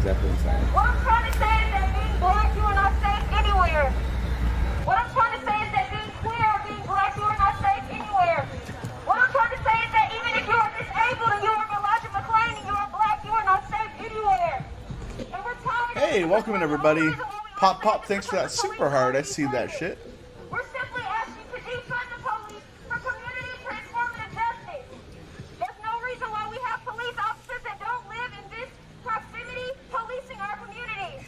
exactly what I'm saying. What I'm trying to say is that being black, you are not safe anywhere. What I'm trying to say is that being queer or being black, you are not safe anywhere. What I'm trying to say is that even if you are disabled and you are Elijah McClain and you are black, you are not safe anywhere. And we're tired. Hey, welcome in everybody. Pop, thanks for that super hard. I see that shit. We're simply asking to defund the police for community transformative justice. There's no reason why we have police officers that don't live in this proximity policing our communities.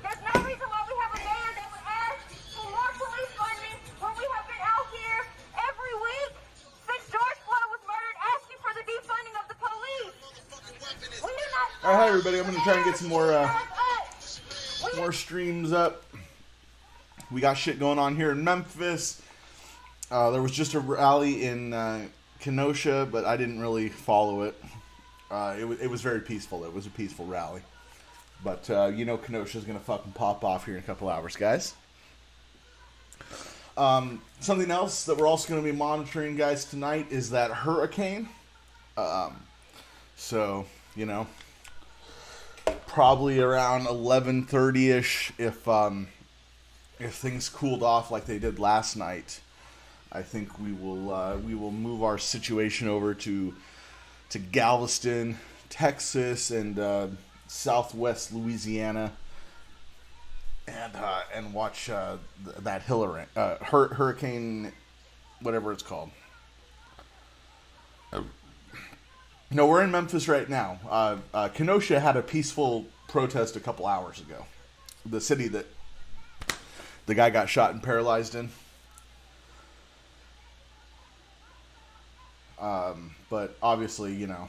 There's no reason why we have a mayor that would ask for more police funding when we have been out here every week since George Floyd was murdered asking for the defunding of the police. We are not. All right, hi everybody. I'm gonna try and get some more streams up. We got shit going on here in Memphis. There was just a rally in Kenosha, but I didn't really follow it. It was very peaceful. It was a peaceful rally. But, you know Kenosha's going to fucking pop off here in a couple hours, guys. Something else that we're also going to be monitoring, guys, tonight is that hurricane. So, you know, probably around 11:30-ish if things cooled off like they did last night, I think we will move our situation over to Galveston, Texas, and Southwest Louisiana, and watch that hurricane, whatever it's called. No, we're in Memphis right now. Kenosha had a peaceful protest a couple hours ago. The city that the guy got shot and paralyzed in. But obviously, you know,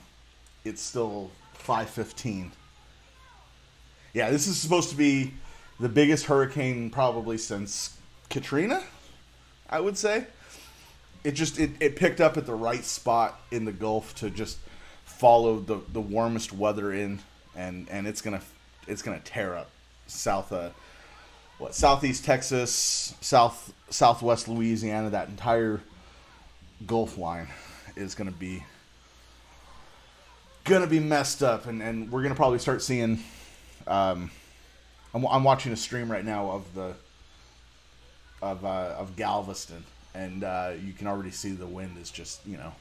it's still 5:15. Yeah, this is supposed to be the biggest hurricane probably since Katrina, I would say. It picked up at the right spot in the Gulf to just follow the warmest weather in, and it's gonna tear up southeast Texas, southwest Louisiana. That entire Gulf line is gonna be messed up, and we're gonna probably start seeing. I'm watching a stream right now of Galveston, and you can already see the wind is just, you know,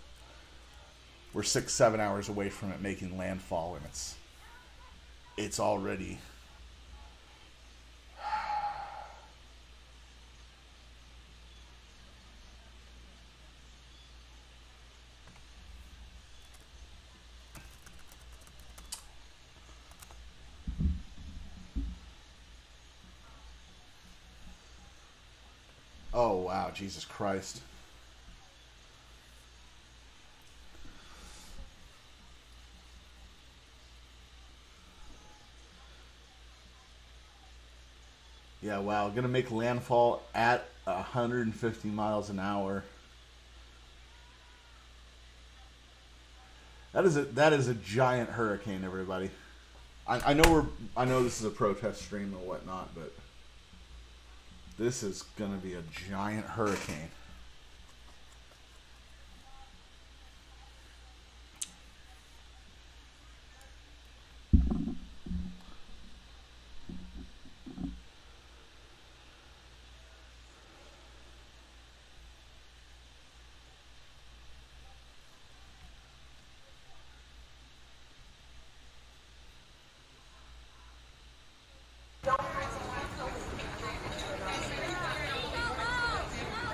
we're 6-7 hours away from it making landfall, and it's already. Oh, wow, Jesus Christ. Yeah, wow, gonna make landfall at 150 miles an hour. That is a giant hurricane, everybody. I know this is a protest stream and whatnot, but this is gonna be a giant hurricane.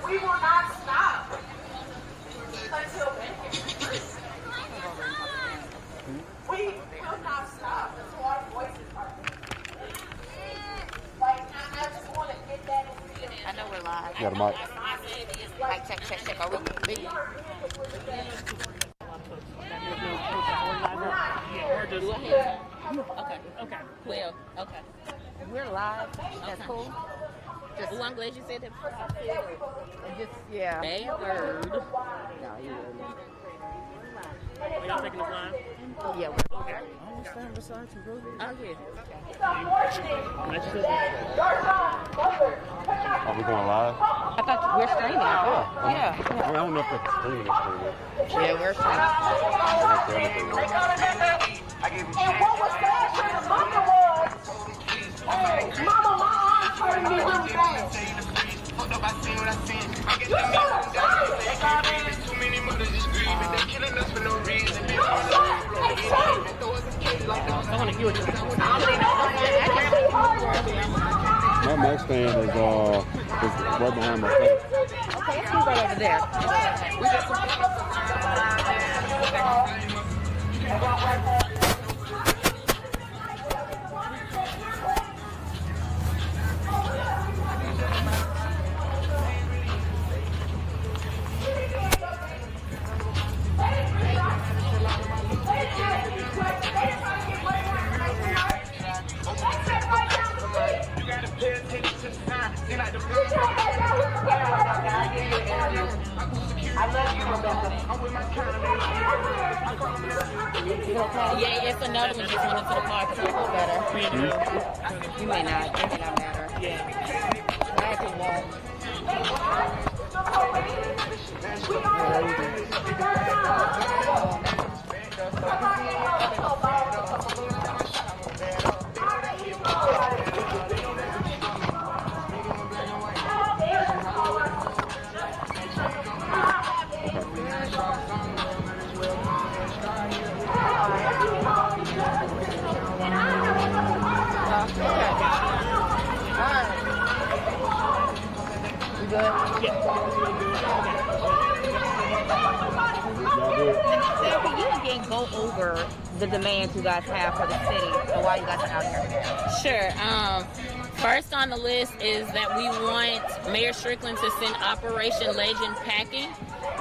We will not stop until we will not stop until our voices are heard. Like, I just want to get that in. I know we're live. You got a mic? Mic check. Are we big? Okay. Well, okay. We're live. That's cool. Well, I'm glad you said that before. Yeah. Bad word. No, you wouldn't. Are y'all taking this line? Yeah. Okay. Oh, yeah. It's unfortunate that your song, Butler, could not. Are we going live? I thought we're streaming. Yeah. I don't know if it's streaming or Yeah, we're streaming. And what was sad for the mother was My Mustang is right behind my face. Okay, it's right over there. Yeah, it's another one just went into the park. It's a little better. You may not. It may not matter. I have to walk. Sarah, can you again go over the demands you guys have for the city and why you guys are out here? Sure. First on the list is that we want Mayor Strickland to send Operation Legend packing.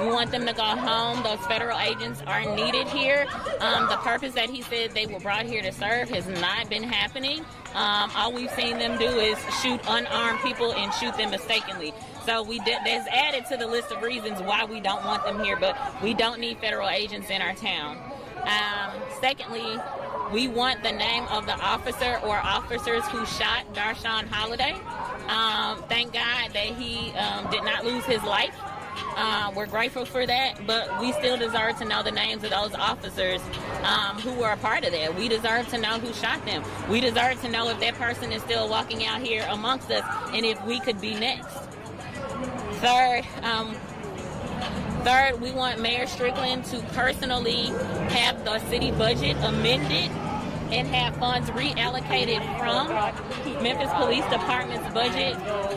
We want them to go home. Those federal agents are needed here. The purpose that he said they were brought here to serve has not been happening. All we've seen them do is shoot unarmed people and shoot them mistakenly. So that's added to the list of reasons why we don't want them here, but we don't need federal agents in our town. Secondly, we want the name of the officer or officers who shot Darshawn Holiday. Thank God that he did not lose his life. We're grateful for that, but we still deserve to know the names of those officers who were a part of that. We deserve to know who shot them. We deserve to know if that person is still walking out here amongst us and if we could be next. Third, we want Mayor Strickland to personally have the city budget amended and have funds reallocated from Memphis Police Department's budget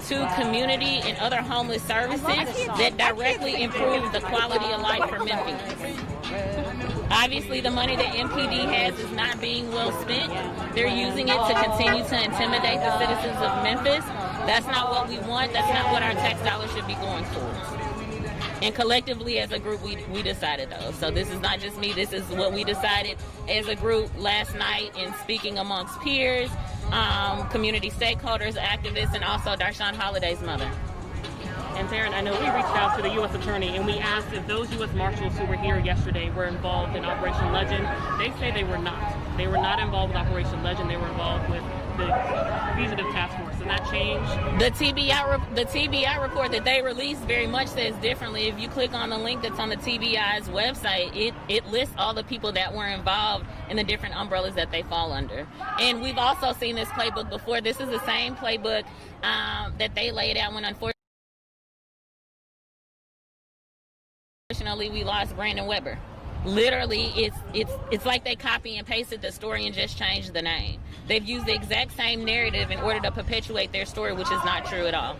to community and other homeless services that directly improve the quality of life for Memphis. Obviously, the money that MPD has is not being well spent. They're using it to continue to intimidate the citizens of Memphis. That's not what we want. That's not what our tax dollars should be going towards. And collectively as a group, we decided those. So this is not just me. This is what we decided as a group last night in speaking amongst peers, community stakeholders, activists, and also Darshawn Holiday's mother. And Taryn, I know we reached out to the U.S. Attorney and we asked if those U.S. Marshals who were here yesterday were involved in Operation Legend. They say they were not. They were not involved with Operation Legend. They were involved with the Fugitive Task Force, and that changed. The TBI report that they released very much says differently. If you click on the link that's on the TBI's website, it lists all the people that were involved in the different umbrellas that they fall under. And we've also seen this playbook before. This is the same playbook that they laid out when unfortunately we lost Brandon Weber. Literally, it's like they copy and pasted the story and just changed the name. They've used the exact same narrative in order to perpetuate their story, which is not true at all.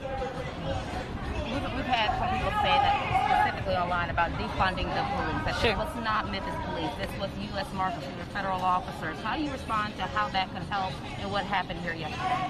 We've had some people say that specifically online about defunding the police. That Sure. This was not Memphis police. This was U.S. Marshals and federal officers. How do you respond to how that could help and what happened here yesterday?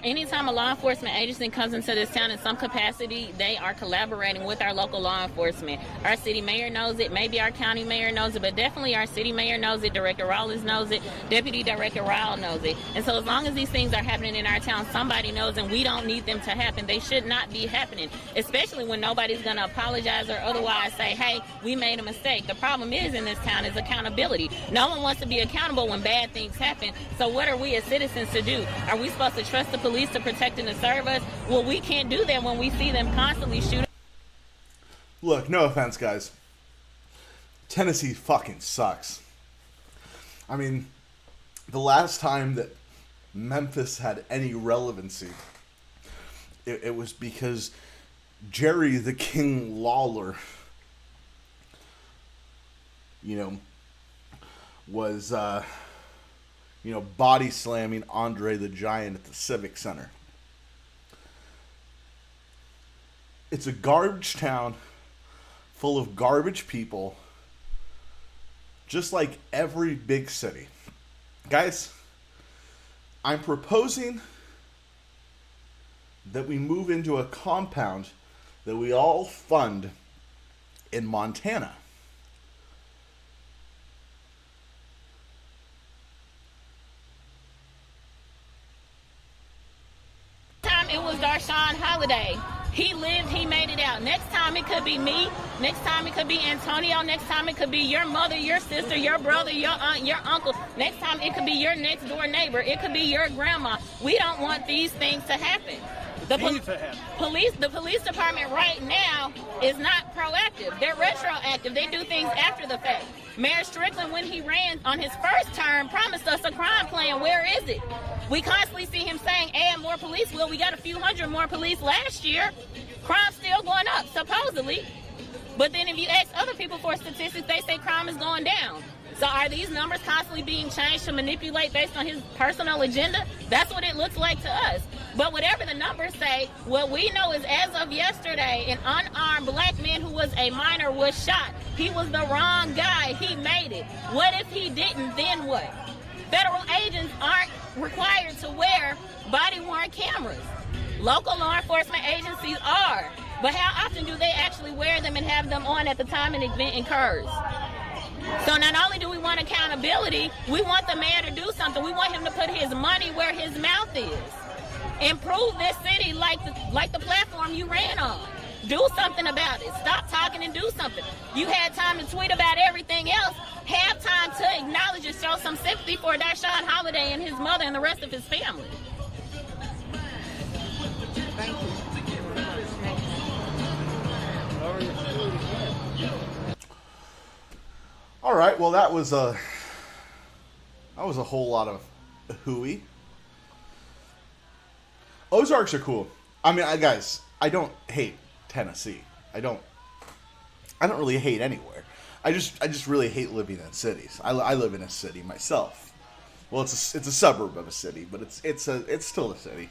Anytime a law enforcement agency comes into this town in some capacity, they are collaborating with our local law enforcement. Our city mayor knows it, maybe our county mayor knows it, but definitely our city mayor knows it, Director Rollins knows it, Deputy Director Rowell knows it. And so as long as these things are happening in our town, somebody knows, and we don't need them to happen. They should not be happening, especially when nobody's going to apologize or otherwise say, hey, we made a mistake. The problem is in this town is accountability. No one wants to be accountable when bad things happen. So what are we as citizens to do? Are we supposed to trust the police to protect and to serve us? Well, we can't do that when we see them constantly shooting. Look, no offense, guys. Tennessee fucking sucks. I mean, the last time that Memphis had any relevancy, it was because Jerry the King Lawler, was, body slamming Andre the Giant at the Civic Center. It's a garbage town full of garbage people, just like every big city. Guys, I'm proposing that we move into a compound that we all fund in Montana. It was Darshawn Holiday. He lived, he made it out. Next time it could be me. Next time it could be Antonio. Next time it could be your mother, your sister, your brother, your aunt, your uncle. Next time it could be your next door neighbor. It could be your grandma. We don't want these things to happen. The police department right now is not proactive. They're retroactive. They do things after the fact. Mayor Strickland, when he ran on his first term, promised us a crime plan. Where is it? We constantly see him saying, add more police. Well, we got a few hundred more police last year. Crime's still going up, supposedly. But then if you ask other people for statistics, they say crime is going down. So are these numbers constantly being changed to manipulate based on his personal agenda? That's what it looks like to us. But whatever the numbers say, what we know is as of yesterday, an unarmed black man who was a minor was shot. He was the wrong guy. He made it. What if he didn't? Then what? Federal agents aren't required to wear body-worn cameras. Local law enforcement agencies are. But how often do they actually wear them and have them on at the time an event occurs? So not only do we want accountability, we want the mayor to do something. We want him to put his money where his mouth is. Improve this city like the platform you ran on. Do something about it. Stop talking and do something. You had time to tweet about everything else. Have time to acknowledge and show some sympathy for Darshawn Holiday and his mother and the rest of his family. Thank you. All right, well that was a whole lot of hooey. Ozarks are cool. I mean, guys, I don't hate Tennessee. I don't really hate anywhere. I just really hate living in cities. I live in a city myself. Well, it's a suburb of a city, but it's still a city.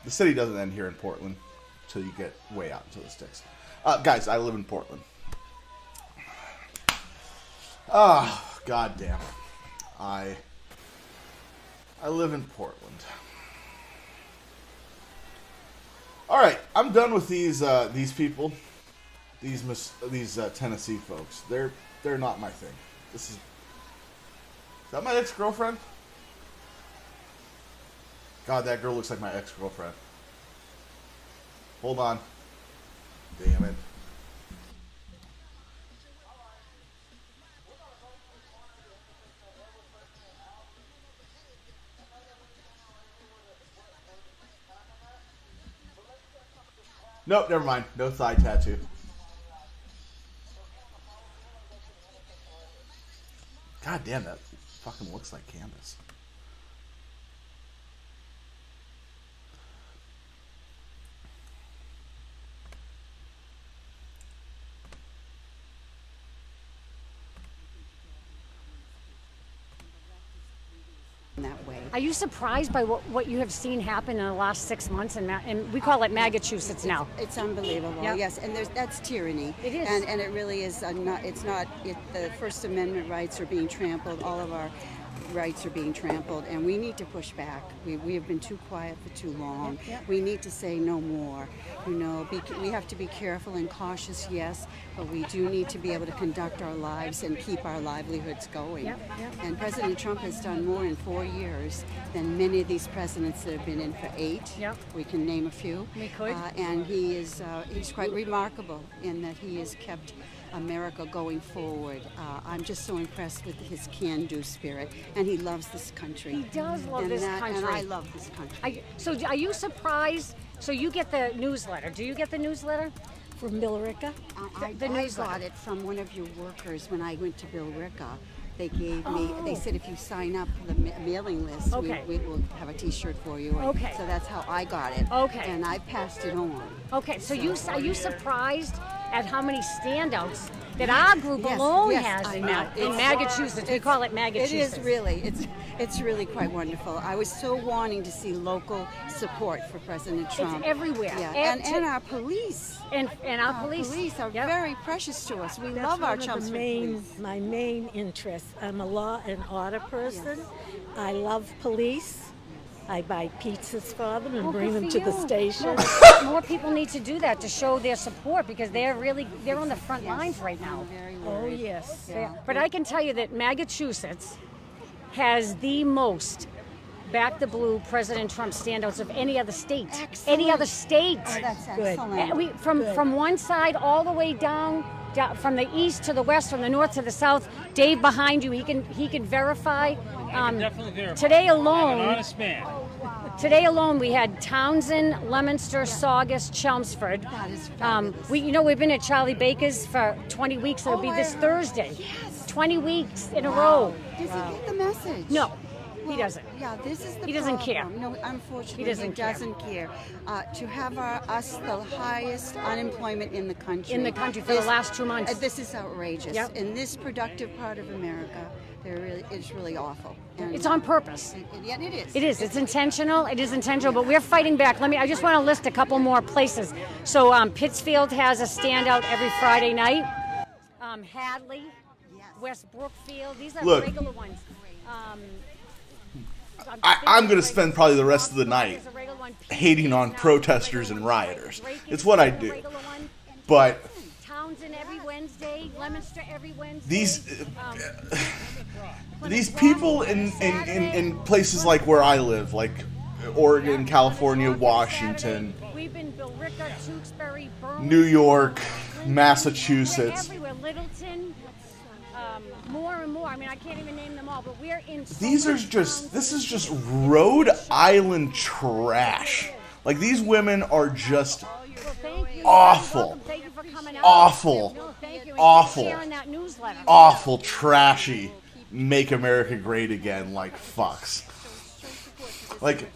The city doesn't end here in Portland until you get way out into the sticks. Guys, I live in Portland. Oh, goddamn. I live in Portland. All right, I'm done with these people, these Tennessee folks. They're not my thing. Is that my ex-girlfriend? God, that girl looks like my ex-girlfriend. Hold on. Damn it. Nope, never mind. No thigh tattoo. God damn, that fucking looks like Candace. That way. Are you surprised by what you have seen happen in the last 6 months? And we call it Massachusetts now. It's unbelievable. Yep. Yes, and that's tyranny. It is, and it really is. The First Amendment rights are being trampled. All of our rights are being trampled, and we need to push back. We have been too quiet for too long. Yep. We need to say no more. We have to be careful and cautious, yes, but we do need to be able to conduct our lives and keep our livelihoods going. Yep. And President Trump has done more in 4 years than many of these presidents that have been in for 8. Yep. We can name a few. We could. And he's quite remarkable in that he has kept America going forward. I'm just so impressed with his can-do spirit, and he loves this country. He does love this country. And I love this country. So are you surprised? So you get the newsletter. Do you get the newsletter? From Billerica? The I newsletter. got it from one of your workers when I went to Billerica. They gave me, they said if you sign up for the mailing list, Okay. we will have a t-shirt for you. And Okay. So that's how I got it. Okay. And I passed it on. Okay, so are you surprised at how many standouts that our group Yes, alone yes, has I in, know. in Massachusetts. We call it Massachusetts. It is really. It's really quite wonderful. I was so wanting to see local support for President Trump. It's everywhere. Yeah, and our police. And our police. Police are Yep. very precious to us. We That's love our one of Chelmsford the main, police. my main interest. I'm a law and order person. I love police. I buy pizzas for them and Well, bring good them for to the you. station. More people need to do that to show their support because they're on the front lines right now. Very Oh, worried. yes. But I can tell you that Massachusetts has the most back the blue President Trump standouts of any other state. Any other state. Oh, that's Good. excellent. From one side all the way down from the east to the west, from the north to the south. Dave behind you, he can verify. Definitely verify. Today I'm an alone, honest man. we had Townsend, Leominster, Saugus, Chelmsford. That is fabulous. We've been at Charlie Baker's for 20 weeks. It'll be this Thursday. 20 weeks in a row. Does he get the message? No, he doesn't. Yeah, this is the He doesn't problem. care. No, unfortunately, He doesn't care. care. To have us the highest unemployment in the country. In the country for the last 2 months. This is outrageous. Yep. In this productive part of America, it's really awful. And It's on purpose. it is. It is. It's intentional. It is intentional, but we're fighting back. I just want to list a couple more places. So Pittsfield has a standout every Friday night. Hadley, West Brookfield. These are Look. regular ones. I'm going to spend probably the rest of the night hating on protesters and rioters. It's what I do. But Townsend every Wednesday, Leominster every Wednesday. these people in places like where I live, like Oregon, California, Washington, We've been Billerica, Tewksbury, Berlin, New York, We're Massachusetts. everywhere. Littleton, more and more. I mean, I can't even name them all, but we're in. So These are many just, towns. this is just Rhode Island trash. Like, these women are just Well, thank you. awful. Welcome. Thank you for coming out. Awful. No, thank you. And keep Awful. sharing that newsletter. awful, trashy, make America great again, like fucks. Like,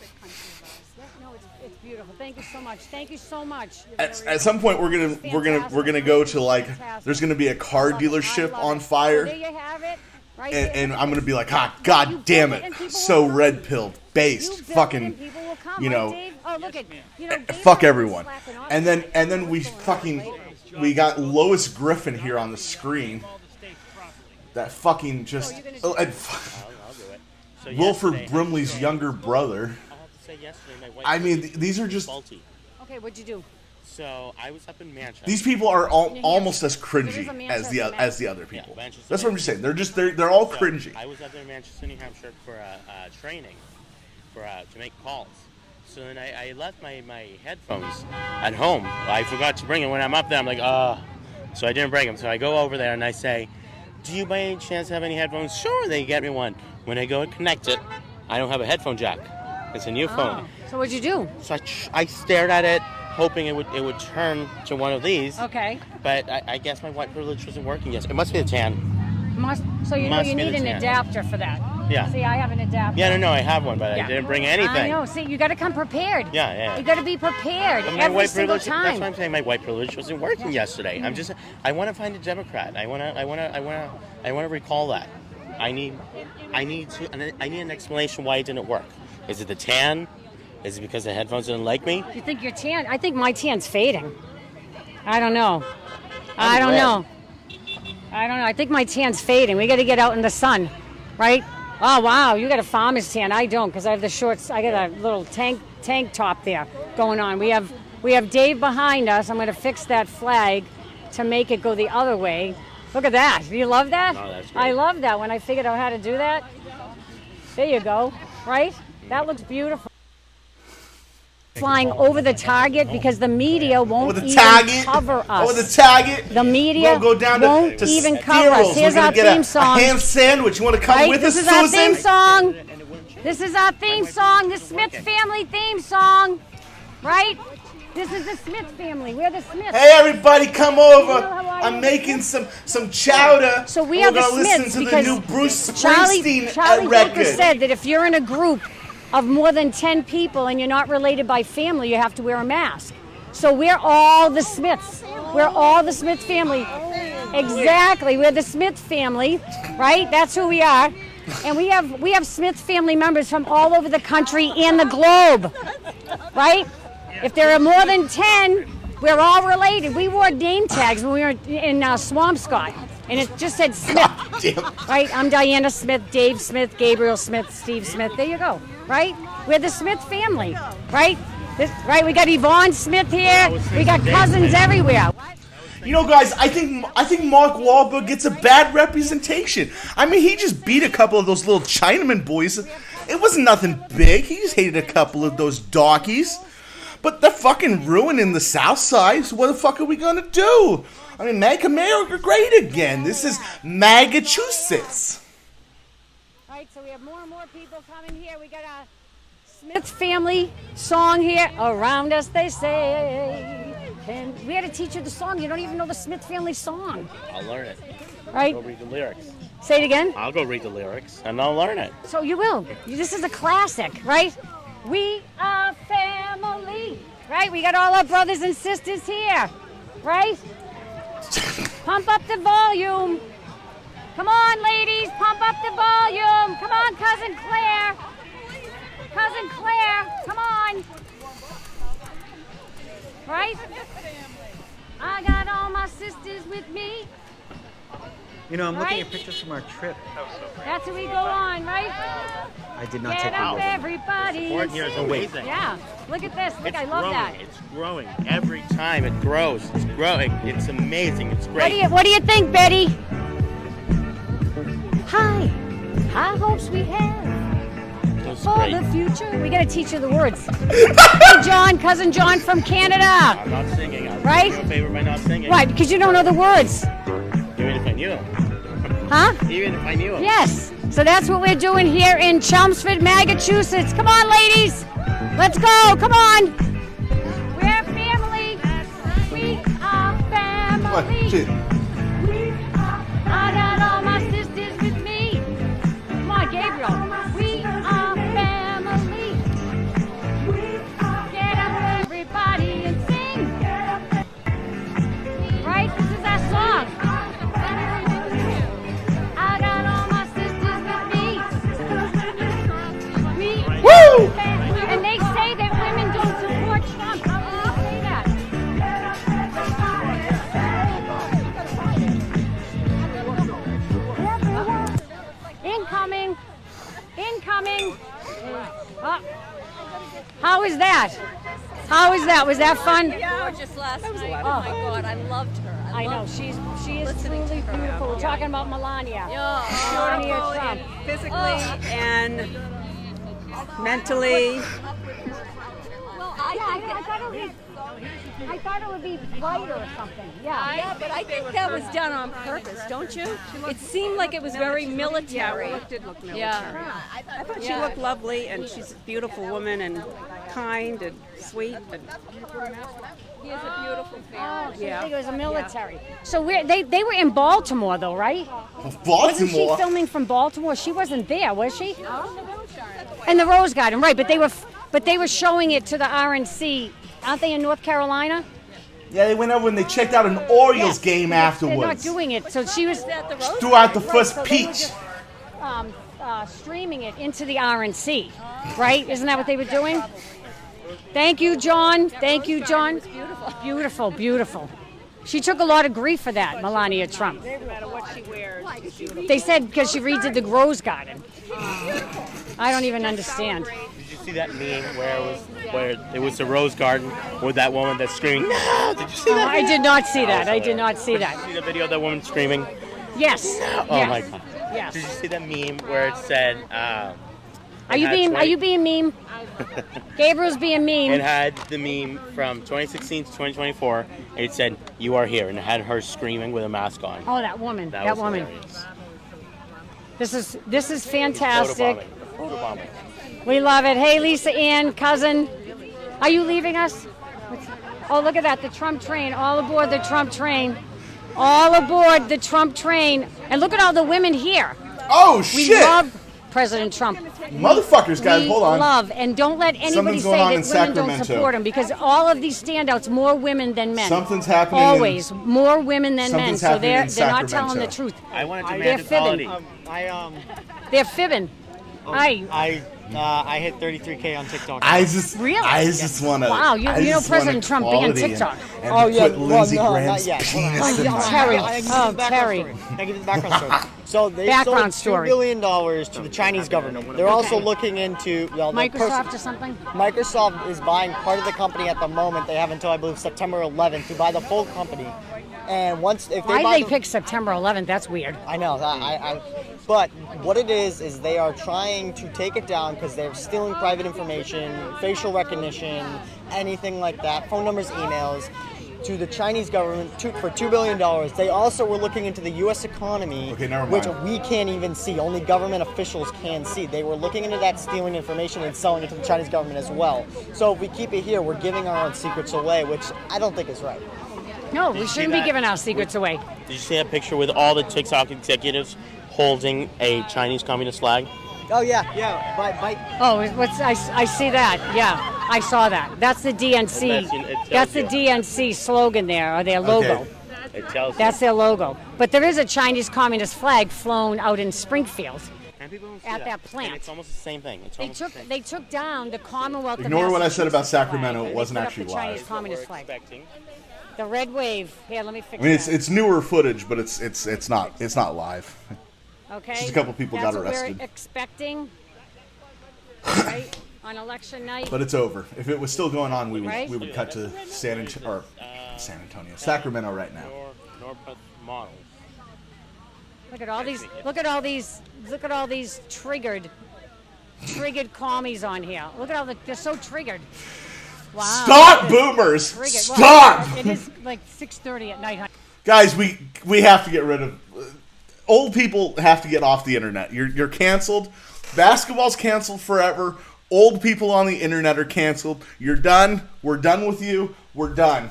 No, it's beautiful. Thank you so much. Thank you so much. at some point we're gonna go to, like, there's gonna be a car dealership on So fire, there you have it. Right and there. I'm gonna be like, god damn it, so red pilled, based, You build it fucking, and people will come, you right, know, Dave? Oh, look at, Dave fuck was everyone. slacking off. And then we got Lois Griffin here on the screen. That fucking just I'll do it. So Wilford yesterday- Brimley's younger brother. I'll have to say yesterday my wife I mean, was these are just, faulty. Okay, what'd you do? So I was up in Manchester. these people are almost as There cringy is a as the Manchester other people. Yeah, Manchester, That's what I'm just saying. They're all So, cringy. I was up there in Manchester, New Hampshire for training to make calls. So then I left my headphones at home. I forgot to bring them when I'm up there. I'm like, so I didn't bring them. So I go over there and I say, do you by any chance have any headphones? Sure, they get me one. When I go and connect it, I don't have a headphone jack. It's a new phone. So what'd you do? So I stared at it, hoping it would turn to one of these. Okay. But I guess my white privilege wasn't working yet. It must be the tan. So you know Must you be need the an tan. adapter for that. Yeah. See, I have an adapter. Yeah, no, I have one, but Yeah. I didn't bring anything. I know. See, you got to come prepared. Yeah. You got to be prepared But my every white single privilege. That's time. why I'm saying my white privilege wasn't working yesterday. I want to find a Democrat. I want to recall that. I need an explanation why it didn't work. Is it the tan? Is it because the headphones didn't like me? You think your tan? I think my tan's fading. I don't know. I'm I don't red. know. I think my tan's fading. We got to get out in the sun, right? Oh wow, you got a farmer's tan. I don't, because I have the shorts. I got a little tank top there going on. We have Dave behind us. I'm going to fix that flag to make it go the other way. Look at that. Do you love that? Oh, that's great. I love that. When I figured out how to do that, there you go. Right? That looks beautiful. Flying over the target because the media won't Over the even target. cover us. Over the target. The media We'll go down won't to even Steros. cover us. Here's We're gonna our get theme song. a ham sandwich. You want to come Right? with This us, is our Susan? theme song. This is our theme song, the Smith family theme song. Right? This is the Smith family. We're the Smiths. Hey, everybody, come over. Hello, how are I'm you? making some chowder. So we and are we're the gonna Smiths listen to the because new Bruce Charlie Springsteen Baker record. said that if you're in a group of more than 10 people and you're not related by family, you have to wear a mask. So we're all the Smiths. We're all the Smith family. Exactly. We're the Smith family, right? That's who we are. And we have Smith family members from all over the country and the globe, right? If there are more than 10, we're all related. We wore name tags when we were in Swampscott, and it just said Smith, right? I'm Diana Smith, Dave Smith, Gabriel Smith, Steve Smith. There you go, right? We're the Smith family, right? Right? We got Yvonne Smith here. We got cousins everywhere. You know, guys, I think Mark Wahlberg gets a bad representation. I mean, he just beat a couple of those little Chinaman boys. It wasn't nothing big. He just hated a couple of those darkies. But they're fucking ruining the South Side, so what the fuck are we gonna do? I mean, make America great again. This is Massachusetts. All right, so we have more and more people coming here. We got a Smith family song here. Around us, they say. And we had to teach you the song. You don't even know the Smith family song. I'll learn it. Right? I'll go read the lyrics. Say it again. I'll go read the lyrics, and I'll learn it. So you will. This is a classic, right? We are family, right? We got all our brothers and sisters here, right? Pump up the volume. Come on, ladies, pump up the volume. Come on, Cousin Claire. Cousin Claire, come on. Right? I got all my sisters with me. You know, I'm looking Right? at pictures from our trip. That's who we go on, right? I did not Get take up, photos. everybody. Support and here is sing. amazing. Yeah, look at this. Look, It's I love growing. that. It's growing. Every time it grows. It's growing. It's amazing. It's great. What do you think, Betty? High hopes we have It's for great. the future. We got to teach you the words. Hey, John, cousin John from Canada. I'm not singing. I'll Right? do you a favor by not singing. Right, because you don't know the words. Even if I knew. Huh? Even if I knew it. Yes. So that's what we're doing here in Chelmsford, Massachusetts. Come on, ladies. Let's go. Come on. We're family. We are family. I got all my sisters with me. Come on, Gabriel. We are family. Get up, everybody, and sing. Right? This is our song. I got all my sisters with me. Woo! And they say that women don't support Trump. How can you say that? Incoming. Incoming. How is that? How is that? Was that fun? Gorgeous last night. Oh my God, I loved her. I know she is listening truly to her. beautiful. We're talking about Melania. Melania Trump. Physically and mentally. Well, I thought it would be lighter or something. Yeah, but I think that was done on purpose, don't you? It seemed like it was very military. It did look military. Yeah. I thought she looked lovely, and she's a beautiful woman and kind and sweet. And He is a beautiful family. So I think it was a military. So they were in Baltimore, though, right? Baltimore? Wasn't she filming from Baltimore? She wasn't there, was she? In the Rose Garden, right? But they were showing it to the RNC. Aren't they in North Carolina? Yeah, they went over and they checked out an Orioles game afterwards. They're not doing it. So she was Threw out the first so they were peach. just, streaming it into the RNC, right? Isn't that what they were doing? Thank you, John. Thank you, John. Beautiful, beautiful. She took a lot of grief for that, Melania Trump. no matter what she wears, she's beautiful. They said because she redid the Rose Garden. I don't even understand. Did you see that meme where it was the Rose Garden with that woman that's screaming, "No!" Did you see that? I did not see that. I did not see Did that. you see the video of that woman screaming? Yes. Oh yes. my God. Yes. Did you see that meme where it said? Are you being meme? Gabriel's being mean. It had the meme from 2016 to 2024. And it said, "You are here," and it had her screaming with a mask on. Oh, that woman. That That was woman. hilarious. This is fantastic. Photobombing. We love it. Hey, Lisa Ann, cousin, are you leaving us? Oh, look at that, the Trump train. All aboard the Trump train. All aboard the Trump train. And look at all the women here. Oh, We shit. President Trump. Motherfuckers, guys, We hold on. love, and don't let anybody Something's say going on that in women don't Sacramento. support him, because all of these standouts, more women than men. Something's happening Always more women than men. Something's So happening they're in not telling Sacramento. the truth. I want to They're demand equality. fibbing. They're fibbing. I hit 33K on TikTok. I just want to. Wow, you know President Trump being on TikTok. And put Lindsey Graham's not yet. penis in my Terry. mouth. Terry. I give you the background story. So they Background sold $2 story. billion to the Chinese government. They're also looking into Microsoft or something? Microsoft is buying part of the company at the moment. They have until I believe September 11th to buy the full company. And once if they Why buy did they pick September 11th? That's weird. I know. But what it is they are trying to take it down because they're stealing private information, facial recognition, anything like that, phone numbers, emails, to the Chinese government for $2 billion. They also were looking into the U.S. economy, which we can't even see. Only government officials can see. They were looking into that, stealing information and selling it to the Chinese government as well. So if we keep it here, we're giving our own secrets away, which I don't think is right. No, we shouldn't be giving our secrets away. Did you see that picture with all the TikTok executives holding a Chinese communist flag? Oh yeah. Oh, I see that. Yeah, I saw that. That's the DNC. That's the DNC slogan there, or their logo. Okay. It tells you. That's their logo. But there is a Chinese communist flag flown out in Springfield And people don't see at that plant. And it's almost the same thing. They took down the Commonwealth. Ignore of what I said about Massachusetts Sacramento. flag. It wasn't They put up actually the Chinese live. communist flag. The red wave. Here, let me fix I mean, that. it's newer footage, but it's not live. Okay. Just a couple people That's got what arrested. we're expecting. Right on election night. But it's over. If it was still going on, we Right? would cut to Sacramento right now. Northwest model. Look at all these. Look at all these. Look at all these triggered commies on here. Look at all the. They're so triggered. Wow. Stop, boomers! Triggered. Stop! Well, it is like 6:30 at night. Guys, we have to get rid of old people. Have to get off the internet. You're canceled. Basketball's canceled forever. Old people on the internet are canceled. You're done. We're done with you. We're done.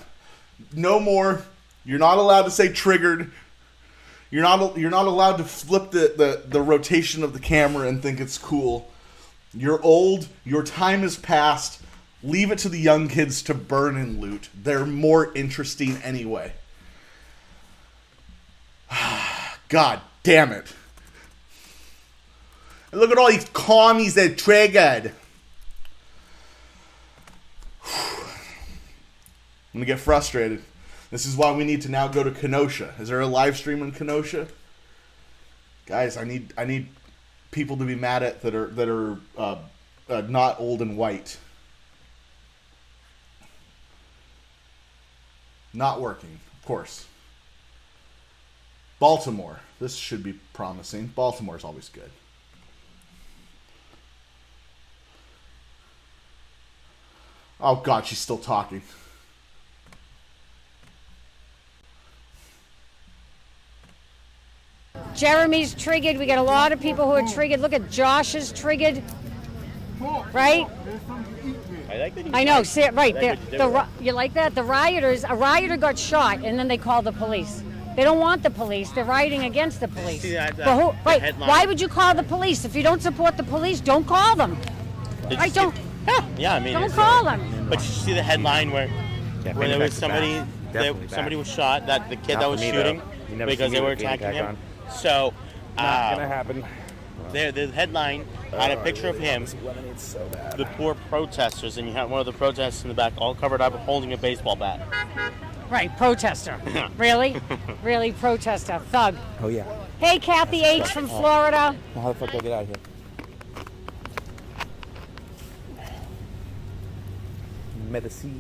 No more. You're not allowed to say triggered. You're not allowed to flip the rotation of the camera and think it's cool. You're old. Your time is past. Leave it to the young kids to burn and loot. They're more interesting anyway. God damn it. And look at all these commies that triggered. I'm going to get frustrated. This is why we need to now go to Kenosha. Is there a live stream in Kenosha? Guys, I need people to be mad at that are not old and white. Not working, of course. Baltimore. This should be promising. Baltimore's always good. Oh, God, she's still talking. Jeremy's triggered. We got a lot of people who are triggered. Look at Josh is triggered. Right? I like that. I know. See it right I there. like what you did with that. You like that? A rioter got shot, and then they called the police. They don't want the police. They're rioting against the police. See that Right? headline? Why would you call the police if you don't support the police? Don't call them. Did Right? you see- Don't. Yeah, I mean. Don't it's, call them. But you see the headline where fanny there was packs are somebody bad. Definitely somebody bad. was shot. That the kid Not that for was me, though. shooting You never because see they me were with a fanny attacking pack him. on. So. Not gonna happen. The headline had a picture of him, the poor protesters, and you have one of the protesters in the back, all covered up, holding a baseball bat. Right, protester. Really? Really, protester. Thug. Oh yeah. Hey, Kathy H. from Florida. Well, how the fuck do I get out of here? Medici.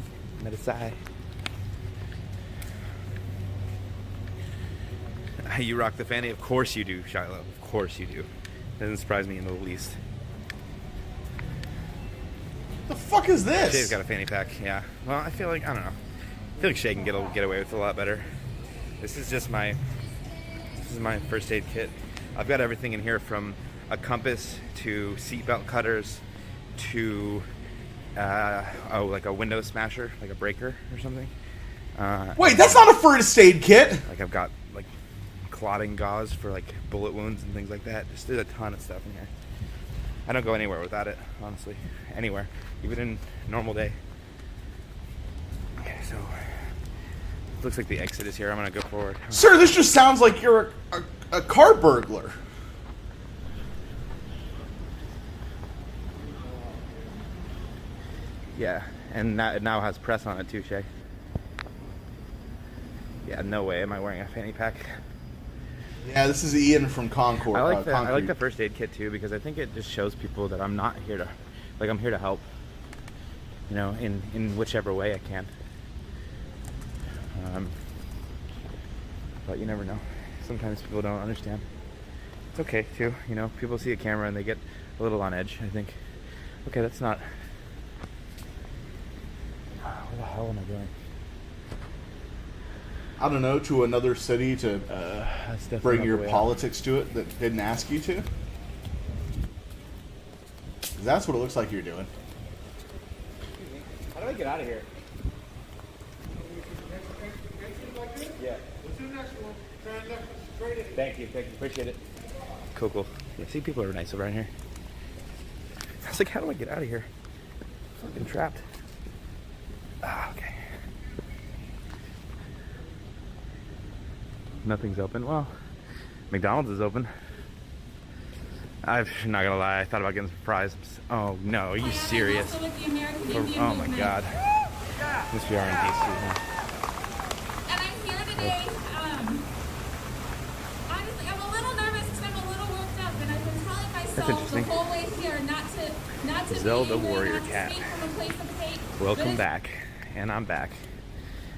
You rock the fanny? Of course you do, Shiloh. Of course you do. Doesn't surprise me in the least. The fuck is this? Shay's got a fanny pack, yeah. Well, I feel like, I don't know. I feel like Shay can get away with it a lot better. This is my first aid kit. I've got everything in here from a compass to seatbelt cutters to like a window smasher, like a breaker or something. Wait, that's not a first aid kit. Like I've got like clotting gauze for like bullet wounds and things like that. There's a ton of stuff in here. I don't go anywhere without it, honestly. Anywhere, even in a normal day. Okay, so it looks like the exit is here. I'm gonna go forward. Sir, this just sounds like you're a car burglar. Yeah, and now it now has press on it too, Shay. Yeah, no way am I wearing a fanny pack. Yeah, this is Ian from Concord. I like the first aid kit too, because I think it just shows people that I'm not here to, like, I'm here to help. You know, in whichever way I can. But you never know. Sometimes people don't understand. It's okay too, you know. People see a camera and they get a little on edge. I think, okay, that's not. What the hell am I doing? I don't know, to another city to bring your way politics to it that didn't ask you to? 'Cause that's what it looks like you're doing. How do I get out of here? Yeah. Thank you, appreciate it. Cool. Yeah, see, people are nice around here. I was like, how do I get out of here? Fucking trapped. Okay. Nothing's open. Well, McDonald's is open. I'm not gonna lie, I thought about getting some fries. Oh no, are you serious? Oh my god. Must be R&D season. And I'm here today, honestly, I'm a little nervous because I'm a little worked up, and I've been telling myself the whole way here not to Zelda be Warrior not to Cat. speak from a place of hate. Welcome back. And I'm back.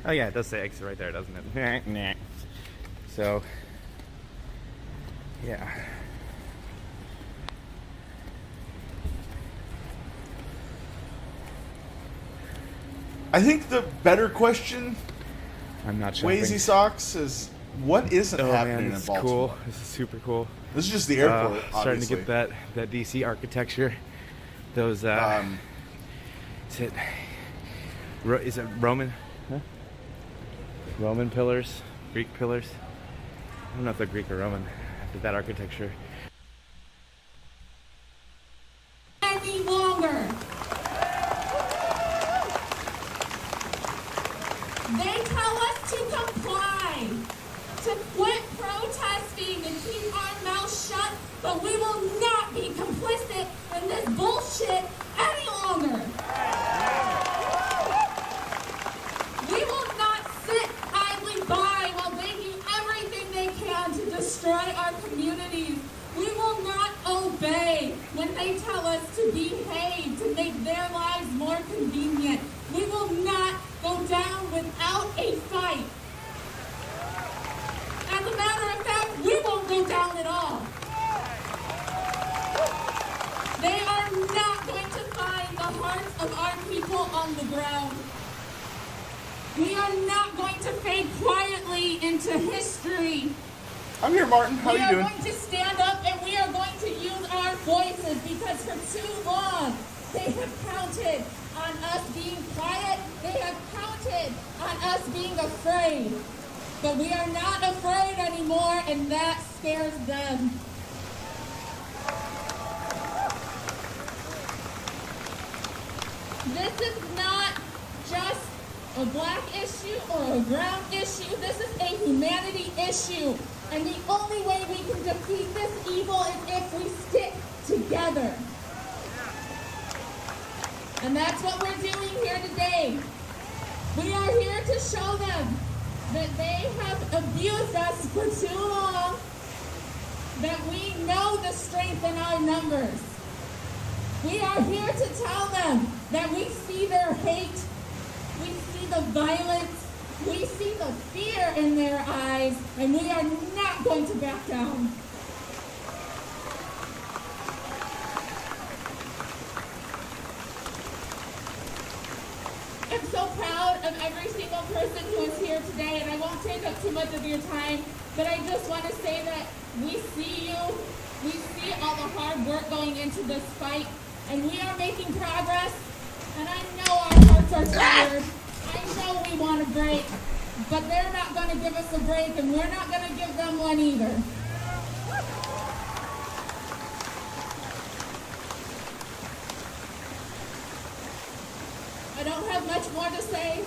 Oh yeah, it does say exit right there, doesn't it? So, yeah. I think the better question, I'm not shopping. Wazy Socks, is what isn't happening man, in this is Baltimore? cool. This is super cool. This is just the airport, Starting obviously. to get that DC architecture. Those is it Roman? Huh? Roman pillars, Greek pillars. I don't know if they're Greek or Roman. That architecture. Any longer. They tell us to comply, to quit protesting and keep our mouths shut, but we will not be complicit in this bullshit any longer. We will not sit idly by while they do everything they can to destroy our communities. We will not obey when they tell us to behave, to make their lives more convenient. We will not go down without a fight. As a matter of fact, we won't go down at all. They are not going to find the hearts of our people on the ground. We are not going to fade quietly into history. I'm here, Martin. How are you doing? We are going to stand up and we are going to use our voices, because for too long they have counted on us being quiet. They have counted on us being afraid. But we are not afraid anymore, and that scares them. This is not just a black issue or a brown issue. This is a humanity issue. And the only way we can defeat this evil is if we stick together. And that's what we're doing here today. We are here to show them that they have abused us for too long, that we know the strength in our numbers. We are here to tell them that we see their hate, we see the violence, we see the fear in their eyes, and we are not going to back down. I'm so proud of every single person who is here today, and I won't take up too much of your time, but I just want to say that we see you, we see all the hard work going into this fight, and we are making progress, and I know our hearts are shattered. I know we want a break, but they're not going to give us a break, and we're not going to give them one either. I don't have much more to say,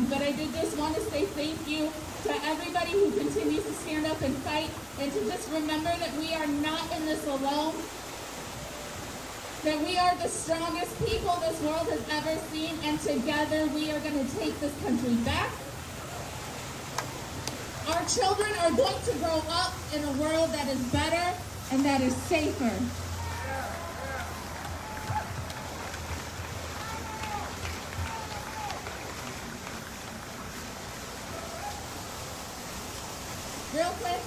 but I did just want to say thank you to everybody who continues to stand up and fight, and to just remember that we are not in this alone, that we are the strongest people this world has ever seen, and together we are going to take this country back. Our children are going to grow up in a world that is better and that is safer. Real quick,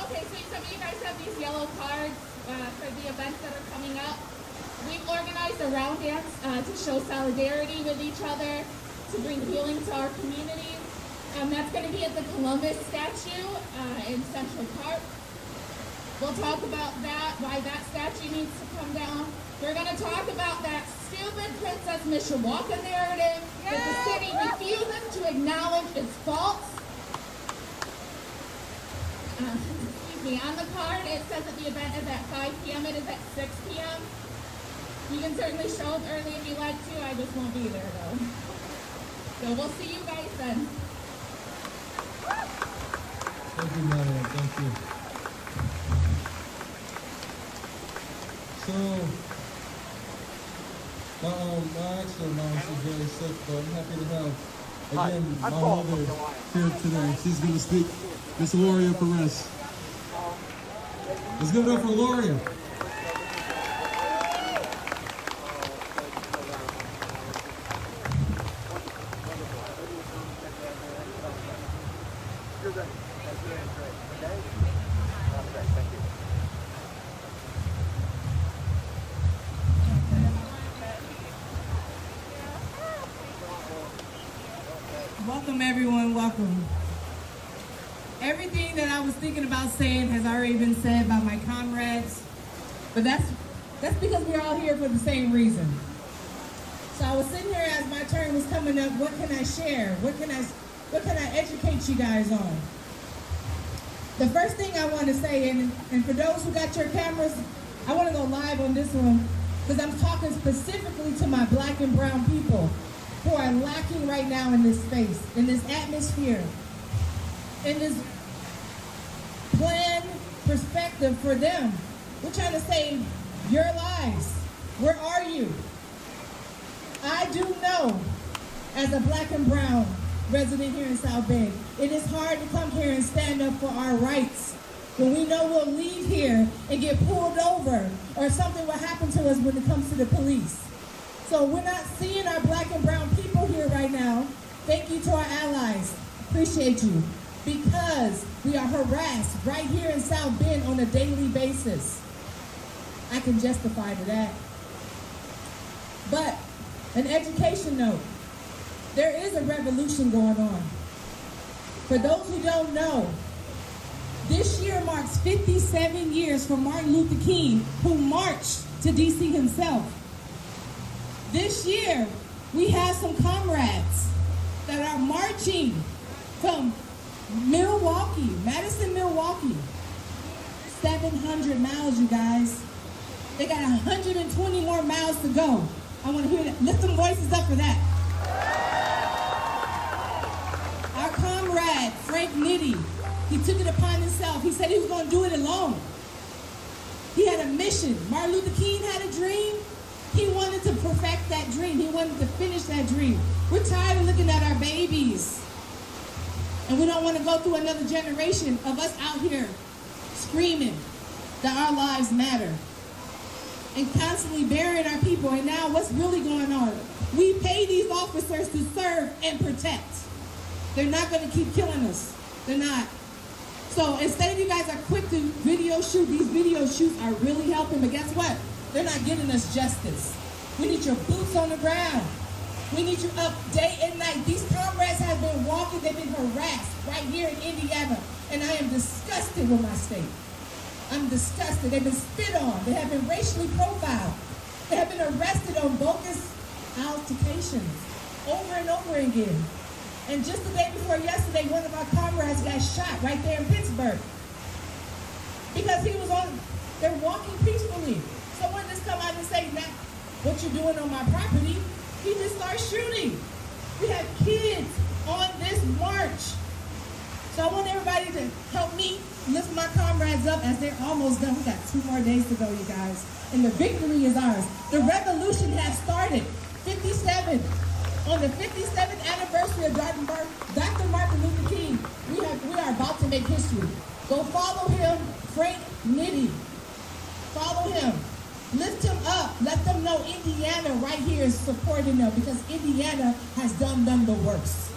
okay, so some of you guys have these yellow cards for the events that are coming up. We've organized a round dance to show solidarity with each other, to bring healing to our communities. That's going to be at the Columbus statue in Central Park. We'll talk about that, why that statue needs to come down. We're going to talk about that stupid Princess Mishawaka narrative that the city refuses to acknowledge its faults. Excuse me, on the card it says that the event is at 5 p.m. It is at 6 p.m. You can certainly show up early if you like to. I just won't be there though. So we'll see you guys then. Thank you, Maria. Thank you. So, my mom is very sick, but I'm happy to have, again, my mother here today. She's going to speak. Miss Gloria Perez. Let's give it up for Gloria. Welcome, everyone. Welcome. Everything that I was thinking about saying has already been said by my comrades, but that's because we're all here for the same reason. So I was sitting here as my turn was coming up. What can I share? What can I educate you guys on? The first thing I want to say, and for those who got your cameras, I want to go live on this one because I'm talking specifically to my black and brown people who are lacking right now in this space, in this atmosphere, in this planned perspective for them. We're trying to save your lives. Where are you? I do know, as a black and brown resident here in South Bend, it is hard to come here and stand up for our rights when we know we'll leave here and get pulled over or something will happen to us when it comes to the police. So we're not seeing our black and brown people here right now. Thank you to our allies. Appreciate you. Because we are harassed right here in South Bend on a daily basis. I can justify to that. But an education note. There is a revolution going on. For those who don't know, this year marks 57 years for Martin Luther King, who marched to D.C. himself. This year, we have some comrades that are marching from Milwaukee, Madison, Milwaukee. 700 miles, you guys. They got 120 more miles to go. I want to hear that. Lift them voices up for that. Our comrade, Frank Nitti, he took it upon himself. He said he was going to do it alone. He had a mission. Martin Luther King had a dream. He wanted to perfect that dream. He wanted to finish that dream. We're tired of looking at our babies. And we don't want to go through another generation of us out here screaming that our lives matter and constantly burying our people. And now what's really going on? We pay these officers to serve and protect. They're not going to keep killing us. They're not. So instead of you guys are quick to video shoot, these video shoots are really helping. But guess what? They're not giving us justice. We need your boots on the ground. We need you up day and night. These comrades have been walking, they've been harassed right here in Indiana. And I am disgusted with my state. I'm disgusted. They've been spit on. They have been racially profiled. They have been arrested on bogus altercations over and over again. And just the day before yesterday, one of our comrades got shot right there in Pittsburgh. Because he was they're walking peacefully. Someone just come out and say, nah, what you're doing on my property, he just starts shooting. We have kids on this march. So I want everybody to help me lift my comrades up as they're almost done. We got 2 more days to go, you guys. And the victory is ours. The revolution has started. 57. On the 57th anniversary of Dr. Martin Luther King, we are about to make history. Go follow him, Frank Nitty. Follow him. Lift him up. Let them know Indiana right here is supporting them because Indiana has done them the worst.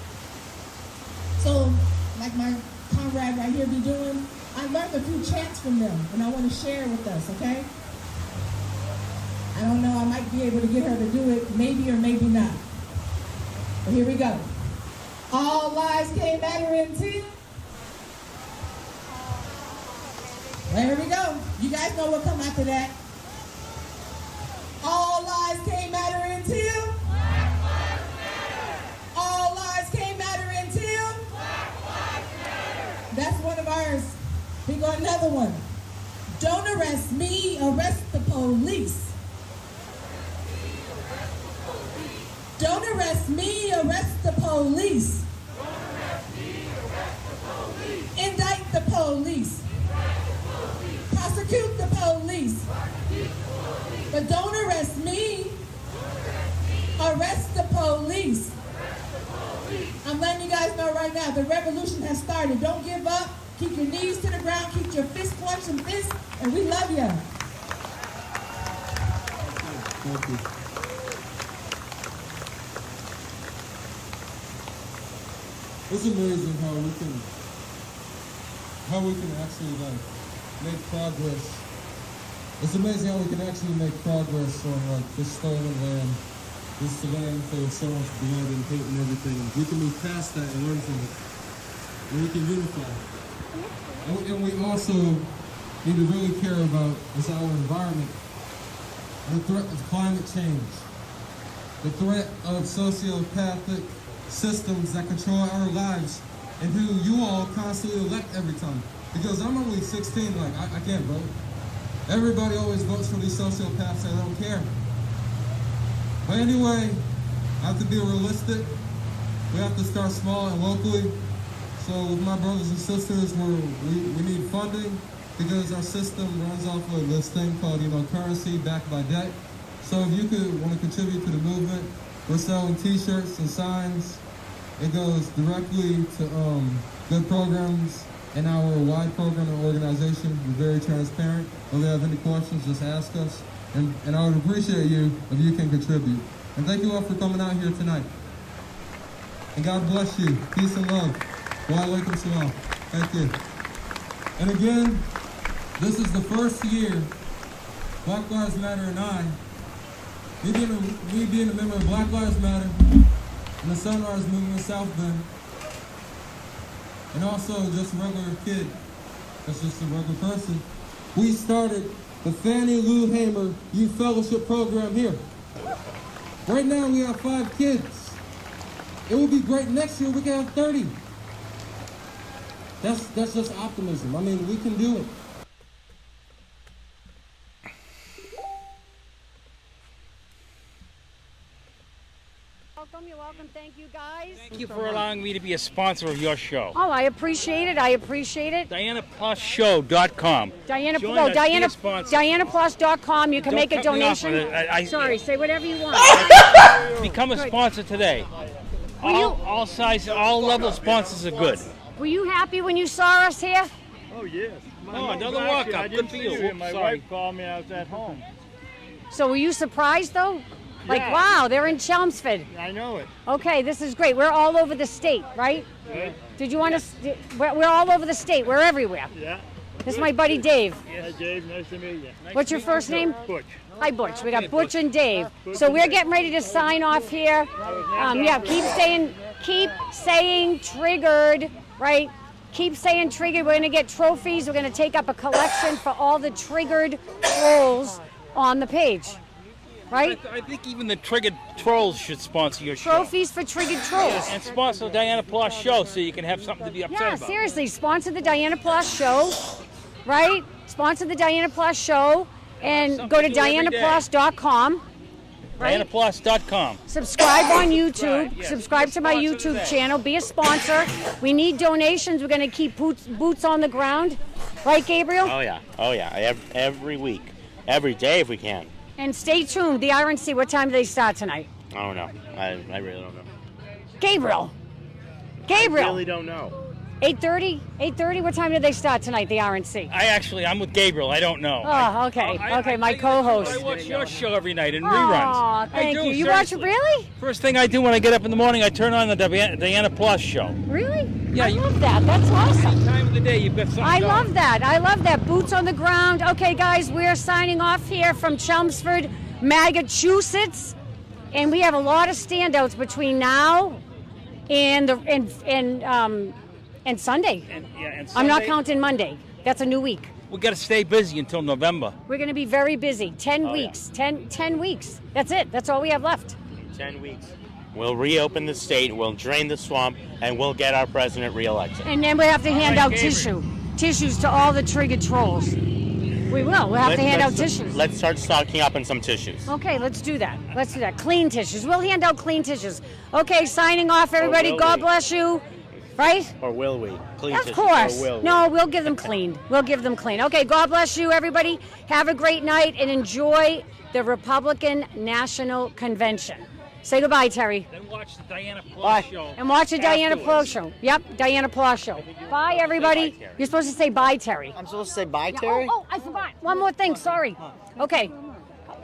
So, like my comrade right here be doing, I learned a few chants from them, and I want to share with us, okay? I don't know, I might be able to get her to do it, maybe or maybe not. But here we go. All lives can't matter until. There we go. You guys know what come after that. All lives can't matter until. Black Lives Matter. All lives can't matter until. Black Lives Matter. That's one of ours. We got another one. Don't arrest me, arrest the police. Don't arrest me, arrest the police. Don't arrest me, arrest the police. Indict the police. Prosecute the police. But don't arrest me. Arrest the police. I'm letting you guys know right now, the revolution has started. Don't give up. Keep your knees to the ground. Keep your fists clenched and fists. And we love you. Thank you. It's amazing how we can actually make progress. It's amazing how we can actually make progress on this stolen land, this land full of so much blood and hate and everything. We can move past that and learn from it, and we can unify. And we also need to really care about is our environment, the threat of climate change, the threat of sociopathic systems that control our lives and who you all constantly elect every time. Because I'm only 16, I can't vote. Everybody always votes for these sociopaths that don't care. But anyway, I have to be realistic. We have to start small and locally. So with my brothers and sisters, we need funding because our system runs off of this thing called, currency backed by debt. So if you want to contribute to the movement, we're selling t-shirts and signs. It goes directly to good programs in our wide program and organization. We're very transparent. If you have any questions, just ask us. And I would appreciate you if you can contribute. And thank you all for coming out here tonight. And God bless you. Peace and love. Wa alaikum salam. Thank you. And again, this is the first year Black Lives Matter and I, me being a member of Black Lives Matter and the Sunrise Movement in South Bend, and also just a regular kid, that's just a regular person, we started the Fannie Lou Hamer Youth Fellowship Program here. Right now we have 5 kids. It will be great next year we can have 30. That's just optimism. I mean, we can do it. You're welcome. Thank you, guys. Thank you for allowing me to be a sponsor of your show. Oh, I appreciate it. DianaPlusShow.com. DianaPlus.com. You can Don't make a cut me off donation. on it. Sorry, say whatever you want. Become a sponsor today. All sizes, all level sponsors are good. Were you happy when you saw us here? Oh, yes. Oh, another walk up. I didn't Good for see you. My Sorry. wife called me. I was at home. So were you surprised, though? Like, Yeah. wow, they're in Chelmsford. I know it. Okay, this is great. We're all over the state, right? Yeah. Did you want to? We're all over the state. We're everywhere. Yeah. This is my buddy Dave. Hi, Dave. Nice to meet you. What's your first name? Butch. Hi, Butch. We got Butch and Dave. So we're getting ready to sign off here. Yeah, keep saying triggered, right? Keep saying triggered. We're going to get trophies. We're going to take up a collection for all the triggered trolls on the page, right? I think even the triggered trolls should sponsor your show. Trophies for triggered trolls. And sponsor Diana Plus show so you can have something to be upset Yeah, about. seriously, sponsor the Diana Plus show, right? Sponsor the Diana Plus show and go to Something to do every day. DianaPlus.com. right? DianaPlus.com. Subscribe on YouTube. Right, yes. Subscribe to my Sponsor YouTube today. channel. Be a sponsor. We need donations. We're going to keep boots on the ground. Right, Gabriel? Oh yeah. Every week, every day if we can. And stay tuned. The RNC, what time do they start tonight? I don't know. I really don't know. Gabriel. I really don't know. 8:30? 8:30? What time do they start tonight, the RNC? I'm with Gabriel. I don't know. Oh, okay. Okay, my co-host. I watch your show every night in Aw, reruns. thank I do, you. You watch it, seriously. really? First thing I do when I get up in the morning, I turn on the Diana Plus show. Really? Yeah, I love that. That's awesome. Any time of the day, you've got something I going. love that. I love that. Boots on the ground. Okay, guys, we're signing off here from Chelmsford, Massachusetts, and we have a lot of standouts between now and Sunday. And I'm not Sunday, counting Monday. That's a new week. We got to stay busy until November. We're going to be very busy. 10 Oh, weeks. 10 weeks. That's it. That's all we have left. 10 weeks. We'll reopen the state, we'll drain the swamp, and we'll get our president reelected. And then we have to hand right, out Gabriel. tissues to all the triggered trolls. We will. We'll have to hand out tissues. Let's start stocking up on some tissues. Okay, let's do that. Let's do that. Clean tissues. We'll hand out clean tissues. Okay, signing off, everybody. will God we? bless you. Right? Or will we? Clean Of tissues, course. Or will we? No, we'll give them clean. We'll give them clean. Okay, God bless you, everybody. Have a great night and enjoy the Republican National Convention. Say goodbye, Terry. Then watch the Diana Plus show. And watch the Diana afterwards. Plo show. Yep, Diana Plo show. Bye, everybody. You're supposed to say bye, Terry. I'm supposed to say bye, Yeah, Terry? Oh, I forgot. One more thing. Sorry. Okay.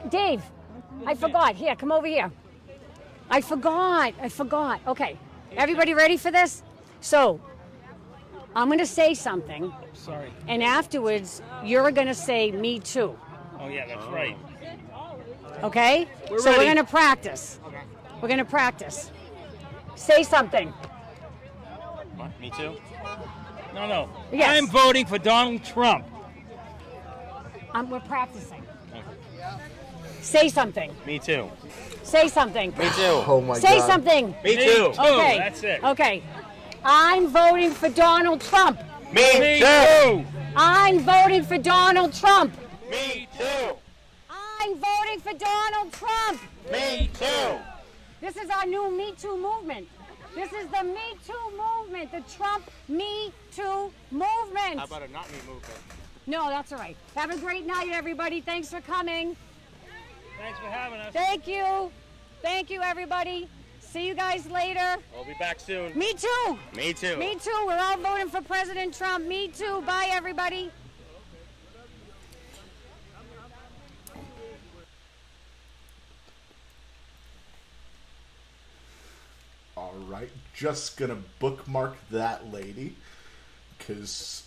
Dave, I forgot. Here, come over here. I forgot. Okay. Everybody ready for this? So, I'm going to say something, Sorry. and afterwards, you're going to say me too. Oh, yeah, that's right. Okay? We're So ready. we're going to practice. We're going to practice. Say something. What, me too? No. Yes. I'm voting for Donald Trump. We're practicing. Say something. Me too. Say something. Me too. Oh my Say God. something. Me too. Okay. That's it. Okay. I'm voting for Donald Trump. Me too. I'm voting for Donald Trump. Me too. I'm voting for Donald Trump. Me too. This is our new Me Too movement. This is the Me Too movement, the Trump Me Too movement. How about a not me movement? No, that's all right. Have a great night, everybody. Thanks for coming. Thanks for having us. Thank you. Thank you, everybody. See you guys later. We'll be back soon. Me too. Me too. Me too. We're all voting for President Trump. Me too. Bye, everybody. All right, just gonna bookmark that lady because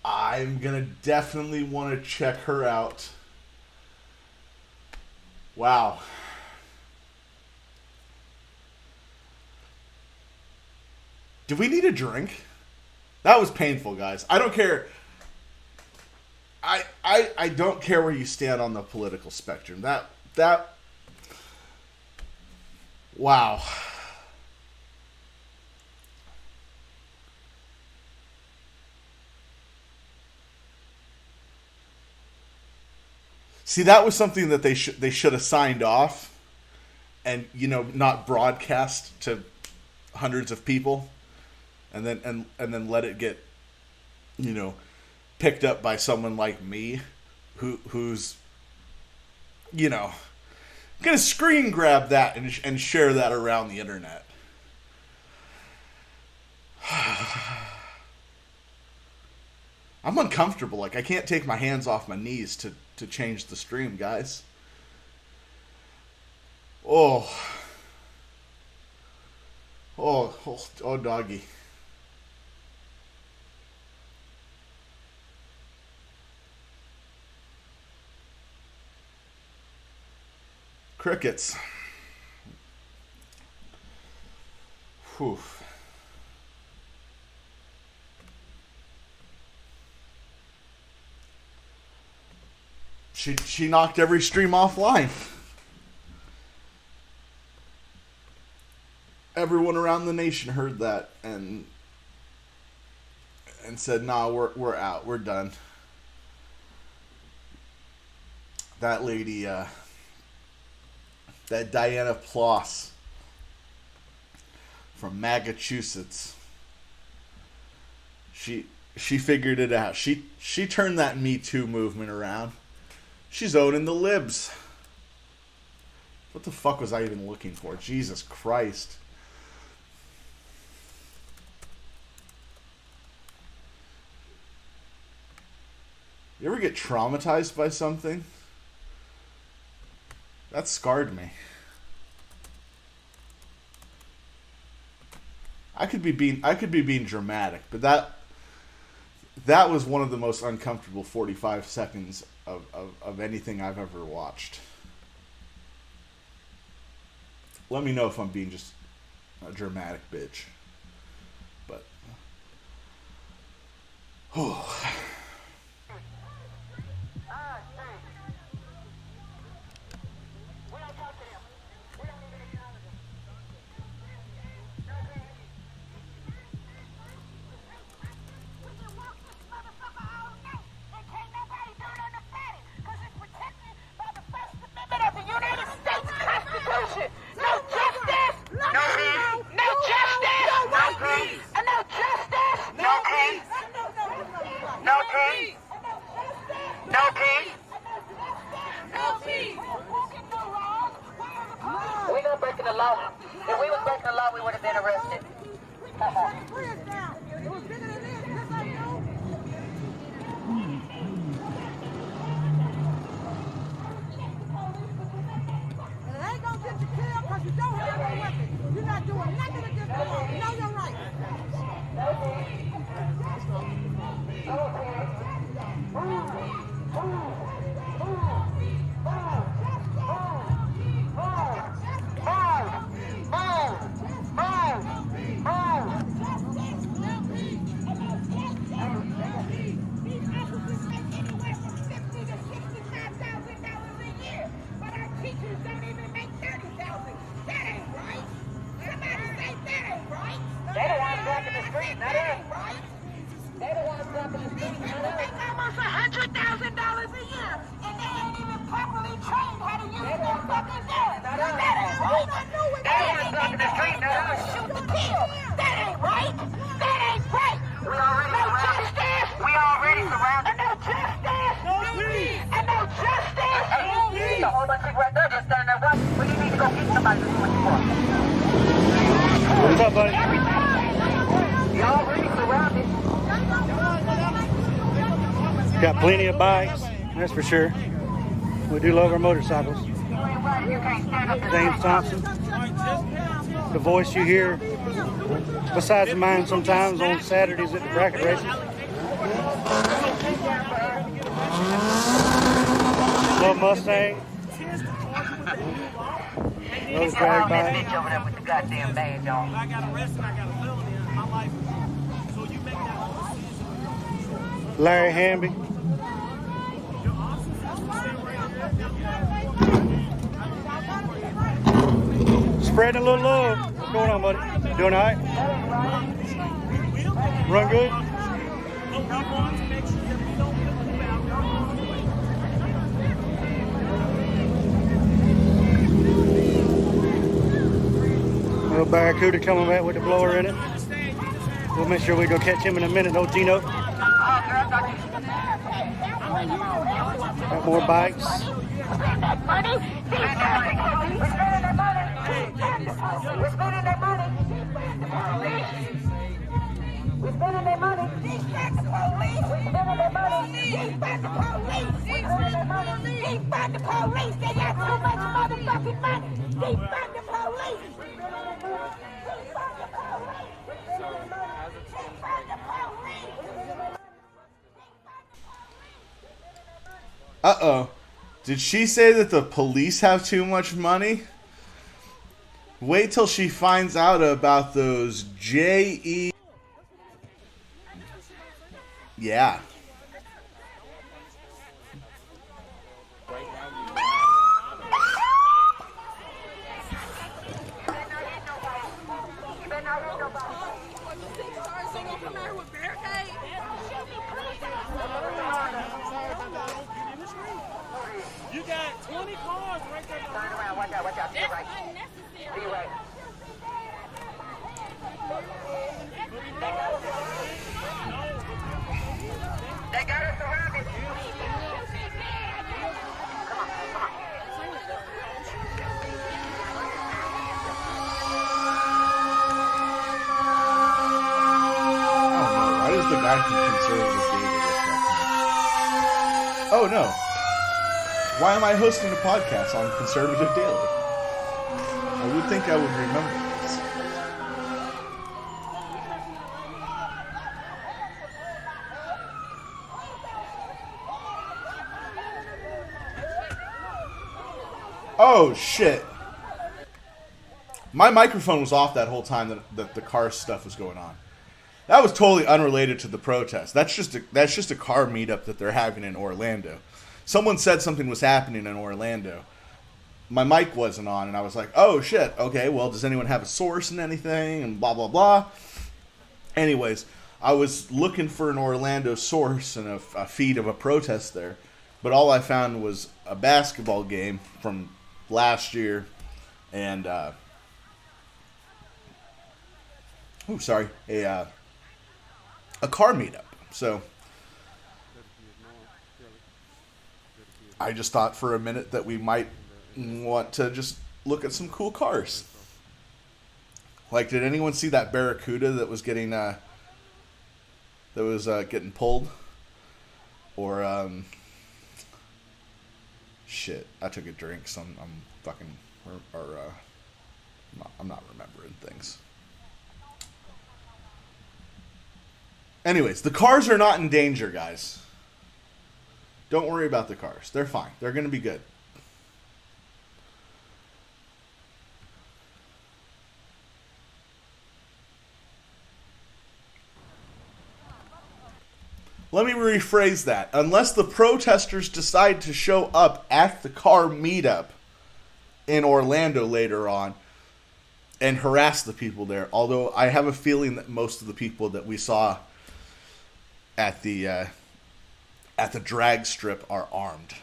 I'm gonna definitely want to check her out. Wow. Do we need a drink? That was painful, guys. I don't care. I don't care where you stand on the political spectrum. That wow. See, that was something that they should have signed off and, you know, not broadcast to hundreds of people and then let it get, you know, picked up by someone like me who's, you know, gonna screen grab that and share that around the internet. I'm uncomfortable. Like, I can't take my hands off my knees to change the stream, guys. Oh, doggy. Crickets. Whew. She knocked every stream offline. Everyone around the nation heard that and said, "Nah, we're out. We're done." That lady that Diana Ploss from Massachusetts. She figured it out. She turned that Me Too movement around. She's owning the libs. What the fuck was I even looking for? Jesus Christ. You ever get traumatized by something? That scarred me. I could be being dramatic, but that was one of the most uncomfortable 45 seconds of anything I've ever watched. Let me know if I'm being just a dramatic bitch. But We're not breaking the law. If we was breaking the law, we would have been arrested. It ain't gonna get you killed because you don't have no weapon. You're not doing nothing against the law. You know your rights. They the ones blocking the street, not us. They the ones blocking the street, not us. They make almost $100,000 a year, and they ain't even properly trained how to use their fucking guns. That ain't right. They the ones blocking the street, not us. Shoot to kill. That ain't right. That ain't right. We already surrounded. We already surrounded. And no justice. No peace. And no justice. No peace. A whole bunch of people right there just standing there watching. We need to go get somebody to do what you want. What's up, buddy? Y'all already surrounded. Got plenty of bikes, that's for sure. We do love our motorcycles. James Thompson, the voice you hear, besides mine sometimes on Saturdays at the bracket races. Little Mustang. Little drag bike. Bitch over there with the goddamn badge on. I got arrested, I got a felony in my life. So you make that whole decision. Larry Hamby. Spreading a little love. What's going on, buddy? Doing all right? Run good? Little Barracuda coming back with the blower in it. We'll make sure we go catch him in a minute, old Gino. Got more bikes. We're spending their money. We're spending their money. Defund the police. We're spending their money. Defund the police. We're spending their money. Defund the police. They got too much motherfucking money. Defund the police. Defund the police. Defund the police. Uh-oh. Did she say that the police have too much money? Wait till she finds out about those J.E. Yeah. You got 20 cars right there. Turn around, watch out, watch out. I'm from Conservative Daily. Oh no. Why am I hosting a podcast on Conservative Daily? I would think I would remember this. Oh shit. My microphone was off that whole time that the car stuff was going on. That was totally unrelated to the protest. That's just a car meetup that they're having in Orlando. Someone said something was happening in Orlando. My mic wasn't on, and I was like, oh shit, okay, well, does anyone have a source and anything, and blah, blah, blah. Anyways, I was looking for an Orlando source and a feed of a protest there, but all I found was a basketball game from last year, and, a car meetup. So I just thought for a minute that we might want to just look at some cool cars. Like, did anyone see that Barracuda that was getting pulled? Or shit, I took a drink, so I'm fucking I'm not remembering things. Anyways, the cars are not in danger, guys. Don't worry about the cars. They're fine. They're going to be good. Let me rephrase that. Unless the protesters decide to show up at the car meetup in Orlando later on and harass the people there. Although I have a feeling that most of the people that we saw at the drag strip are armed.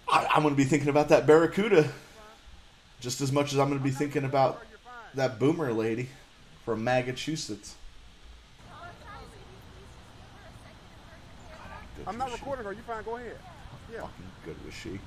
I'm going to be thinking about that Barracuda just as much as I'm going to be thinking about that boomer lady from Massachusetts. I'm not recording her. You fine? Go ahead. Yeah. Fucking good was she.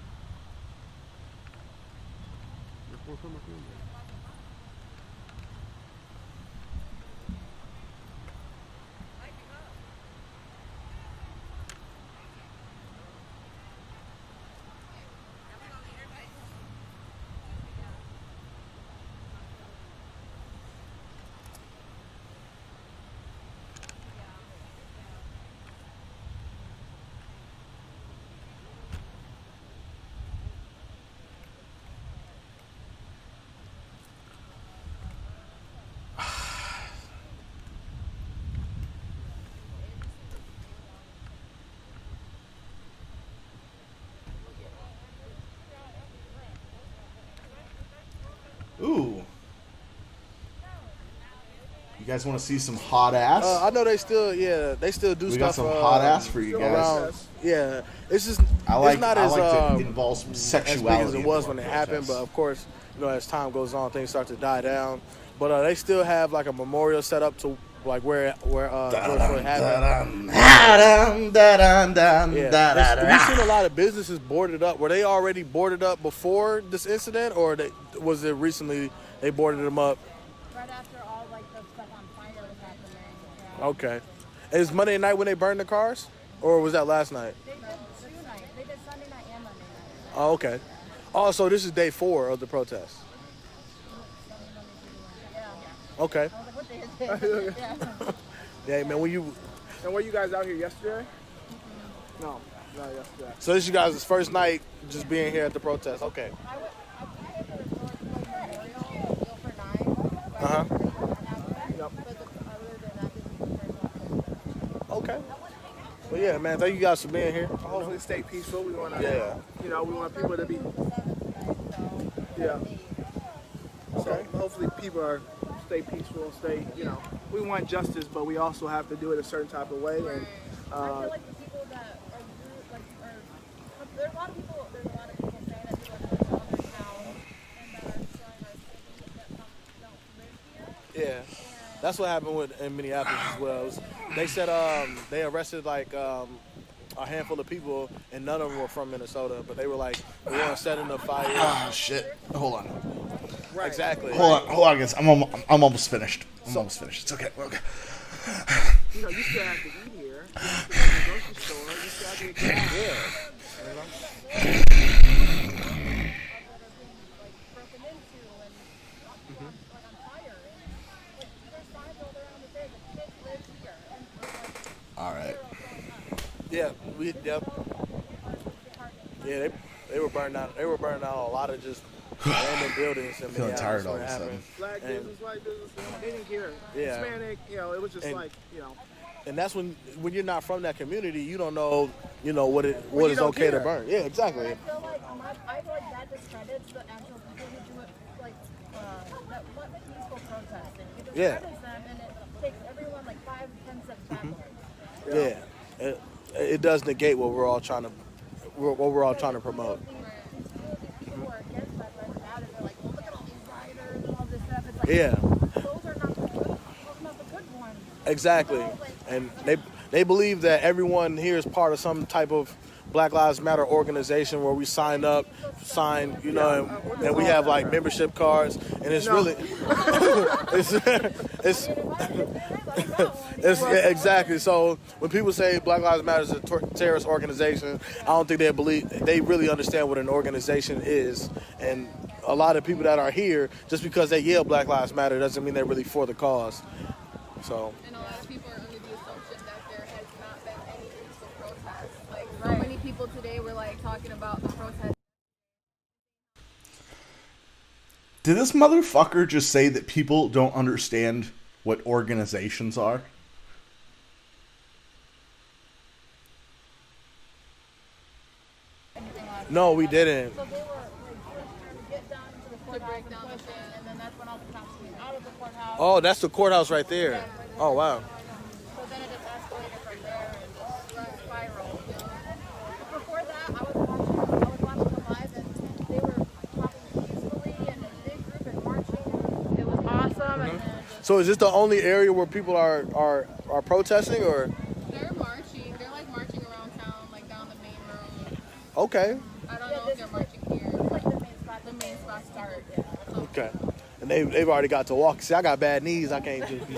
Ooh. You guys want to see some hot ass? I know they still do we stuff. got some hot ass for you guys. Around, yeah, it's just it's not as to involve some as sexuality big as it was when it happened. But of course, as time goes on, things start to die down. But they still have like a memorial set up to like where George Floyd happened. We've seen a lot of businesses boarded up. Were they already boarded up before this incident, or was it recently they boarded them up? Right after all the stuff on fire was happening. Yeah. Okay. Is Monday night when they burned the cars, or was that last night? They did 2 nights. They did Sunday night and Monday night. Oh, okay. Oh, so this is day 4 of the protest. Okay. Yeah, man. And were you guys out here yesterday? No, not yesterday. So this is you guys' first night just being here at the protest. Okay. Okay. Well, yeah, man. Thank you guys for being here. Hopefully, stay peaceful. We want to, we want people to be. Yeah. So hopefully, people stay peaceful. We want justice, but we also have to do it a certain type of way. And I feel like the people that there's a lot of people saying that people are from other towns and that are showing our city that don't live here. yeah, that's what happened in Minneapolis as well. They said they arrested like a handful of people, and none of them were from Minnesota, but they were like, we want to set in the fire. Oh shit! Hold on. Exactly. Hold on, guys. I'm almost finished. I'm almost finished. It's okay. Okay. You know, you still have to eat here. You have to go to the grocery store. You still have to get gas. All right. Yeah, yep. Yeah, they were burning out. They were burning out a lot of just random buildings. And Feeling tired all of a sudden. Black business, white business, they didn't care. Yeah. Hispanic, you know, it was just like, you know. And that's when you're not from that community, you don't know, what is okay to burn. Yeah, exactly. I feel like that discredits the actual people who do it, like that what peaceful protesting. It discredits them, and it takes everyone like 5-10 steps backwards. Yeah, it does negate what we're all trying to promote. Yeah. Exactly, and they believe that everyone here is part of some type of Black Lives Matter organization where we sign, and we have like membership cards, and it's really, it's yeah, exactly. So when people say Black Lives Matter is a terrorist organization, I don't think they really understand what an organization is, and a lot of people that are here, just because they yell Black Lives Matter doesn't mean they're really for the cause. So. And a lot of people are under the assumption that there has not been any peaceful protests. Like, so many people today were like talking about the protest. Did this motherfucker just say that people don't understand what organizations are? No, we didn't. So they were trying to get down into the courthouse and push it, and then that's when all the cops came out of the courthouse. Oh, that's the courthouse right there. Oh, wow. So then it just escalated from there and spiraled. Before that, I was watching them live, and they were talking peacefully and in a big group and marching. It was awesome. And So is this the only area where people are protesting, or? They're marching. They're like marching around town, like down the main road. Okay. I don't know if they're marching here. Like the main spot start. Okay. And they've already got to walk. See, I got bad knees. I can't just be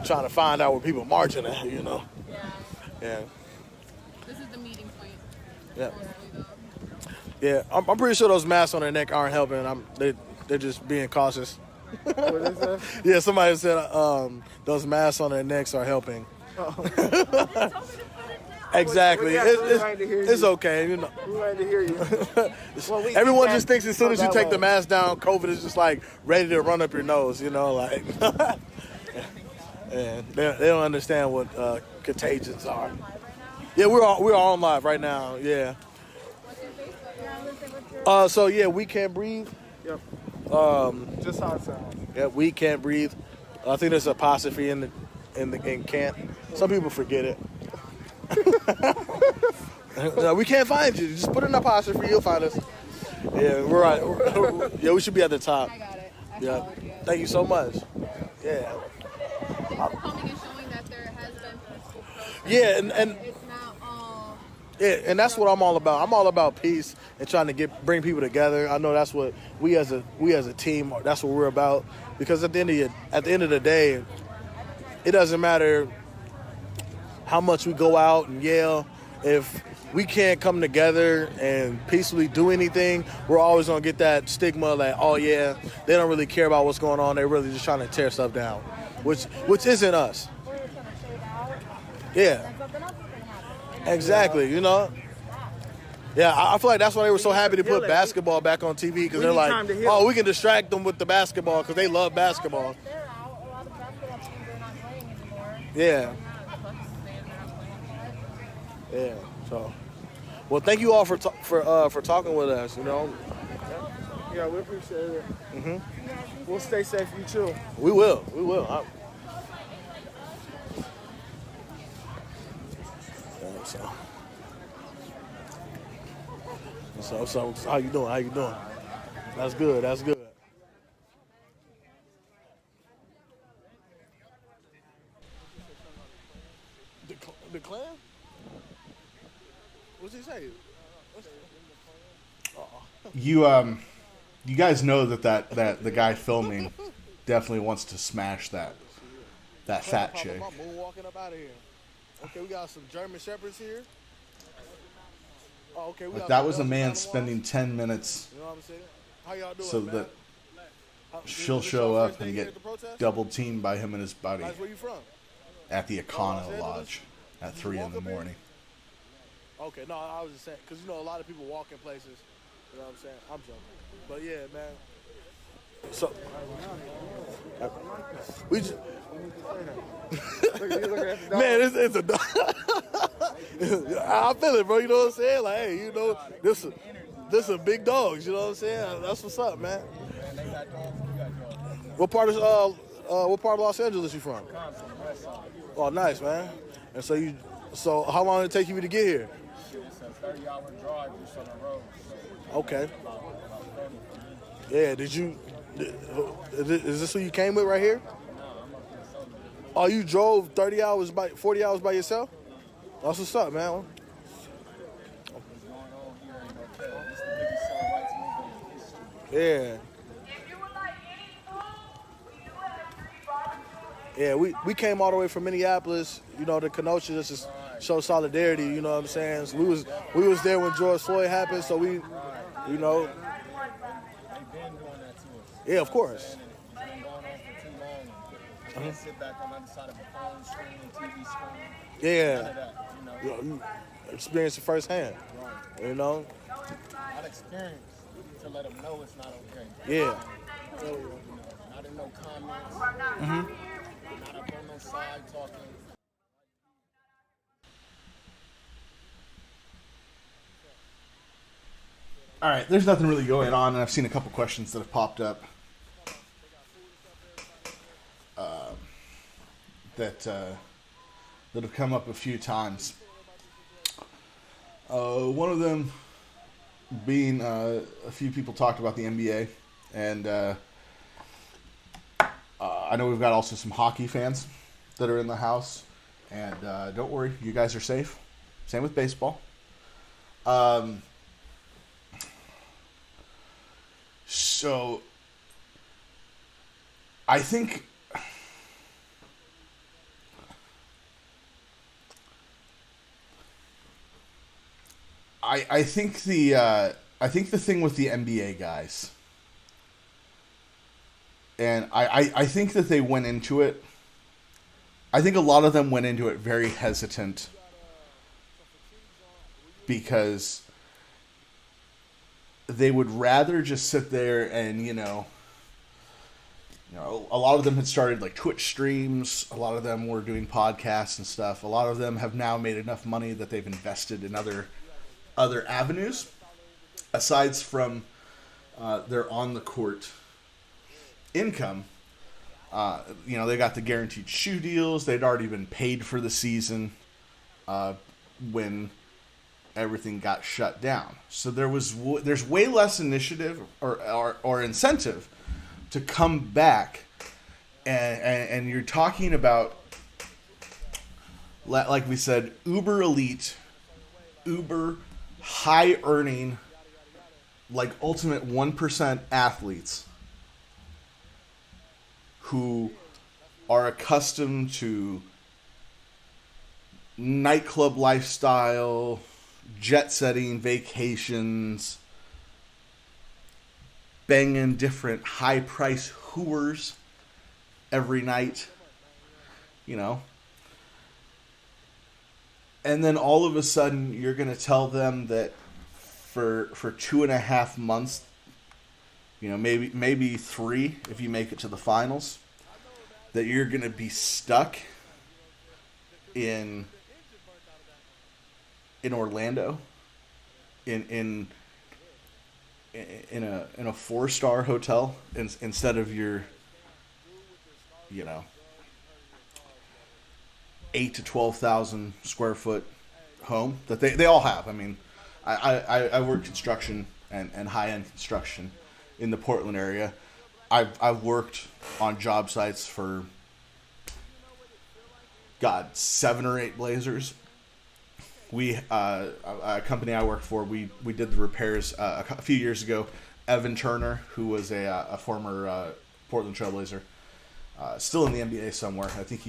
trying to find out where people marching at, Yeah. Yeah. This is the meeting point. Yeah. Yeah. I'm pretty sure those masks on their neck aren't helping. They're just being cautious. What is that? Yeah, somebody said those masks on their necks are helping. Exactly. It's okay. We like to hear you. Everyone just thinks as soon as you take the mask down, COVID is just like ready to run up your nose, like. And they don't understand what contagions are. Yeah, we're on live right now. Yeah. So yeah, We Can't Breathe. Yep. Just how it sounds. Yeah, We Can't Breathe. I think there's an apostrophe in can't. Some people forget it. No, we can't find you. Just put an apostrophe, you'll find us. Yeah, we're right. Yeah, we should be at the top. I got it. Yeah. Thank you so much. Yeah. Thanks for coming and showing that there has been peaceful protest. Yeah, and it's not all. Yeah, and that's what I'm all about. I'm all about peace and trying to bring people together. I know that's what we as a team, that's what we're about. Because at the end of the day, it doesn't matter how much we go out and yell. If we can't come together and peacefully do anything, we're always gonna get that stigma like, oh yeah, they don't really care about what's going on. They're really just trying to tear stuff down, which isn't us. Yeah. Exactly. Yeah, I feel like that's why they were so happy to put basketball back on TV, because they're like, oh, we can distract them with the basketball because they love basketball. Yeah. Yeah. So, well, thank you all for talking with us. Yeah, we appreciate it. We'll stay safe. You too. We will. So how you doing? That's good. The Klan? What's he say? you guys know that the guy filming definitely wants to smash that fat chick. I'm moonwalking up out of here. Okay, we got some German Shepherds here. Oh, okay, we got That some was a Belgian man Malinois. spending 10 minutes You know what I'm saying? How y'all doing, so man? that This she'll your show first up day and here get at the protest? double teamed by him and his buddy Nice, where you from? at the Los Econo Angeles? Lodge at 3 in the morning. Okay, no, I was just saying, because you know a lot of people walk in places. You know what I'm saying? I'm joking. But yeah, man. So, we just, man, it's a dog. I feel it, bro. You know what I'm saying? Like, hey, you know, this are big dogs. You know what I'm saying? That's what's up, man. What part of Los Angeles you from? Oh, nice, man. And so how long did it take you to get here? It's a 30-hour drive just on the road. Okay. Yeah, is this who you came with right here? Oh, you drove 40 hours by yourself? That's what's up, man. Yeah. Yeah, we came all the way from Minneapolis, you know, to Kenosha just to show solidarity, you know what I'm saying? So we was there when George Floyd happened, so we, you know. Yeah, of course. It's been going on for too long. You can't sit back on the other side of a phone screen, TV screen. Yeah. None of that, you know. You experience it firsthand. Right. You know? Not experience to let them know it's not okay. Yeah. So, you know, not in no comments. Mm-hmm. Not up on no side talking. All right, there's nothing really going on, and I've seen a couple questions that have popped up that have come up a few times. One of them being a few people talked about the NBA, and I know we've got also some hockey fans that are in the house, and don't worry, you guys are safe. Same with baseball. So, I think I think the thing with the NBA guys, and I think that they went into it. I think a lot of them went into it very hesitant because they would rather just sit there and, you know, a lot of them had started like Twitch streams. A lot of them were doing podcasts and stuff. A lot of them have now made enough money that they've invested in other avenues, aside from their on the court income. You know, they got the guaranteed shoe deals. They'd already been paid for the season when everything got shut down. So there's way less initiative or incentive to come back, and you're talking about, like we said, uber elite, uber high earning, like ultimate 1% athletes who are accustomed to nightclub lifestyle, jet setting, vacations, banging different high price hooers every night, you know. And then all of a sudden you're going to tell them that for 2.5 months, you know, maybe 3 if you make it to the finals, that you're going to be stuck in Orlando, in a 4-star hotel instead of your, you know, 8,000 to 12,000 square foot home that they all have. I mean, I work construction and high end construction in the Portland area. I've worked on job sites for 7 or 8 Blazers. We a company I work for, we did the repairs a few years ago Evan Turner, who was a former Portland Trailblazer, still in the NBA somewhere. I think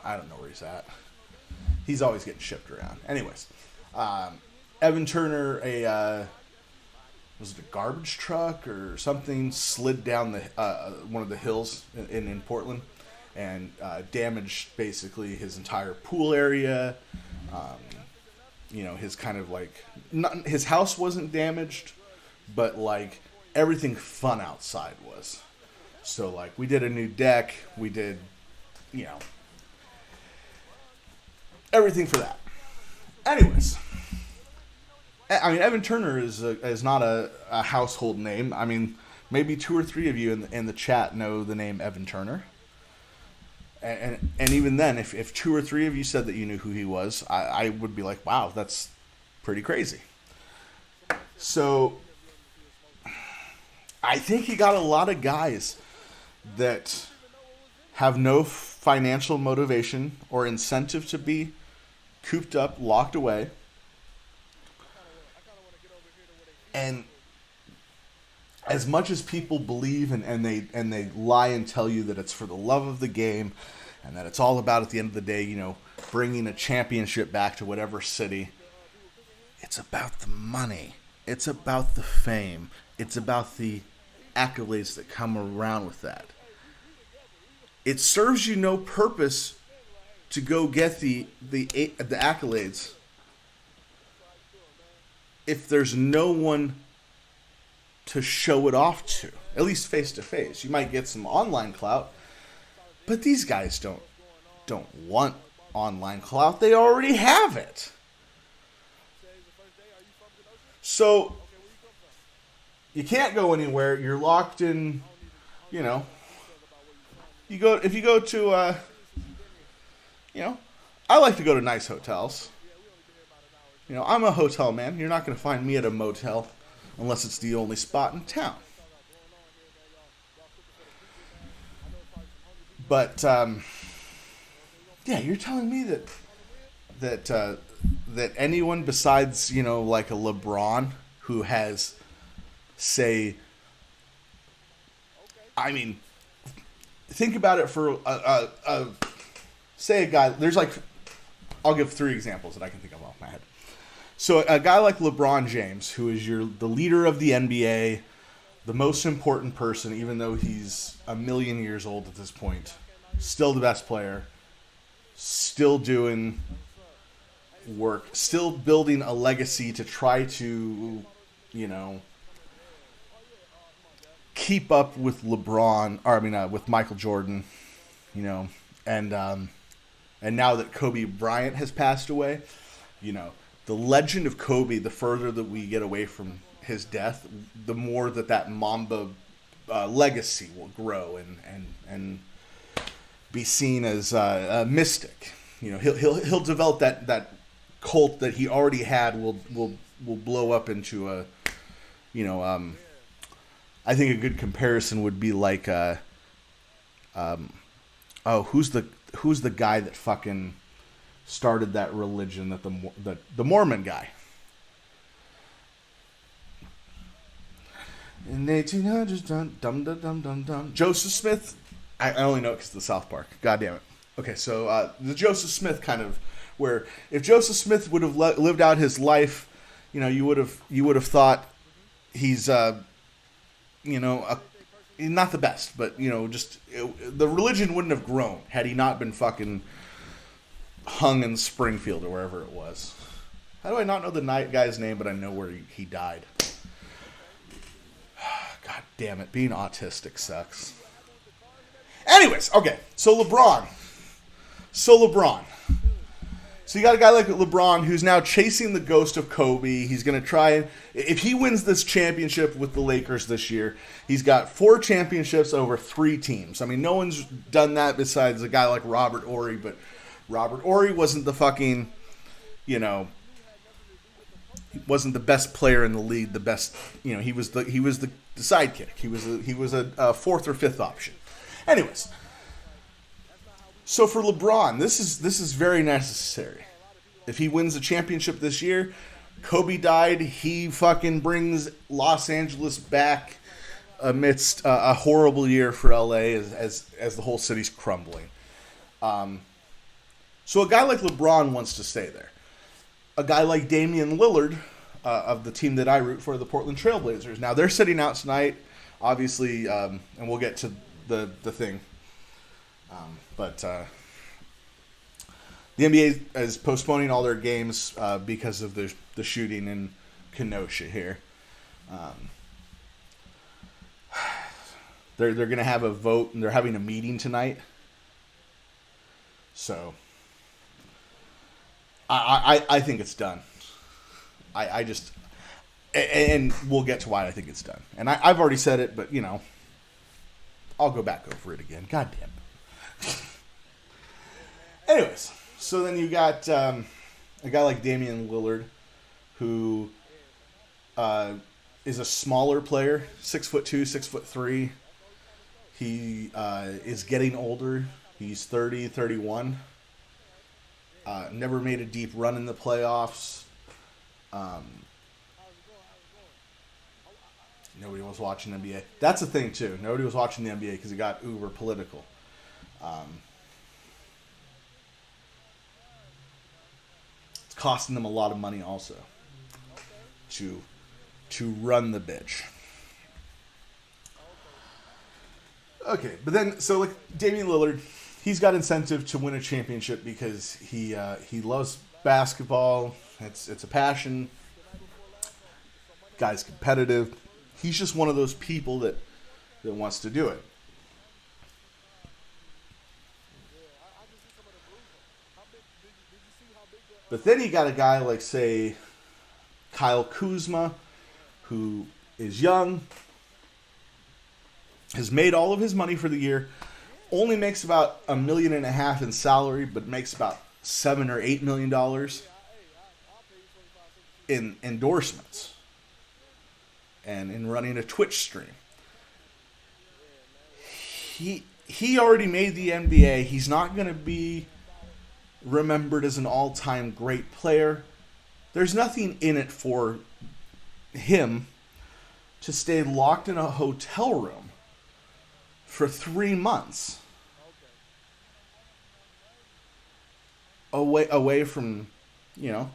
I don't know where he's at. He's always getting shipped around. Anyways, Evan Turner, was it a garbage truck or something, slid down one of the hills in Portland and damaged basically his entire pool area. His kind of like, his house wasn't damaged, but like everything fun outside was. So like we did a new deck, we did, everything for that. Anyways, I mean, Evan Turner is not a household name. I mean, maybe 2 or 3 of you in the chat know the name Evan Turner. And even then, if 2 or 3 of you said that you knew who he was, I would be like, wow, that's pretty crazy. So I think he got a lot of guys that have no financial motivation or incentive to be cooped up, locked away. And as much as people believe and they lie and tell you that it's for the love of the game and that it's all about, at the end of the day, bringing a championship back to whatever city, it's about the money. It's about the fame. It's about the accolades that come around with that. It serves you no purpose to go get the accolades if there's no one to show it off to, at least face to face. You might get some online clout, but these guys don't want online clout. They already have it. So you can't go anywhere. You're locked in. If you go to I like to go to nice hotels. I'm a hotel man. You're not going to find me at a motel unless it's the only spot in town. But you're telling me that anyone besides like a LeBron who has, say, I mean, think about it for say a guy. There's like, I'll give 3 examples that I can think of off my head. So a guy like LeBron James, who is the leader of the NBA, the most important person, even though he's a million years old at this point, still the best player, still doing work, still building a legacy to try to, keep up with with Michael Jordan, and now that Kobe Bryant has passed away, the legend of Kobe, the further that we get away from his death, the more that Mamba legacy will grow and be seen as a mystic. He'll develop that cult that he already had will blow up into a, I think a good comparison would be like who's the guy that fucking started that religion, that the Mormon guy. In 1800s, Joseph Smith. I only know it because of the South Park. God damn it. Okay, so the Joseph Smith kind of, where if Joseph Smith would have lived out his life, you would have thought he's not the best, but the religion wouldn't have grown had he not been fucking hung in Springfield or wherever it was. How do I not know the guy's name, but I know where he died? God damn it, being autistic sucks. Anyways, okay, so LeBron. So you got a guy like LeBron who's now chasing the ghost of Kobe. He's going to try and, if he wins this championship with the Lakers this year, he's got 4 championships over 3 teams. I mean, no one's done that besides a guy like Robert Horry, but Robert Horry wasn't the fucking, he wasn't the best player in the league. The best, he was the sidekick. He was a 4th or 5th option. Anyways, so for LeBron, this is very necessary. If he wins the championship this year, Kobe died. He fucking brings Los Angeles back amidst a horrible year for LA as the whole city's crumbling. So a guy like LeBron wants to stay there. A guy like Damian Lillard of the team that I root for, the Portland Trailblazers. Now they're sitting out tonight, obviously, and we'll get to the thing. But the NBA is postponing all their games because of the shooting in Kenosha here. They're going to have a vote, and they're having a meeting tonight. So I think it's done. I just, and we'll get to why I think it's done. And I've already said it, but, you know, I'll go back over it again. God damn. Anyways, so then you got a guy like Damian Lillard, who is a smaller player, 6'2", 6'3". He is getting older. He's 30, 31. Never made a deep run in the playoffs. Nobody was watching NBA. That's the thing, too. Nobody was watching the NBA because it got uber political. It's costing them a lot of money also to run the bitch. Okay, but then, so like Damian Lillard, he's got incentive to win a championship because he loves basketball. It's a passion. Guy's competitive. He's just one of those people that wants to do it. But then you got a guy like, say, Kyle Kuzma, who is young, has made all of his money for the year, only makes about $1.5 million in salary, but makes about $7 or $8 million in endorsements and in running a Twitch stream. He already made the NBA. He's not going to be remembered as an all-time great player. There's nothing in it for him to stay locked in a hotel room for 3 months away from, you know,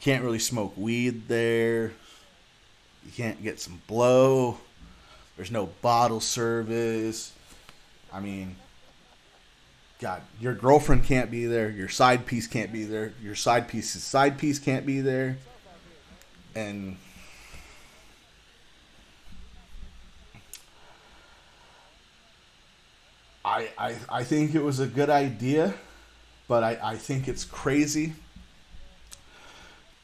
can't really smoke weed there. You can't get some blow. There's no bottle service. I mean, God, your girlfriend can't be there. Your side piece can't be there. Your side piece's side piece can't be there. And I think it was a good idea, but I think it's crazy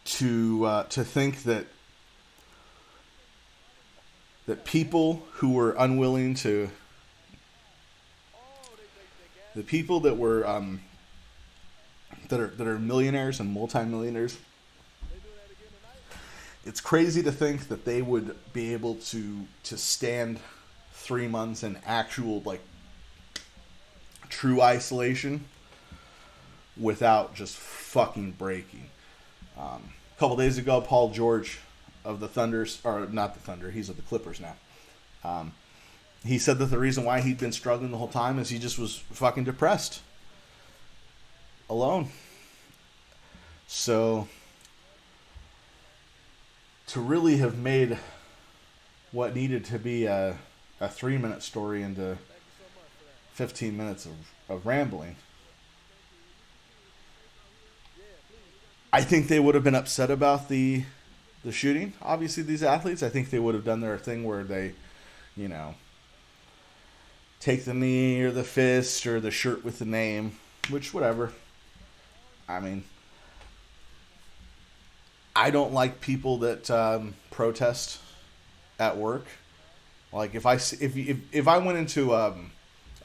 to think that people who were unwilling to, the people that were that are millionaires and multimillionaires, it's crazy to think that they would be able to stand 3 months in actual, like, true isolation without just fucking breaking. A couple days ago, Paul George of the Thunders, or not the Thunder, he's of the Clippers now. He said that the reason why he'd been struggling the whole time is he just was fucking depressed. Alone. So, to really have made what needed to be a 3-minute story into 15 minutes of rambling, I think they would have been upset about the shooting. Obviously, these athletes, I think they would have done their thing where they, you know, take the knee or the fist or the shirt with the name, which, whatever. I mean, I don't like people that protest at work. Like, if I went into a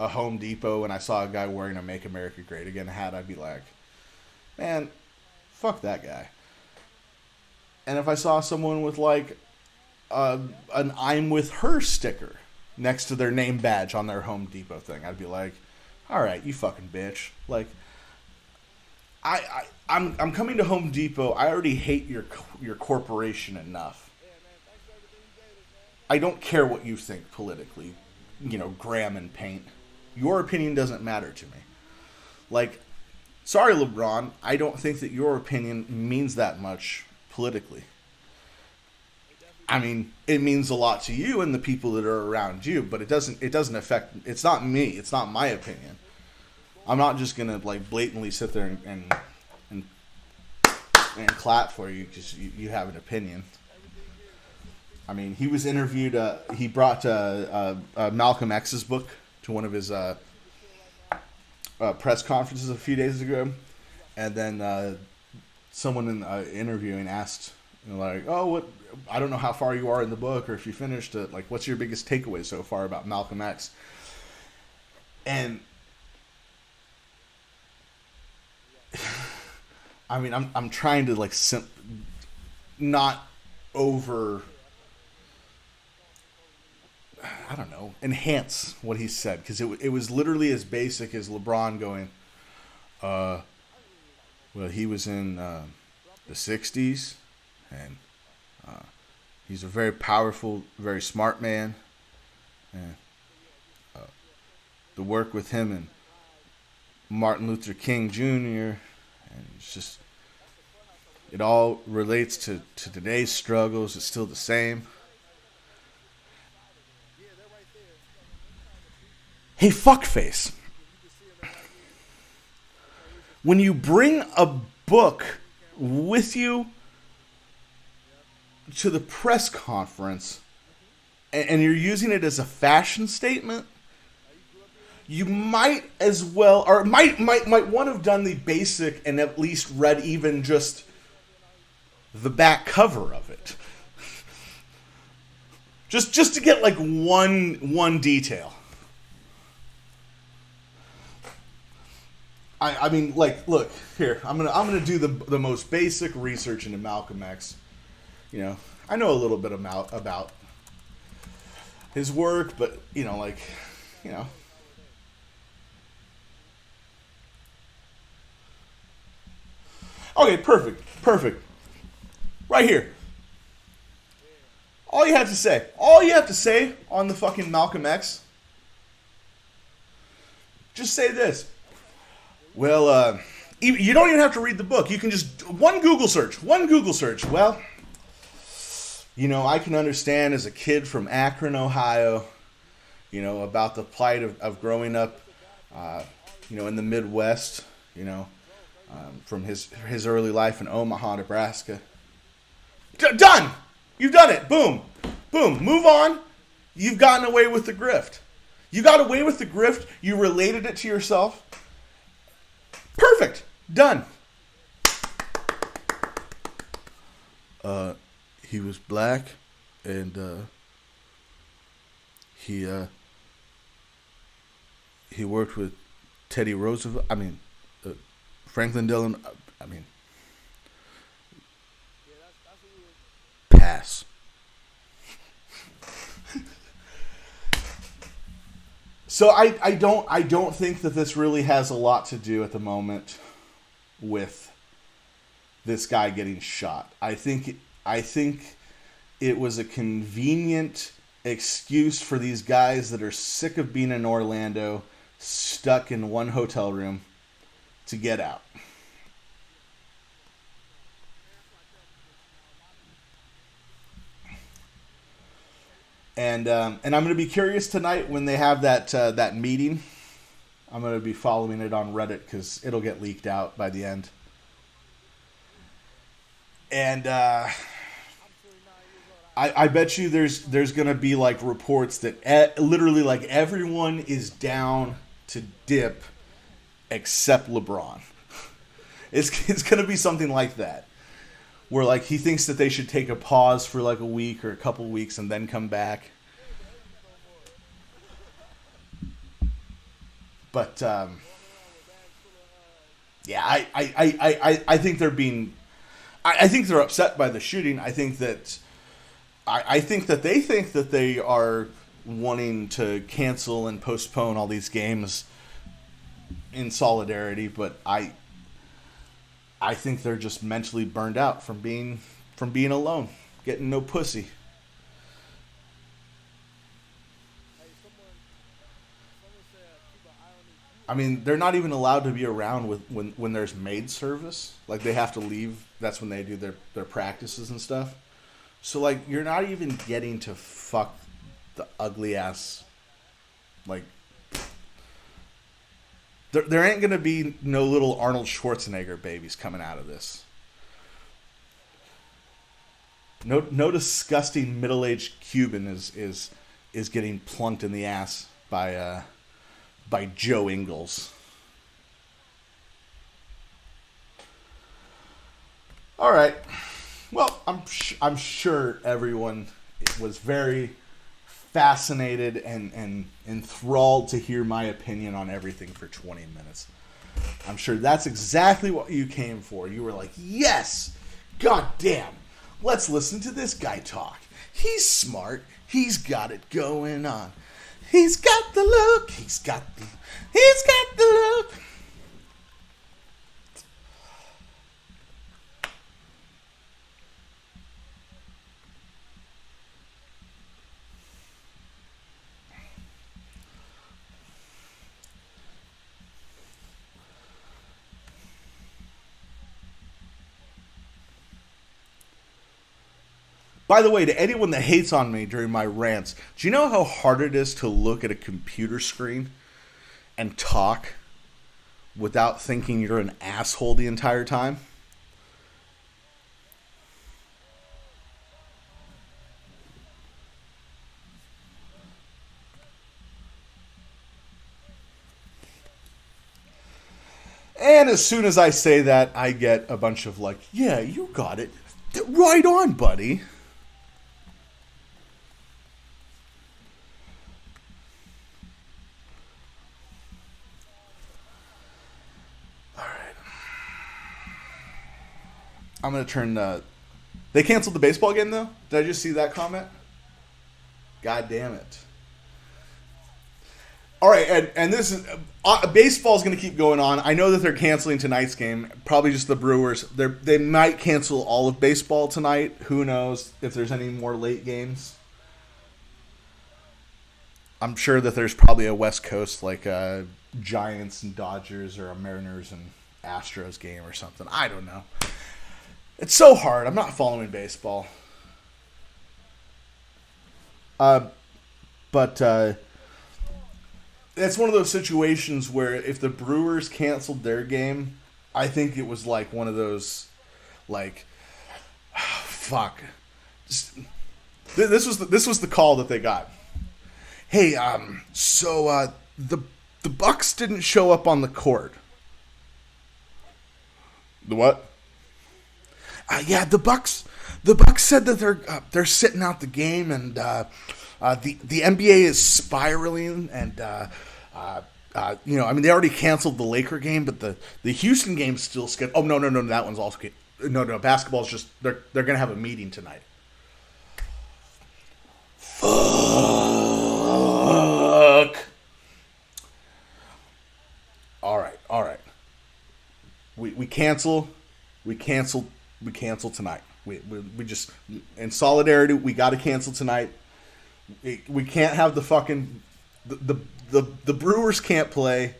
Home Depot and I saw a guy wearing a Make America Great Again hat, I'd be like, man, fuck that guy. And if I saw someone with, like, an I'm with her sticker next to their name badge on their Home Depot thing, I'd be like, all right, you fucking bitch. Like, I'm coming to Home Depot. I already hate your corporation enough. I don't care what you think politically, gram and paint. Your opinion doesn't matter to me. Like, sorry, LeBron, I don't think that your opinion means that much politically. I mean, it means a lot to you and the people that are around you, but it doesn't affect. It's not me. It's not my opinion. I'm not just gonna like blatantly sit there and clap for you because you have an opinion. I mean, he was interviewed. He brought Malcolm X's book to one of his press conferences a few days ago, and then someone in interviewing asked, like, "Oh, what? I don't know how far you are in the book, or if you finished it. Like, what's your biggest takeaway so far about Malcolm X?" And I mean, I'm trying to like not over. I don't know, enhance what he said, because it was literally as basic as LeBron going, well, he was in the 60s, and he's a very powerful, very smart man, and the work with him and Martin Luther King Jr., and it's just, it all relates to today's struggles. It's still the same. Hey, fuckface. When you bring a book with you to the press conference and you're using it as a fashion statement, you might as well, or might want to have done the basic and at least read even just the back cover of it. Just to get like one detail. I mean, like, look here. I'm gonna do the most basic research into Malcolm X. I know a little bit about his work, but Okay, perfect. Right here. All you have to say on the fucking Malcolm X, just say this. Well, you don't even have to read the book. You can just, one Google search. Well, I can understand as a kid from Akron, Ohio, about the plight of growing up, in the Midwest, from his early life in Omaha, Nebraska. Done! You've done it. Boom. Move on. You've gotten away with the grift. You got away with the grift. You related it to yourself. Perfect. Done. He was black, and he worked with Teddy Roosevelt. I mean, Franklin Delano. I mean, pass. So I don't think that this really has a lot to do at the moment with this guy getting shot. I think it was a convenient excuse for these guys that are sick of being in Orlando, stuck in one hotel room, to get out. And I'm going to be curious tonight when they have that meeting. I'm going to be following it on Reddit because it'll get leaked out by the end. And I bet you there's going to be like reports that literally like everyone is down to dip except LeBron. It's going to be something like that. Where like he thinks that they should take a pause for like a week or a couple weeks and then come back. But yeah, I think they're being, I think they're upset by the shooting. I think that they think that they are wanting to cancel and postpone all these games in solidarity, but I I think they're just mentally burned out from being alone, getting no pussy. I mean, they're not even allowed to be around when there's maid service. Like, they have to leave. That's when they do their practices and stuff. So, like, you're not even getting to fuck the ugly ass. Like, there ain't going to be no little Arnold Schwarzenegger babies coming out of this. No disgusting middle-aged Cuban is getting plunked in the ass by Joe Ingles. All right. Well, I'm sure everyone was very fascinated and enthralled to hear my opinion on everything for 20 minutes. I'm sure that's exactly what you came for. You were like, yes, god damn, let's listen to this guy talk. He's smart. He's got it going on. He's got the look. He's got the look. By the way, to anyone that hates on me during my rants, do you know how hard it is to look at a computer screen and talk without thinking you're an asshole the entire time? And as soon as I say that, I get a bunch of like, yeah, you got it. Right on, buddy. I'm going to turn... They canceled the baseball game, though? Did I just see that comment? God damn it. All right, and this is... baseball's going to keep going on. I know that they're canceling tonight's game. Probably just the Brewers. They might cancel all of baseball tonight. Who knows if there's any more late games. I'm sure that there's probably a West Coast, like Giants and Dodgers or a Mariners and Astros game or something. I don't know. It's so hard. I'm not following baseball. But it's one of those situations where if the Brewers canceled their game, I think it was like one of those, like, fuck. This was the call that they got. Hey, so the Bucks didn't show up on the court. The what? Yeah, the Bucks said that they're sitting out the game, and the NBA is spiraling, and I mean, they already canceled the Laker game, but the Houston game's still scheduled. Oh no, that one's also no. Basketball's just they're gonna have a meeting tonight. Fuck. All right. We cancel tonight. We just, in solidarity, we got to cancel tonight. We can't have the fucking the Brewers can't play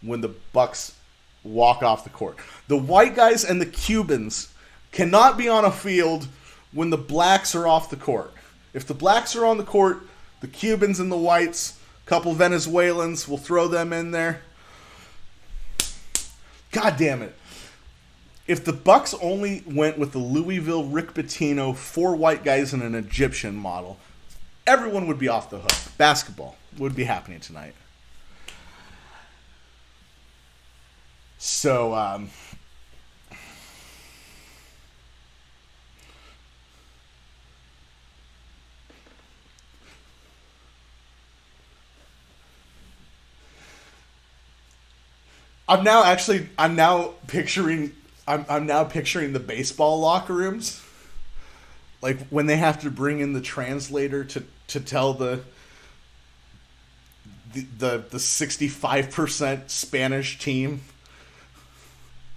when the Bucks walk off the court. The white guys and the Cubans cannot be on a field when the blacks are off the court. If the blacks are on the court, the Cubans and the whites, a couple Venezuelans, we'll throw them in there. God damn it. If the Bucks only went with the Louisville Rick Pitino 4 white guys and an Egyptian model, everyone would be off the hook. Basketball would be happening tonight. So, I'm now picturing the baseball locker rooms, like when they have to bring in the translator to tell the 65% Spanish team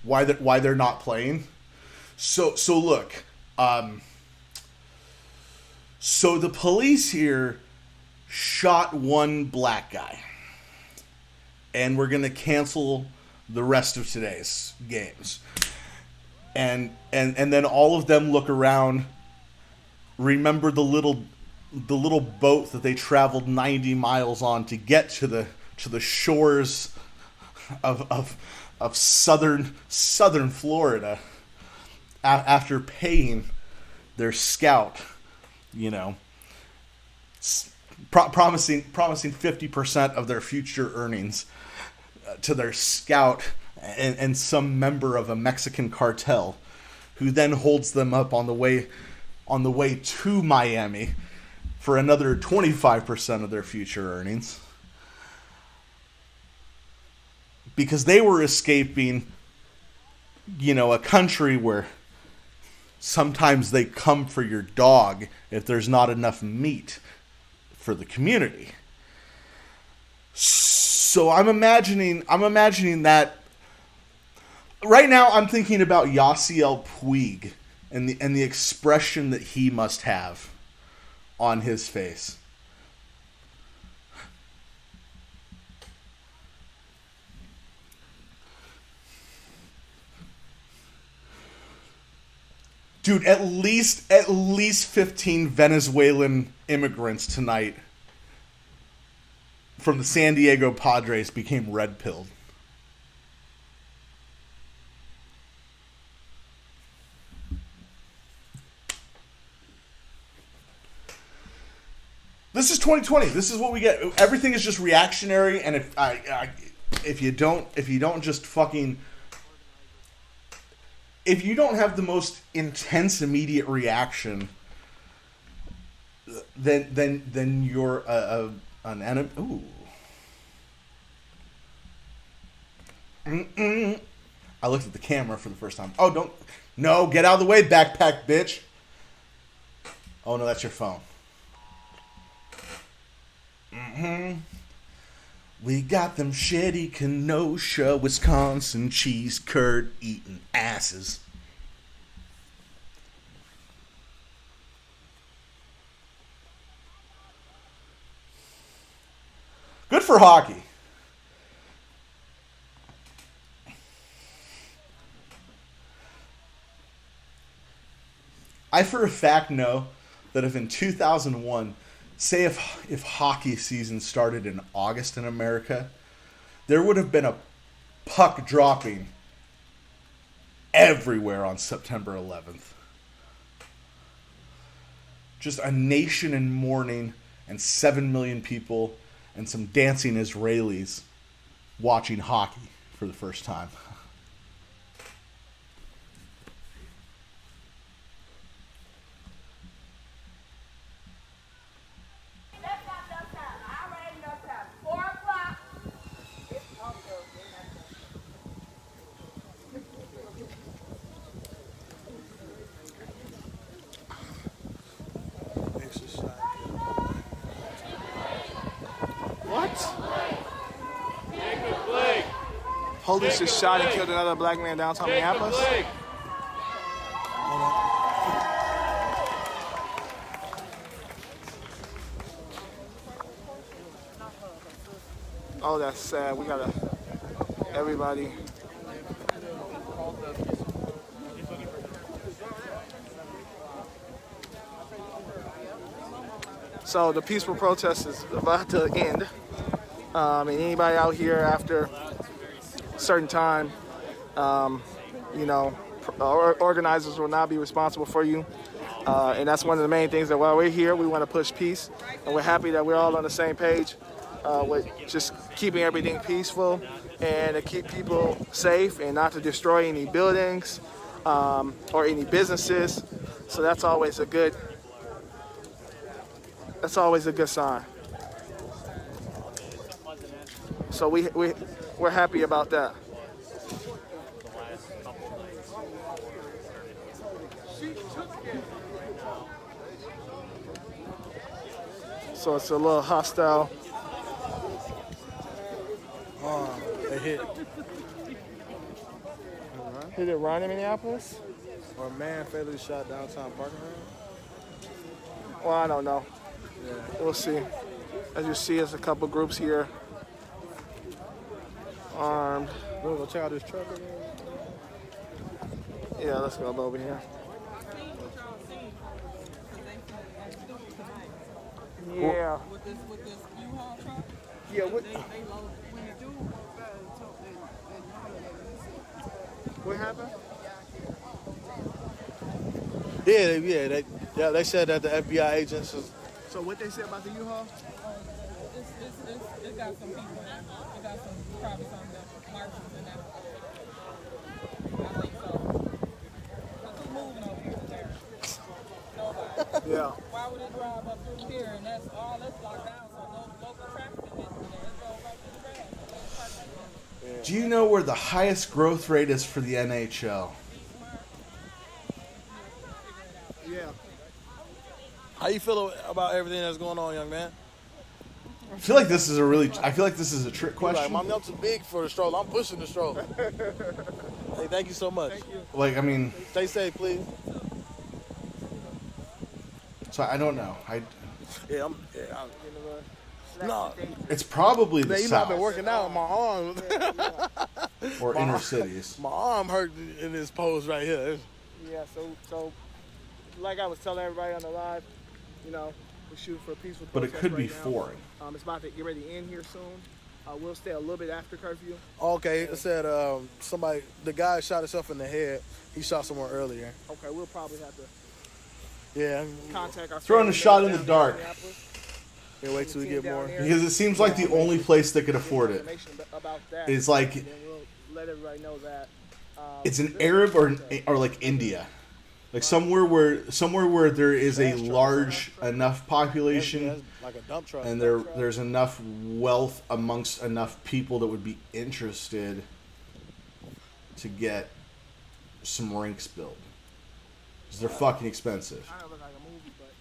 why they're not playing. So look, so the police here shot one black guy, and we're gonna cancel the rest of today's games. And then all of them look around, remember the little boat that they traveled 90 miles on to get to the shores of southern Florida after paying their scout, promising 50% of their future earnings to their scout and some member of a Mexican cartel, who then holds them up on the way to Miami for another 25% of their future earnings, because they were escaping, a country where sometimes they come for your dog if there's not enough meat for the community. So I'm imagining that right now. I'm thinking about Yasiel Puig and the expression that he must have on his face. Dude, at least 15 Venezuelan immigrants tonight from the San Diego Padres became red-pilled. This is 2020. This is what we get. Everything is just reactionary, and if you don't have the most intense immediate reaction, then you're an enemy. Ooh. I looked at the camera for the first time. Oh, get out of the way, backpack bitch. Oh no, that's your phone. We got them shitty Kenosha, Wisconsin cheese curd eating asses. Good for hockey. I for a fact know that if in 2001, say if hockey season started in August in America, there would have been a puck dropping everywhere on September 11th. Just a nation in mourning and 7 million people and some dancing Israelis watching hockey for the first time. Police just shot and killed another black man downtown Minneapolis. Oh, that's sad. We gotta, everybody. So the peaceful protest is about to end. And anybody out here after a certain time, organizers will not be responsible for you. And that's one of the main things that while we're here, we want to push peace. And we're happy that we're all on the same page with just keeping everything peaceful and to keep people safe and not to destroy any buildings or any businesses. So that's always a good sign. So we're happy about that. So it's a little hostile. Oh, they hit. All right. Hit it run in Minneapolis? Or a man fatally shot downtown parking lot? Well, I don't know. Yeah. We'll see. As you see, there's a couple groups here. Armed. We'll go check out this truck again. Yeah, let's go over here. Yeah. Yeah, what happened? Yeah, they said that the FBI agents is. So what they said about the U-Haul? It got some people in it. It got probably some of the marshals in there. I think so. Because who's moving over here there? Nobody. Yeah. Why would it drive up through here and that's locked down so no local traffic can get through there? It goes right to the grass. Do you know where the highest growth rate is for the NHL? Yeah. How you feel about everything that's going on, young man? I feel like this is a trick He's question. like, my milk's too big for the stroller. I'm pushing the stroller. Hey, thank you so much. Like, I mean, Stay safe, please. so I don't know. No. It's probably the Man, you know I've been South working out on my arm. or inner cities. My arm hurt in this pose right here. Yeah, so like I was telling everybody on the live, you know, we're shooting for a peaceful But it protest could be right now. foreign. It's about to get ready to end here soon. We'll stay a little bit after curfew. Okay, it said the guy shot himself in the head. He shot somewhere earlier. Okay, we'll probably have to contact our Throwing a family shot in members the down dark. in Minneapolis. Yeah, wait till we get more. Because it seems like the only place that could afford it About that, is like and then we'll let everybody know that. it's an Arab or like India, like somewhere where there is a large enough population, Like a dump truck. and there's enough wealth amongst enough people that would be interested to get some rinks built. Because they're fucking expensive. I don't look like a movie, but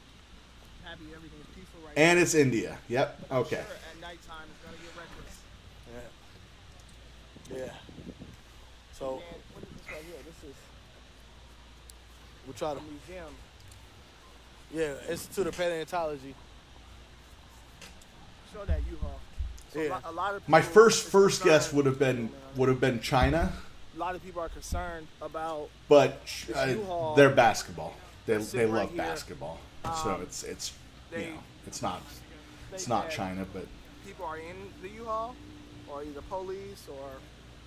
happy everything is peaceful right And now. it's India. Yep. Okay. Sure, at nighttime it's gonna get reckless. Yeah. So And what is this right here? This is we try a to. museum. Yeah, Institute of Paleontology. Show that U-Haul. So Yeah. a lot of My people first guess would have been China, a lot of people are concerned about but this U-Haul. they're basketball. They sitting love right here. basketball. So it's it's not that China, but people are in the U-Haul, or either police or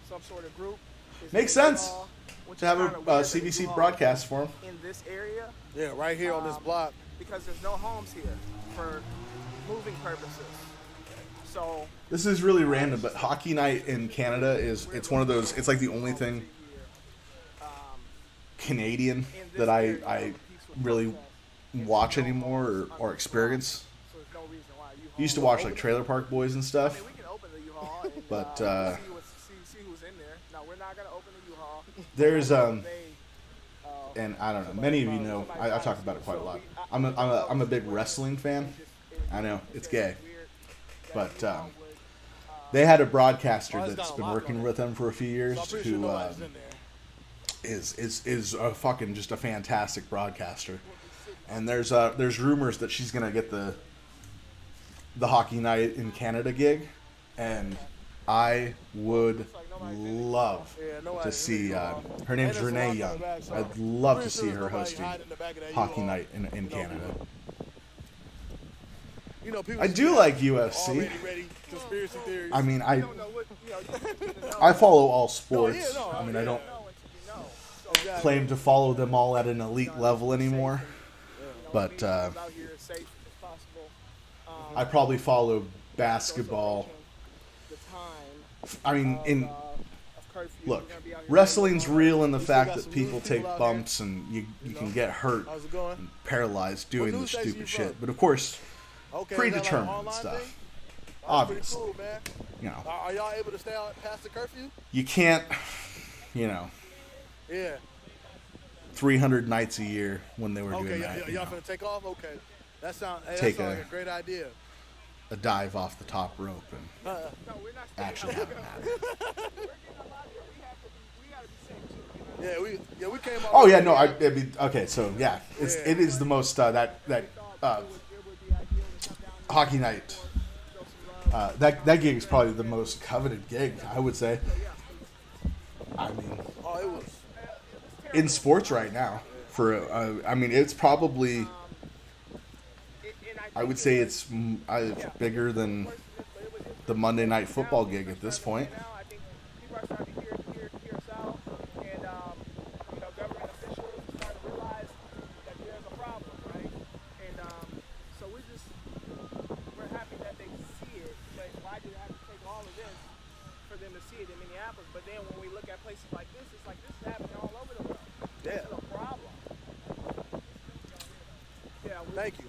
some sort of group. is makes in the sense U-Haul, which to is have kinda a weird that the CBC U-Haul broadcast is for 'em. in this area. Yeah, right here on this block. Because there's no homes here for moving purposes. So this is really random. But hockey night in Canada it's one of those. It's like the only thing Canadian that I really watch anymore or experience. I used to watch like Trailer Park Boys and stuff, but see who's in there. No, we're not gonna open the U-Haul. there's and I don't know. Many of you know I talk about it quite a lot. I'm a big wrestling fan. I know it's gay, but they had a broadcaster that's been working with them for a few years who is a fucking just a fantastic broadcaster. And there's rumors that she's gonna get the hockey night in Canada gig, and I would love to see. Her name's Renee Young. I'd love to see her hosting hockey night in Canada. You know, people I do like UFC. already ready conspiracy theories. I mean, I follow all sports. I mean, I don't claim to follow them all at an elite level anymore, but I probably follow basketball. I mean, look, wrestling's real in the fact that people take bumps and you can get hurt and paralyzed doing the stupid shit. But of course, predetermined stuff. Obviously, you know, Are y'all able to stay out past the curfew? you can't, you know, Yeah. 300 nights a year when they were doing Okay, that. y'all finna take off? Okay. That sounds Take like a great idea. a dive off the top rope and actually have it happen. we came out. Oh yeah, no, I mean, okay, so yeah, it is the most that hockey night. That gig is probably the most coveted gig, I would say. I mean, it was in sports right now. I mean, it's probably. I would say it's bigger than the Monday Night Football gig at this point. Thank you.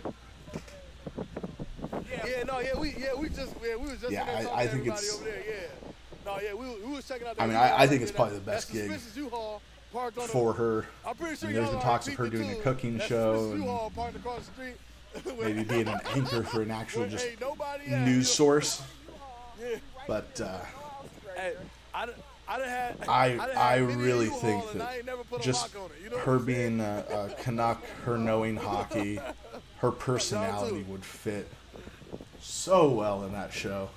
We was just I think it's. over there. We was checking out. I mean, I think it's probably the best gig U-Haul parked on for her. I'm pretty sure and there's been talks of her doing a cooking show U-Haul parked across the street. and maybe being an anchor for an actual just news source. But I really think that just her being a Canuck, her knowing hockey, her personality would fit so well in that show,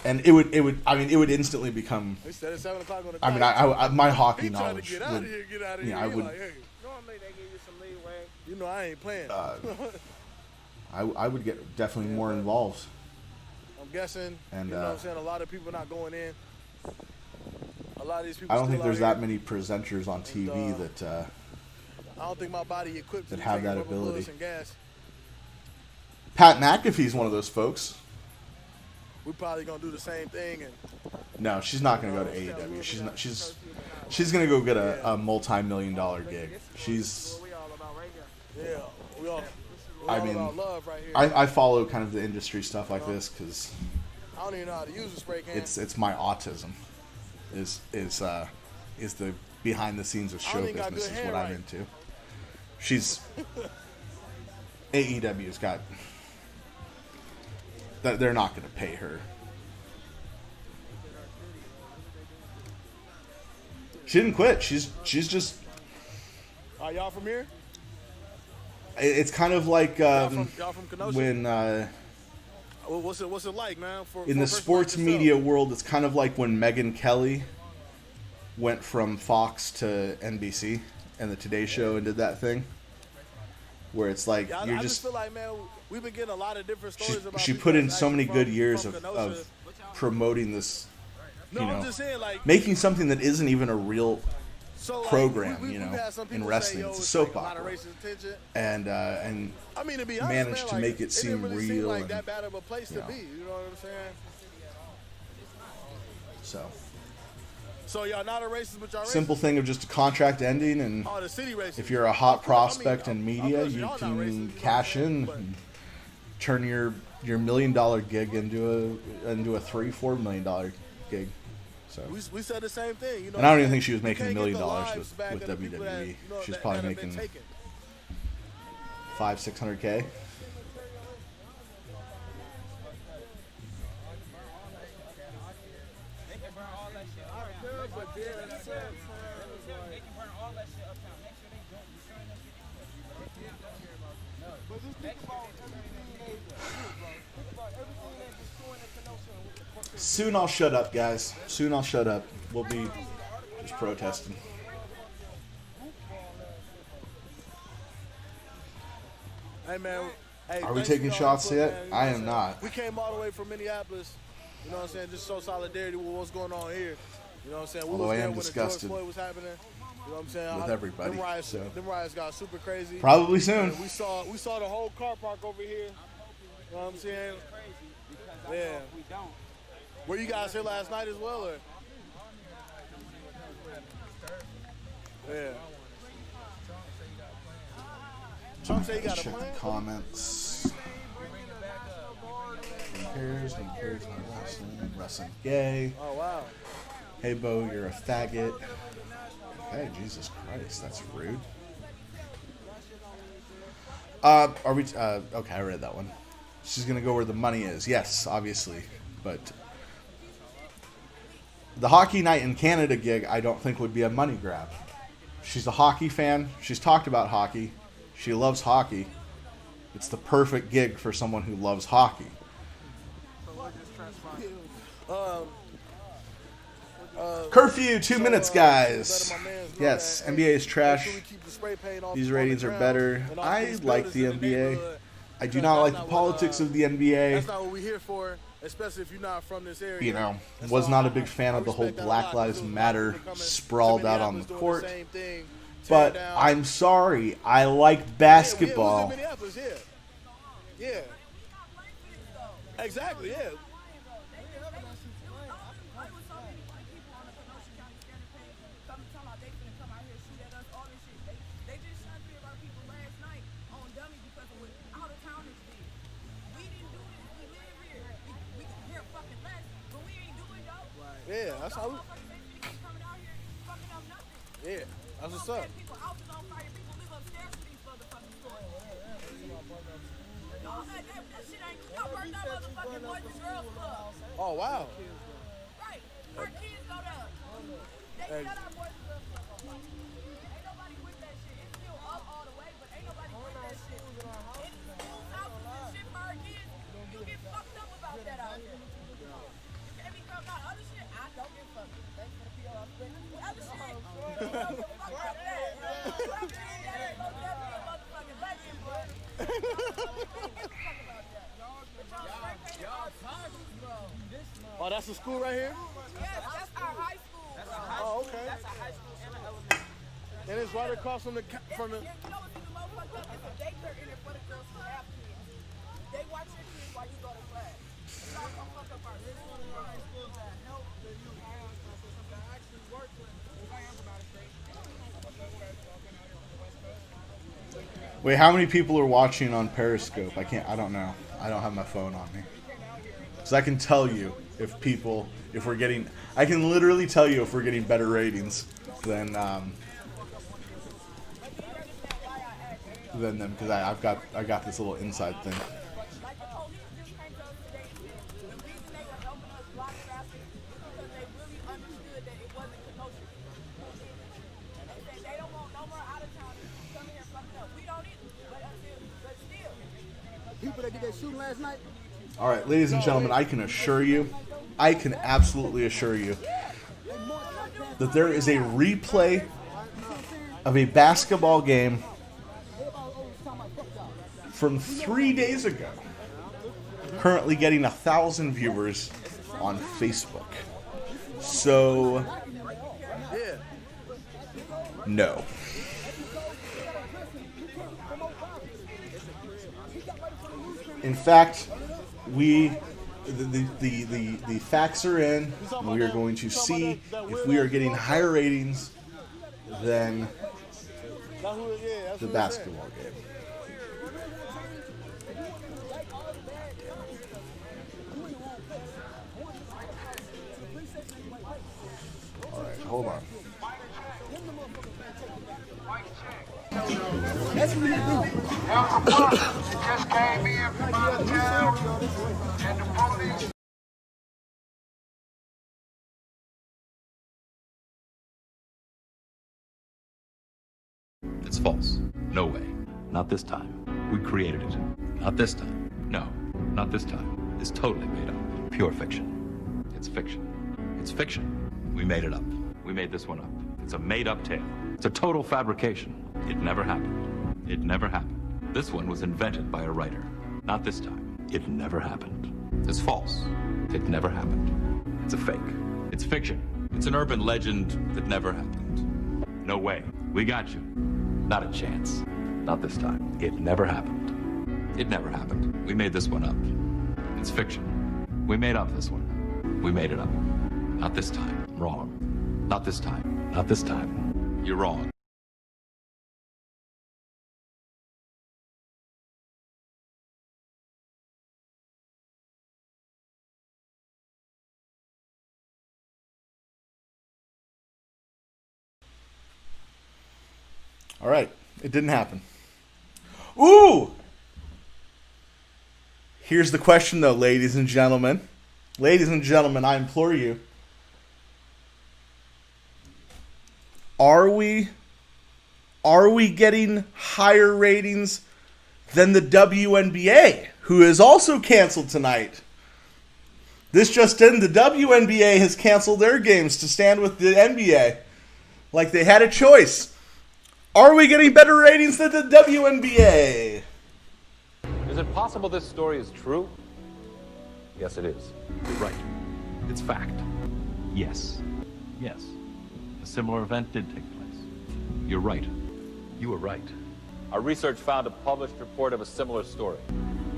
and it would instantly become. I mean, my hockey knowledge would. I would. Normally they give you some leeway. You know, I ain't playing. I would get definitely more involved. I'm guessing. And you know what I'm saying? A lot of people not going in. A lot of these people. I don't think there's that many presenters on TV that. I don't think my body equipped that to have that rubber ability. bullets and gas. Pat McAfee's one of those folks. We're probably gonna do the same thing, and no, she's not gonna go to AEW. She's not. She's gonna go get a multi-million-dollar gig. She's. Yeah, we all. I mean, about love right here. I follow kind of the industry stuff like this because I don't even know how to use a spray can. It's my autism. Is the behind the scenes of show business is what I'm into. She's AEW's got. They're not going to pay her. She didn't quit. She's just. Are y'all from here? It's kind of like y'all from Kenosha? when. What's it like, man? In the sports media world, it's kind of like when Megyn Kelly went from Fox to NBC and the Today Show and did that thing, where it's like you're I just feel like, man, we've been getting a lot of different stories about. She put in so many good years of promoting this, I'm just saying, like, making something that isn't even a real program, we've had some in people wrestling. say, It's a it's soap like a lot opera, of racist attention. and I mean, to be honest, managed to man, make it seem didn't really real. Seem like and, that bad of a place to know. be. You know what I'm saying? So y'all not a racist, but y'all racist? Simple thing of just a contract ending, and the city racist. if you're a hot prospect in media, course, you y'all not can racist, cash in, and turn your $1 million gig into a $3-4 million gig. So we said the same thing. You know, and I don't even think she was making $1 you million can't get the with lives back of the people WWE. that, you know, She's that probably have been making taken. $500-600K. Soon I'll shut up, guys. Soon I'll shut up. We'll be just protesting. Hey man, hey, Are we thanks taking for shots y'all yet? input, man. You know I what am I'm not. saying? We came all the way from Minneapolis. You know what I'm saying? Just show solidarity with what's going on here. You know what I'm saying? We Although was I there am when disgusted the George Floyd was happening. You know what I'm saying? with everybody, Them riots got super crazy. Probably soon. And we saw the whole car park over here. You know what I'm saying? Yeah. Were you guys here last night as well, or? Yeah. Trump said he got a Check plan. the comments. Who cares, not wrestling. Wrestling gay. Oh, wow. Hey, Bo, you're a faggot. Hey, Jesus Christ, that's rude. Are we, okay, I read that one. She's gonna go where the money is. Yes, obviously. But the Hockey Night in Canada gig, I don't think would be a money grab. She's a hockey fan. She's talked about hockey. She loves hockey. It's the perfect gig for someone who loves hockey. Curfew, 2 minutes, guys. Yes, NBA is trash. These ratings are better. I like the NBA. I do not like the politics of the NBA. That's not what we're here for, especially if you're not from this area. You know, was not a big fan of the whole Black Lives Matter sprawled out on the court. But I'm sorry, I like basketball. Yeah. Exactly, yeah. Yeah, that's how we... Yeah, that's what's up. Oh, wow. Right. Our kids go there. They shut our boys and girls club. Ain't nobody with that shit. It's still up all the way, but ain't nobody with that shit. It's school houses and shit for our kids. You get fucked up about that out here. You can't be coming out other shit. I don't get fucked. Thanks for the PR. Other shit. You don't give a fuck about that. That ain't no definitely a motherfucking legend, boy. Oh, that's the school right here? Yeah, that's our high school. That's our high Oh, school. okay. That's our high school and an elementary. And it's right across from the... You know what's even more fucked up? It's a daycare in there for the girls who have kids. They watch your kids while you go to class. It's not gonna fuck up our system. High schools that help the youth that actually work with Wait, how many people are watching on Periscope? I don't know. I don't have my phone on me. So I can tell you if we're getting, I can literally tell you if we're getting better ratings than them, because I got this little inside thing. People that did that shooting last night. All right, ladies and gentlemen, I can absolutely assure you that there is a replay of a basketball game from 3 days ago, currently getting 1,000 viewers on Facebook. So, no. In fact, the facts are in. We are going to see if we are getting higher ratings than the basketball game. All right, hold on. That's what you do. Just came in from out of town, and the police. It's false. No way. Not this time. We created it. Not this time. No, not this time. It's totally made up. Pure fiction. It's fiction. It's fiction. We made it up. We made this one up. It's a made-up tale. It's a total fabrication. It never happened. It never happened. This one was invented by a writer. Not this time. It never happened. It's false. It never happened. It's a fake. It's fiction. It's an urban legend that never happened. No way. We got you. Not a chance. Not this time. It never happened. It never happened. We made this one up. It's fiction. We made up this one. We made it up. Not this time. Wrong. Not this time. Not this time. You're wrong. All right, it didn't happen. Ooh! Here's the question, though, ladies and gentlemen. Ladies and gentlemen, I implore you. Are we getting higher ratings than the WNBA, who is also canceled tonight? This just in, the WNBA has canceled their games to stand with the NBA. Like they had a choice. Are we getting better ratings than the WNBA? Is it possible this story is true? Yes, it is. You're right. It's fact. Yes. Yes. A similar event did take place. You're right. You were right. Our research found a published report of a similar story.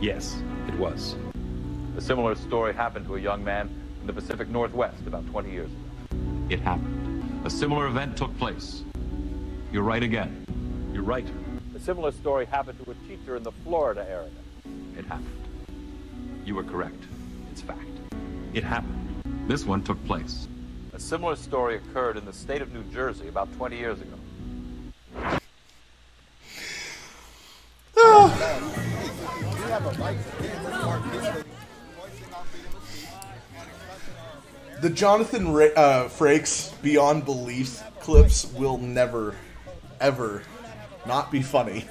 Yes, it was. A similar story happened to a young man in the Pacific Northwest about 20 years ago. It happened. A similar event took place. You're right again. You're right. A similar story happened to a teacher in the Florida area. It happened. You were correct. It's fact. It happened. This one took place. A similar story occurred in the state of New Jersey about 20 years ago. The Jonathan Frakes Beyond Belief clips will never, ever not be funny.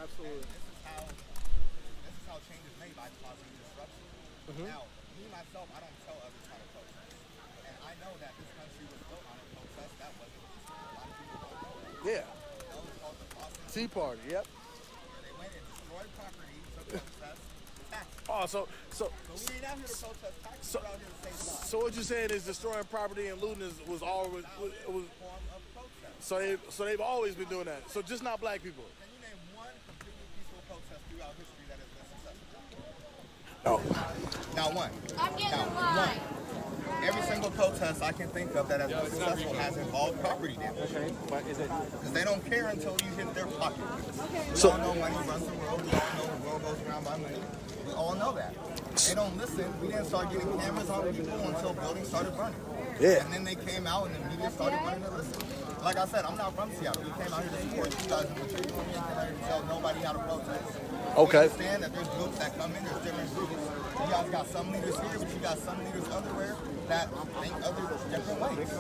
Absolutely. This is how change is made by causing disruption. Now, me myself, I don't tell others how to protest. And I know that this country was built on a protest that wasn't peaceful. A lot of people don't know that. Yeah. That was called the Boston Tea Party, yep. Where they went and destroyed property to protest taxes. Oh, so we ain't out here to protest taxes. We're out here to save lives. So what you're saying is destroying property and looting was always was form of protest. so they've always been doing that. So just not black people. Can you name one completely peaceful protest throughout history that has been successful? No. Not one. I'm getting Not in line. one. Every single protest I can think of that has been successful has involved property damage. Okay, but is it? Because they don't care until you hit their pocket. We So- all know money runs the world. We all know the world goes around by money. We all know that. They don't listen. We didn't start getting cameras on people until buildings started burning. Yeah. And then they came out and the media started wanting to listen. Like I said, I'm not from Seattle. We came out here to support you guys and what you're doing. We ain't came out here to tell nobody how to protest. Okay. We understand that there's groups that come in, there's different groups. You guys got some leaders here, but you got some leaders everywhere that think other different ways.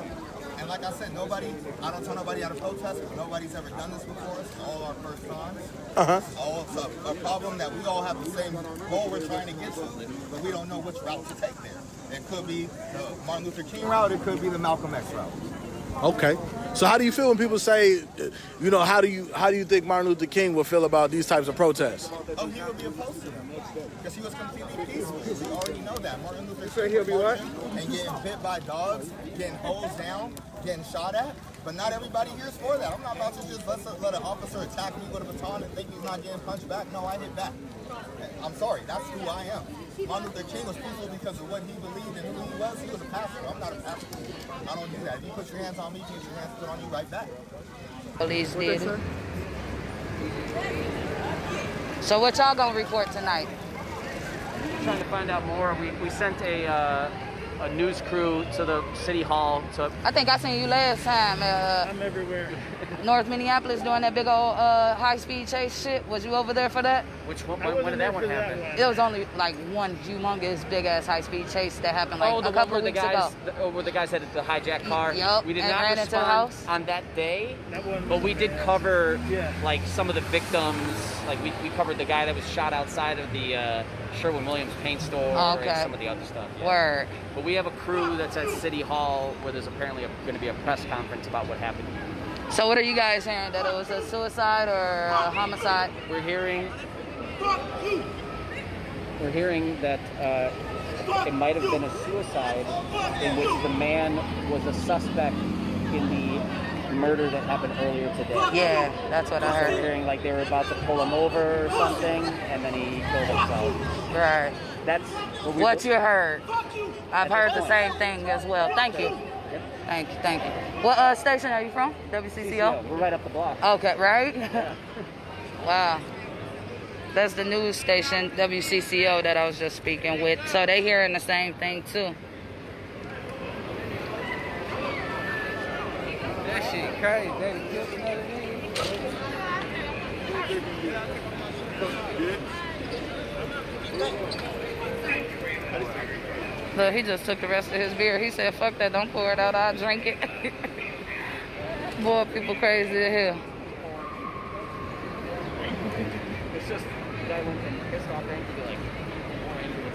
And like I said, I don't tell nobody how to protest. Nobody's ever done this before. It's all our first times. It's a problem that we all have the same goal we're trying to get to, but we don't know which route to take there. It could be the Martin Luther King route. It could be the Malcolm X route. Okay. So how do you feel when people say, how do you think Martin Luther King would feel about these types of protests? Oh, he would be opposed to them because he was completely peaceful. We already know that. Martin Luther So King he'll be what? and getting bit by dogs, getting hosed down, getting shot at. But not everybody here is for that. I'm not about to just let an officer attack me with a baton and think he's not getting punched back. No, I hit back. I'm sorry. That's who I am. Martin Luther King was peaceful because of what he believed and who he was. He was a pastor. I'm not a pastor. I don't do that. If you put your hands on me, you get your hands put on you right back. Police did it. So what y'all gonna report tonight? Trying to find out more. We sent a news crew to the city hall. I think I seen you last time. I'm everywhere. North Minneapolis doing that big old high-speed chase shit. Was you over there for that? Which one? When did that one happen? It was only like one humongous big-ass high-speed chase that happened like a couple of weeks ago. Where the guys had the hijacked car. Yup, We did and not ran into the respond house. on that day, but we did cover like some of the victims. Like we covered the guy that was shot outside of the Sherwin-Williams paint store and some of the other stuff. Yeah. Word. But we have a crew that's at City Hall where there's apparently going to be a press conference about what happened. So what are you guys hearing? That it was a suicide or a homicide? We're hearing that it might have been a suicide in which the man was a suspect in the murder that happened earlier today. Yeah, that's what I heard. We're hearing like they were about to pull him over or something, and then he killed himself. Right. That's what you heard. I've heard the same thing as well. Thank you. Thank you. What station are you from? WCCO? We're right up the block. Okay, right? Yeah. Wow. That's the news station, WCCO, that I was just speaking with. So they hearing the same thing too. That shit crazy. They killed another nigga. Look, he just took the rest of his beer. He said, fuck that, don't pour it out, I'll drink it. Boy, people crazy as hell. It's just the guy went from pissed off to angry to like more angry with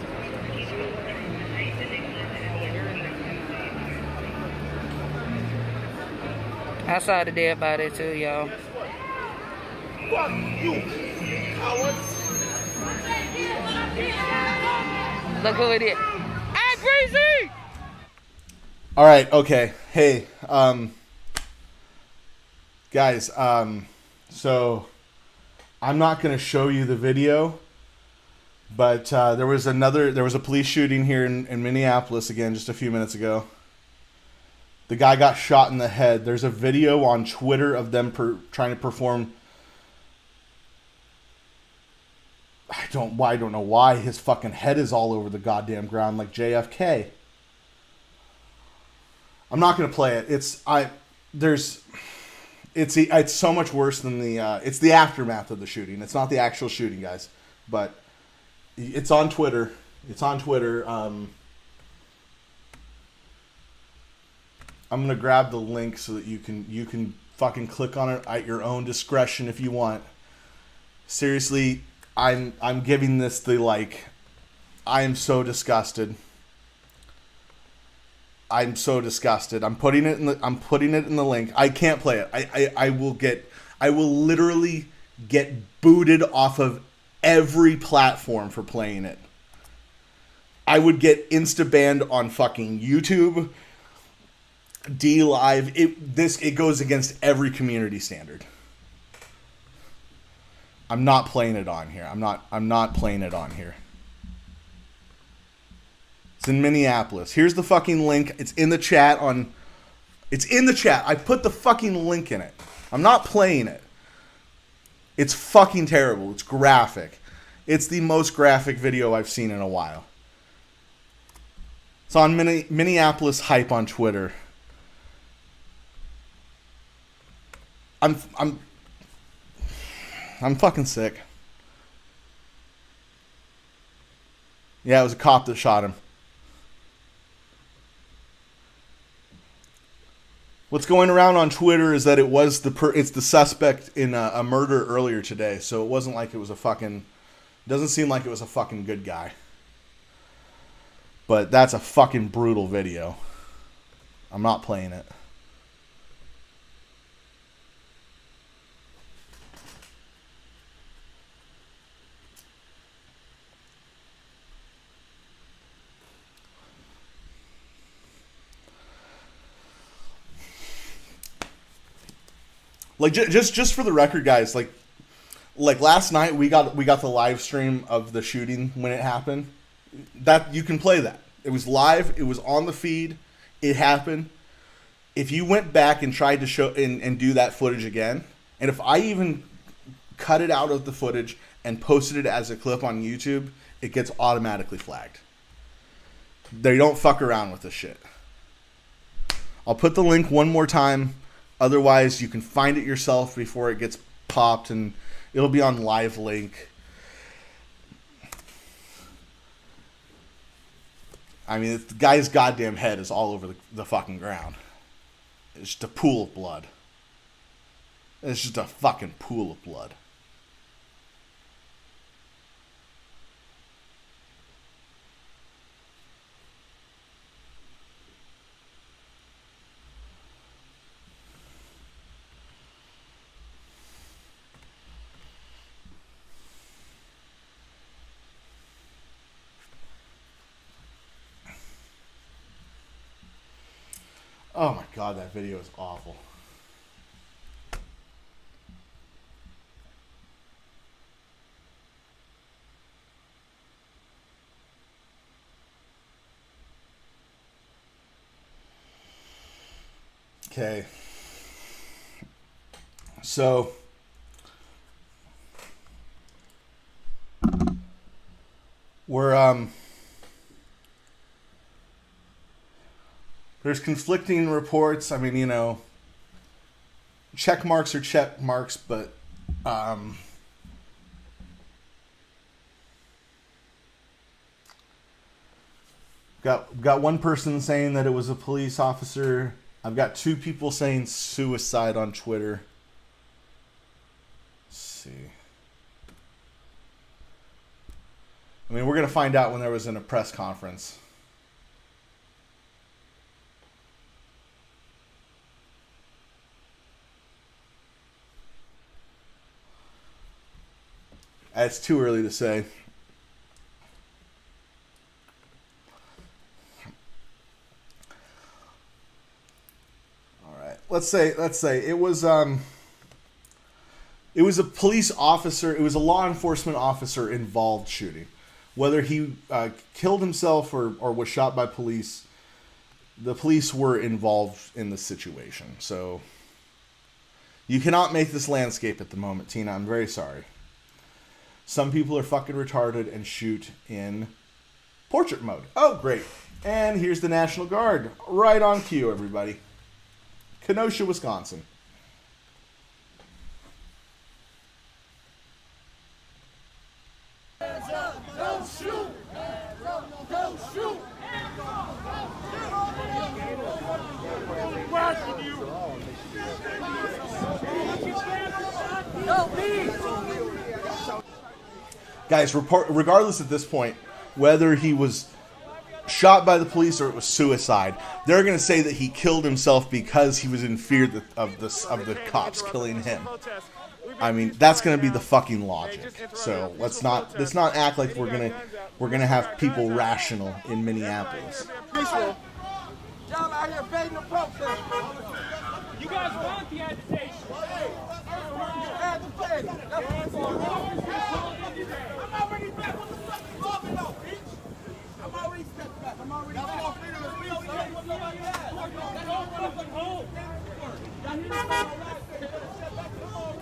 I saw the dead body too, y'all. Fuck you, cowards. Look who it is. Hey, Breezy! All right, okay. Hey, guys, so I'm not going to show you the video, but there was a police shooting here in Minneapolis again just a few minutes ago. The guy got shot in the head. There's a video on Twitter of them trying to perform. I don't know why his fucking head is all over the goddamn ground like JFK. I'm not gonna play it. It's so much worse than it's the aftermath of the shooting. It's not the actual shooting, guys, but it's on Twitter. It's on Twitter. I'm gonna grab the link so that you can fucking click on it at your own discretion if you want. Seriously, I'm giving this the like. I am so disgusted. I'm so disgusted. I'm putting it in the link. I can't play it. I will literally get booted off of every platform for playing it. I would get insta banned on fucking YouTube, D Live. It goes against every community standard. I'm not playing it on here. I'm not playing it on here. It's in Minneapolis. Here's the fucking link. It's in the chat It's in the chat. I put the fucking link in it. I'm not playing it. It's fucking terrible. It's graphic. It's the most graphic video I've seen in a while. It's on Minneapolis Hype on Twitter. I'm fucking sick. Yeah, it was a cop that shot him. What's going around on Twitter is that it's the suspect in a murder earlier today, so it wasn't like it was a fucking... Doesn't seem like it was a fucking good guy. But that's a fucking brutal video. I'm not playing it. Like just for the record, guys, like last night we got the live stream of the shooting when it happened. That you can play that. It was live, it was on the feed, it happened. If you went back and tried to show and do that footage again, and if I even cut it out of the footage and posted it as a clip on YouTube, it gets automatically flagged. They don't fuck around with this shit. I'll put the link one more time. Otherwise, you can find it yourself before it gets popped, and it'll be on Live Link. I mean, the guy's goddamn head is all over the fucking ground. It's just a pool of blood. It's just a fucking pool of blood. Oh my god, that video is awful. Okay. So we're there's conflicting reports. I mean, you know, check marks are check marks, but got one person saying that it was a police officer. I've got 2 people saying suicide on Twitter. Let's see. I mean, we're going to find out when there was in a press conference. It's too early to say. All right. Let's say it was a police officer, it was a law enforcement officer involved shooting. Whether he killed himself or was shot by police, the police were involved in the situation. So you cannot make this landscape at the moment, Tina. I'm very sorry. Some people are fucking retarded and shoot in portrait mode. Oh, great. And here's the National Guard. Right on cue, everybody. Kenosha, Wisconsin. Don't shoot! Don't shoot! Watching you! Guys, regardless at this point, whether he was shot by the police or it was suicide, they're going to say that he killed himself because he was in fear of the cops killing him. I mean, that's going to be the fucking logic. So let's not act like we're gonna have people rational in Minneapolis. Y'all out here baiting the protest. You guys want the agitation. Agitating. That's what it's all about. I'm already back. What the fuck you talking about, bitch? I'm already stepped back. I'm already back. Y'all want freedom of speech? That's what somebody has. Don't fucking hold. Y'all hear this? Step back to the hall.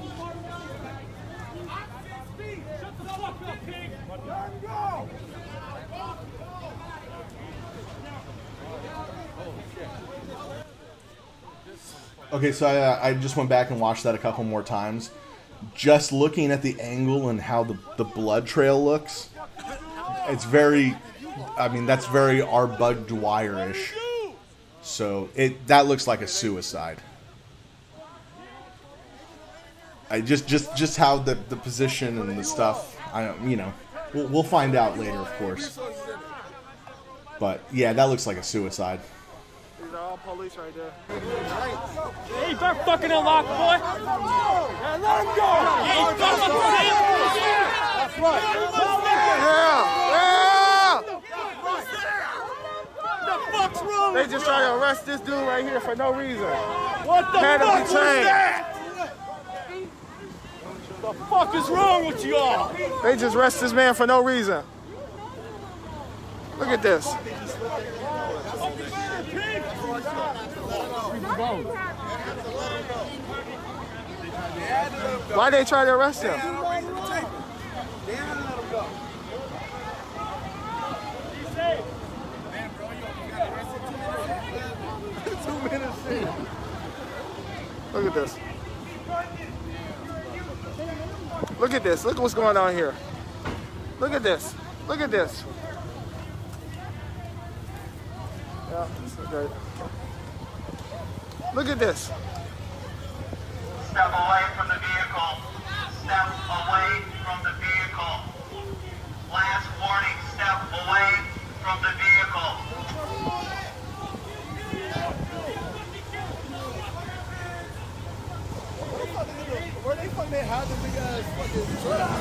Shut the fuck up, pig. Let him go. Okay, so I just went back and watched that a couple more times. Just looking at the angle and how the blood trail looks, it's very, I mean, that's very R. Bud Dwyer-ish. So that looks like a suicide. I just how the position and the stuff. I don't, you know, we'll find out later, of course. But yeah, that looks like a suicide. These are all police right there. Hey, you better fucking unlock, boy. Yeah, let him go. Yeah, you fucking That's right. What the fuck's wrong? They just try to arrest this dude right here for no reason. What the fuck was that? The fuck is wrong with y'all? They just arrest this man for no reason. Look at this. Why they try to arrest him? Look at this. Look at this. Look what's going on here. Look at this. Look at this. Yeah, okay. Look at this. Step away from the vehicle. Step away from the vehicle. Last warning, step away from the vehicle. Where they fucking hide the big ass fucking truck?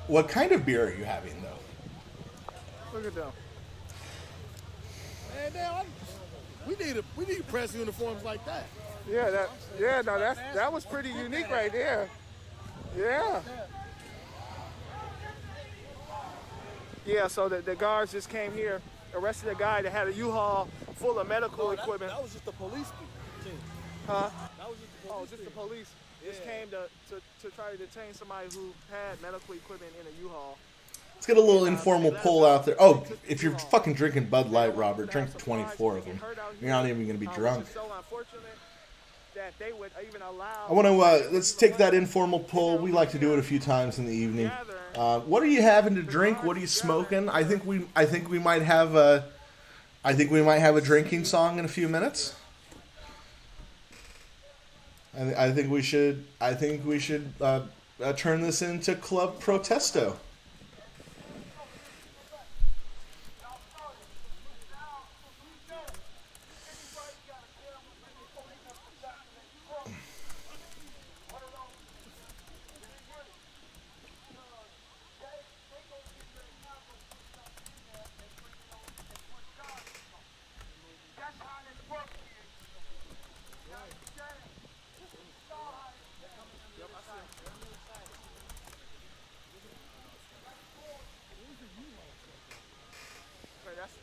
What kind of beer are you having, though? Look at them. Man, we need press uniforms like that. Yeah, that was pretty unique right there. Yeah. Yeah, so the guards just came here, arrested a guy that had a U-Haul full of medical equipment. That was just the police team. Huh? That was just the police. Oh, just the police. Just came to try to detain somebody who had medical equipment in a U-Haul. Let's get a little informal poll out there. Oh, if you're fucking drinking Bud Light, Robert, drink 24 of them. You're not even going to be drunk. I want to, let's take that informal poll. We like to do it a few times in the evening. What are you having to drink? What are you smoking? I think we might have a drinking song in a few minutes. I think we should turn this into Club Protesto.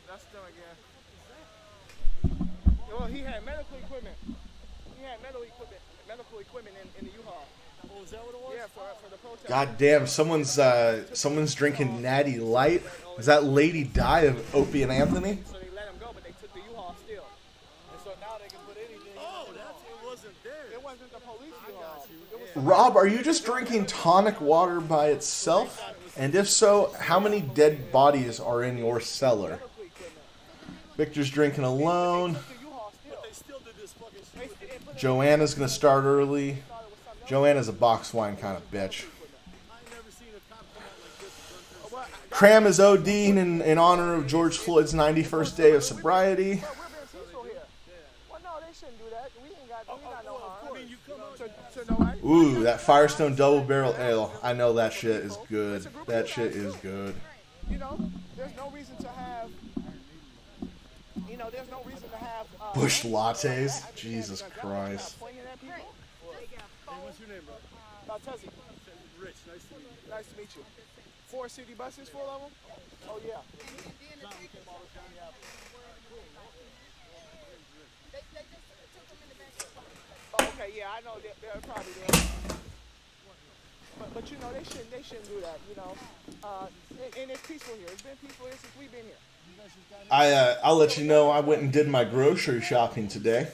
That's them again. Well, he had medical equipment. He had medical equipment in the U-Haul. Oh, is that what it was? Yeah, for the protest. God damn, someone's drinking Natty Light. Is that Lady Di of Opie and Anthony? So they let him go, but they took the U-Haul still. And so now they can put anything. Oh, it wasn't there. It wasn't the police U-Haul. Rob, are you just drinking tonic water by itself? And if so, how many dead bodies are in your cellar? Victor's drinking alone. Joanna's going to start early. Joanna's a box wine kind of bitch. Cram is ODing in honor of George Floyd's 91st day of sobriety. Ooh, that Firestone Double Barrel Ale. I know that shit is good. That shit is good. You know, there's no reason to have. Bush lattes? Jesus Christ. What's your name, bro? Tezzy. Rich, nice to meet you. Nice to meet you. 4 city buses, 4 of them? Oh, yeah. Oh, okay, yeah, I know they're probably there. But you know, they shouldn't do that, you know. And it's peaceful here. It's been peaceful here since we've been here. I'll let you know I went and did my grocery shopping today.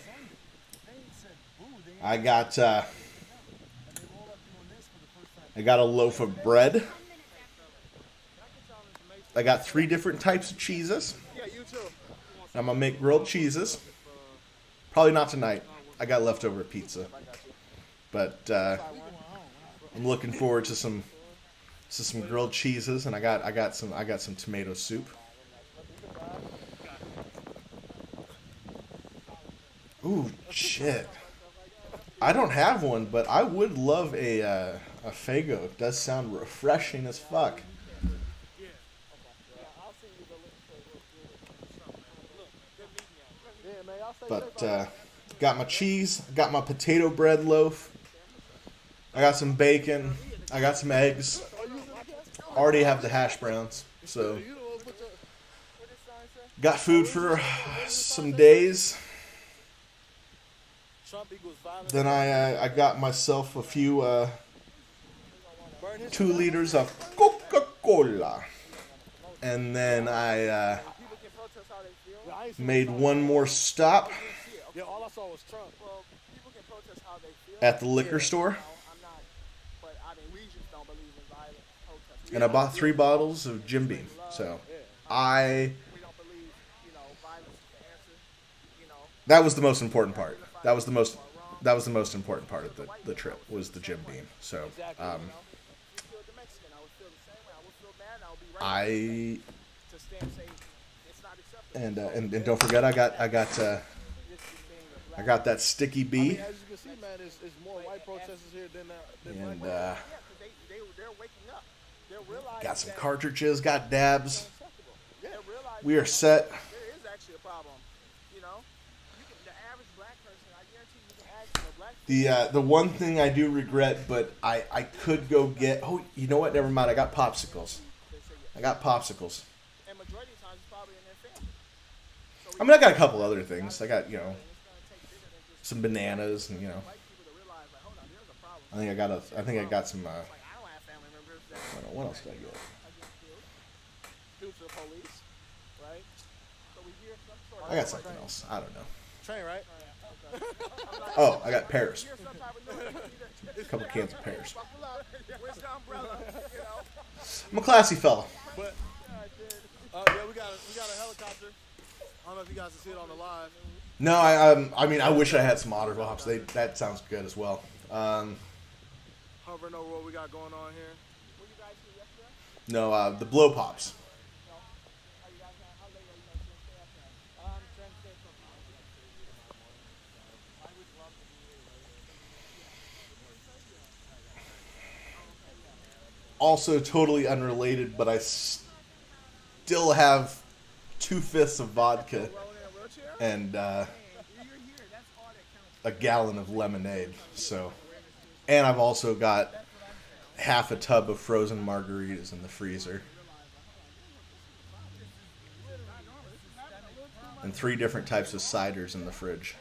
I got a loaf of bread. I got 3 different types of cheeses. Yeah, you too. I'm gonna make grilled cheeses. Probably not tonight. I got leftover pizza. But I'm looking forward to some grilled cheeses, and I got some tomato soup. Ooh, shit. I don't have one, but I would love a Faygo. It does sound refreshing as fuck. But got my cheese, got my potato bread loaf. I got some bacon. I got some eggs. Already have the hash browns, so got food for some days. Then I got myself a few 2 liters of Coca-Cola, and then I made one more stop at the liquor store, and I bought 3 bottles of Jim Beam. So that was the most important part. That was the most important part of the trip, was the Jim Beam. So and don't forget, I got that sticky bee. I mean, as you can see, man, it's more white protesters here than and they're waking up. got some cartridges, got dabs. We are set. There is actually a problem. You know, the average black person, I guarantee you can ask a black The one thing I do regret, but I could go get. Oh, you know what? Never mind. I got popsicles. And majority of times, it's probably in their family. I mean, I got a couple other things. I got, some bananas, and I think I got some. What else did I get? due to the police, right? So we hear some sort of. I got something else. I don't know. Train, right? Oh, I got pears. A couple cans of pears. Where's the umbrella? You know? I'm a classy fella. But yeah, we got a helicopter. I don't know if you guys can see it on the live. No, I mean, I wish I had some otter pops. That sounds good as well. Hovering over what we got going on here. No, the blow pops. Also totally unrelated, but I still have 2/5 of vodka and a gallon of lemonade. So, and I've also got half a tub of frozen margaritas in the freezer. And 3 different types of ciders in the fridge.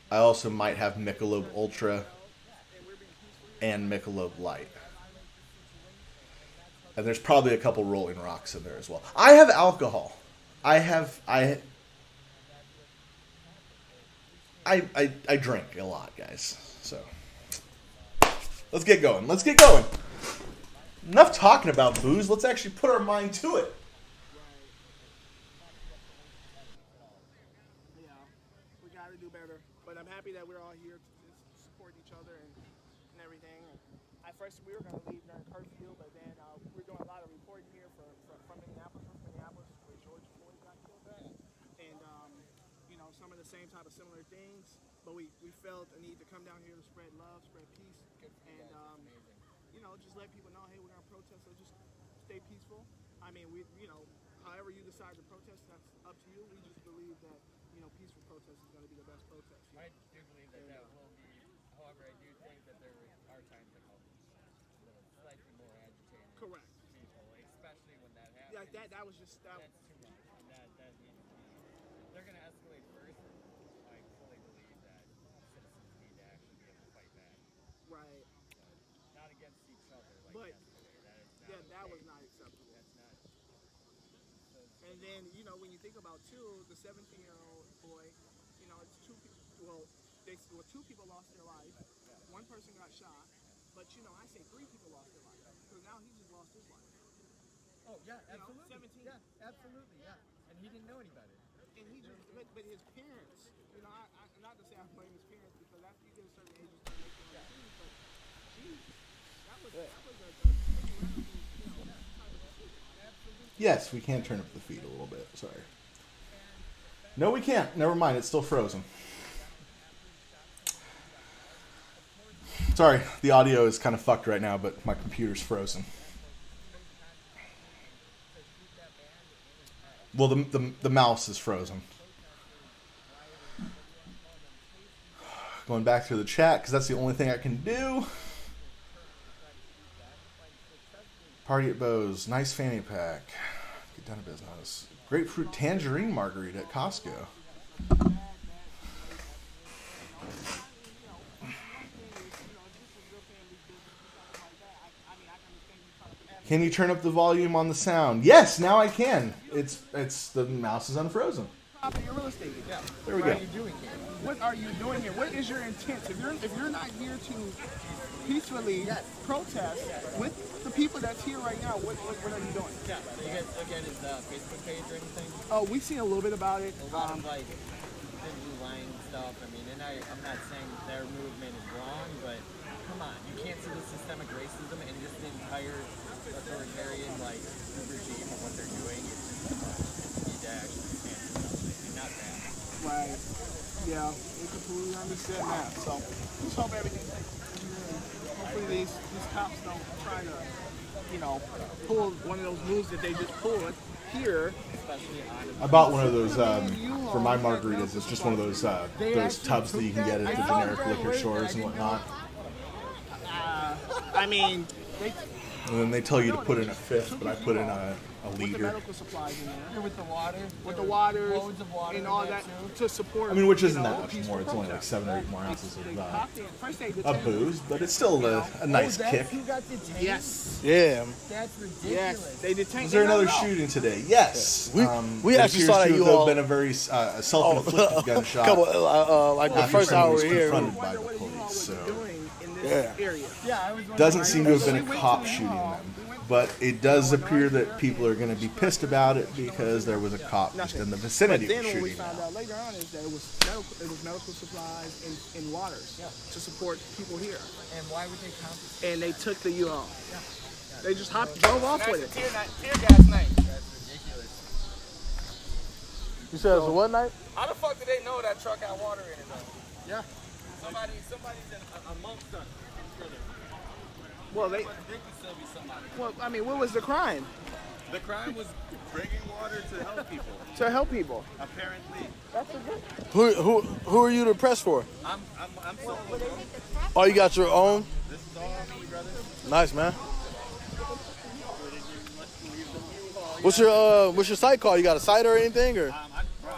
I also might have Michelob Ultra and Michelob Light. And there's probably a couple Rolling Rocks in there as well. I have alcohol. I drink a lot, guys. So let's get going. Enough talking about booze. Let's actually put our mind to it. Yeah, we got to do better. But I'm happy that we're all here to support each other and everything. At first, we were going to leave during curfew, but then we're doing a lot of reporting here from Minneapolis, where George Floyd got killed at. And, you know, some of the same type of similar things. But we felt a need to come down here to spread love, spread peace. And, you know, just let people know, hey, we're going to protest, so just stay peaceful. I mean, however you decide to protest, that's up to you. We just believe that, you know, peaceful protest is going to be the best protest. I do believe that that will be. However, I do think that there are times that help slightly more agitated. Correct. People, especially when that happens. Yeah, that was just that's too much. And that needs to be. They're going to escalate first. I fully believe that citizens need to actually be able to fight back. Right. Not against each other But like yesterday. that was not acceptable. That's not. And then, you know, when you think about, too, the 17-year-old boy, you know, it's 2 people, well, 2 people lost their life. 1 person got shot. But, you know, I say 3 people lost their life. Because now he just lost his life. Oh, yeah, absolutely. You know, 17. Yeah, absolutely, yeah. And he didn't know any better. And he just, but his parents, you know, not to say I blame his parents, because after you get a certain age, you start making other decisions, but, geez, that was a Yes, we can turn up the feed a little bit. Sorry. No, we can't. Never mind. It's still frozen. Sorry, the audio is kind of fucked right now, but my computer's frozen. Well, the mouse is frozen. Going back to the chat, because that's the only thing I can do. Party at Bo's. Nice fanny pack. Get down to business. Grapefruit tangerine margarita at Costco. Can you turn up the volume on the sound? Yes, now I can. It's the mouse is unfrozen. Your real estate. Yeah. There we go. go. What are you doing here? What is your intent? If you're not here to peacefully protest with the people that's here right now, what are you doing? Yeah. You guys look at his Facebook page or anything? Oh, we've seen a little bit about it. A lot of like digital line stuff. I mean, and I'm not saying their movement is wrong, but come on, you can't see the systemic racism and just the entire authoritarian like regime of what they're doing. It's just too much. You need to actually stand for something, and not that. Right. Yeah, we completely understand that. So just hope everything. Hopefully these cops don't try to, you know, pull one of those moves that they just pulled here. I bought one of those for my margaritas. It's just one of those tubs that you can get at the generic liquor stores and whatnot. I mean, And then they tell you to put in a fifth, but I put in a With the liter. medical supplies in there. With the water. With the water Loads of water and in all there, that too. to support. I mean, which you isn't know, that much peaceful more. It's only like protest. 7 or 8 more ounces They of popped in. First they of detained booze, but it's still a nice kick. You got detained? Yes. Yeah. That's ridiculous. Yes. They detained. Was there they don't another know. shooting today? Yes. We it actually appears saw that to you have all been a very self-inflicted gunshot. Couple, like the after first someone hour was here. confronted by the police. So In this area. Yeah, I was doesn't seem to have been a cop shooting them, but it does appear that people are going to be pissed about it because there was a cop just in the vicinity But of then what we shooting found them. out later on is that it was medical supplies and waters to support people here. And why would they confiscate? And they took the U-Haul. They just drove off with it. Tear gas night. That's ridiculous. You said it was a what night? How the fuck did they know that truck had water in it though? Yeah. Somebody's amongst us. Well, they. They could still be somebody. Well, I mean, what was the crime? The crime was bringing water to help people. To help people. Apparently. That's a good. Who are you to press for? I'm solo. Oh, you got your own? This is all me, brother. Nice, man. What's your site called? You got a site or anything, or? I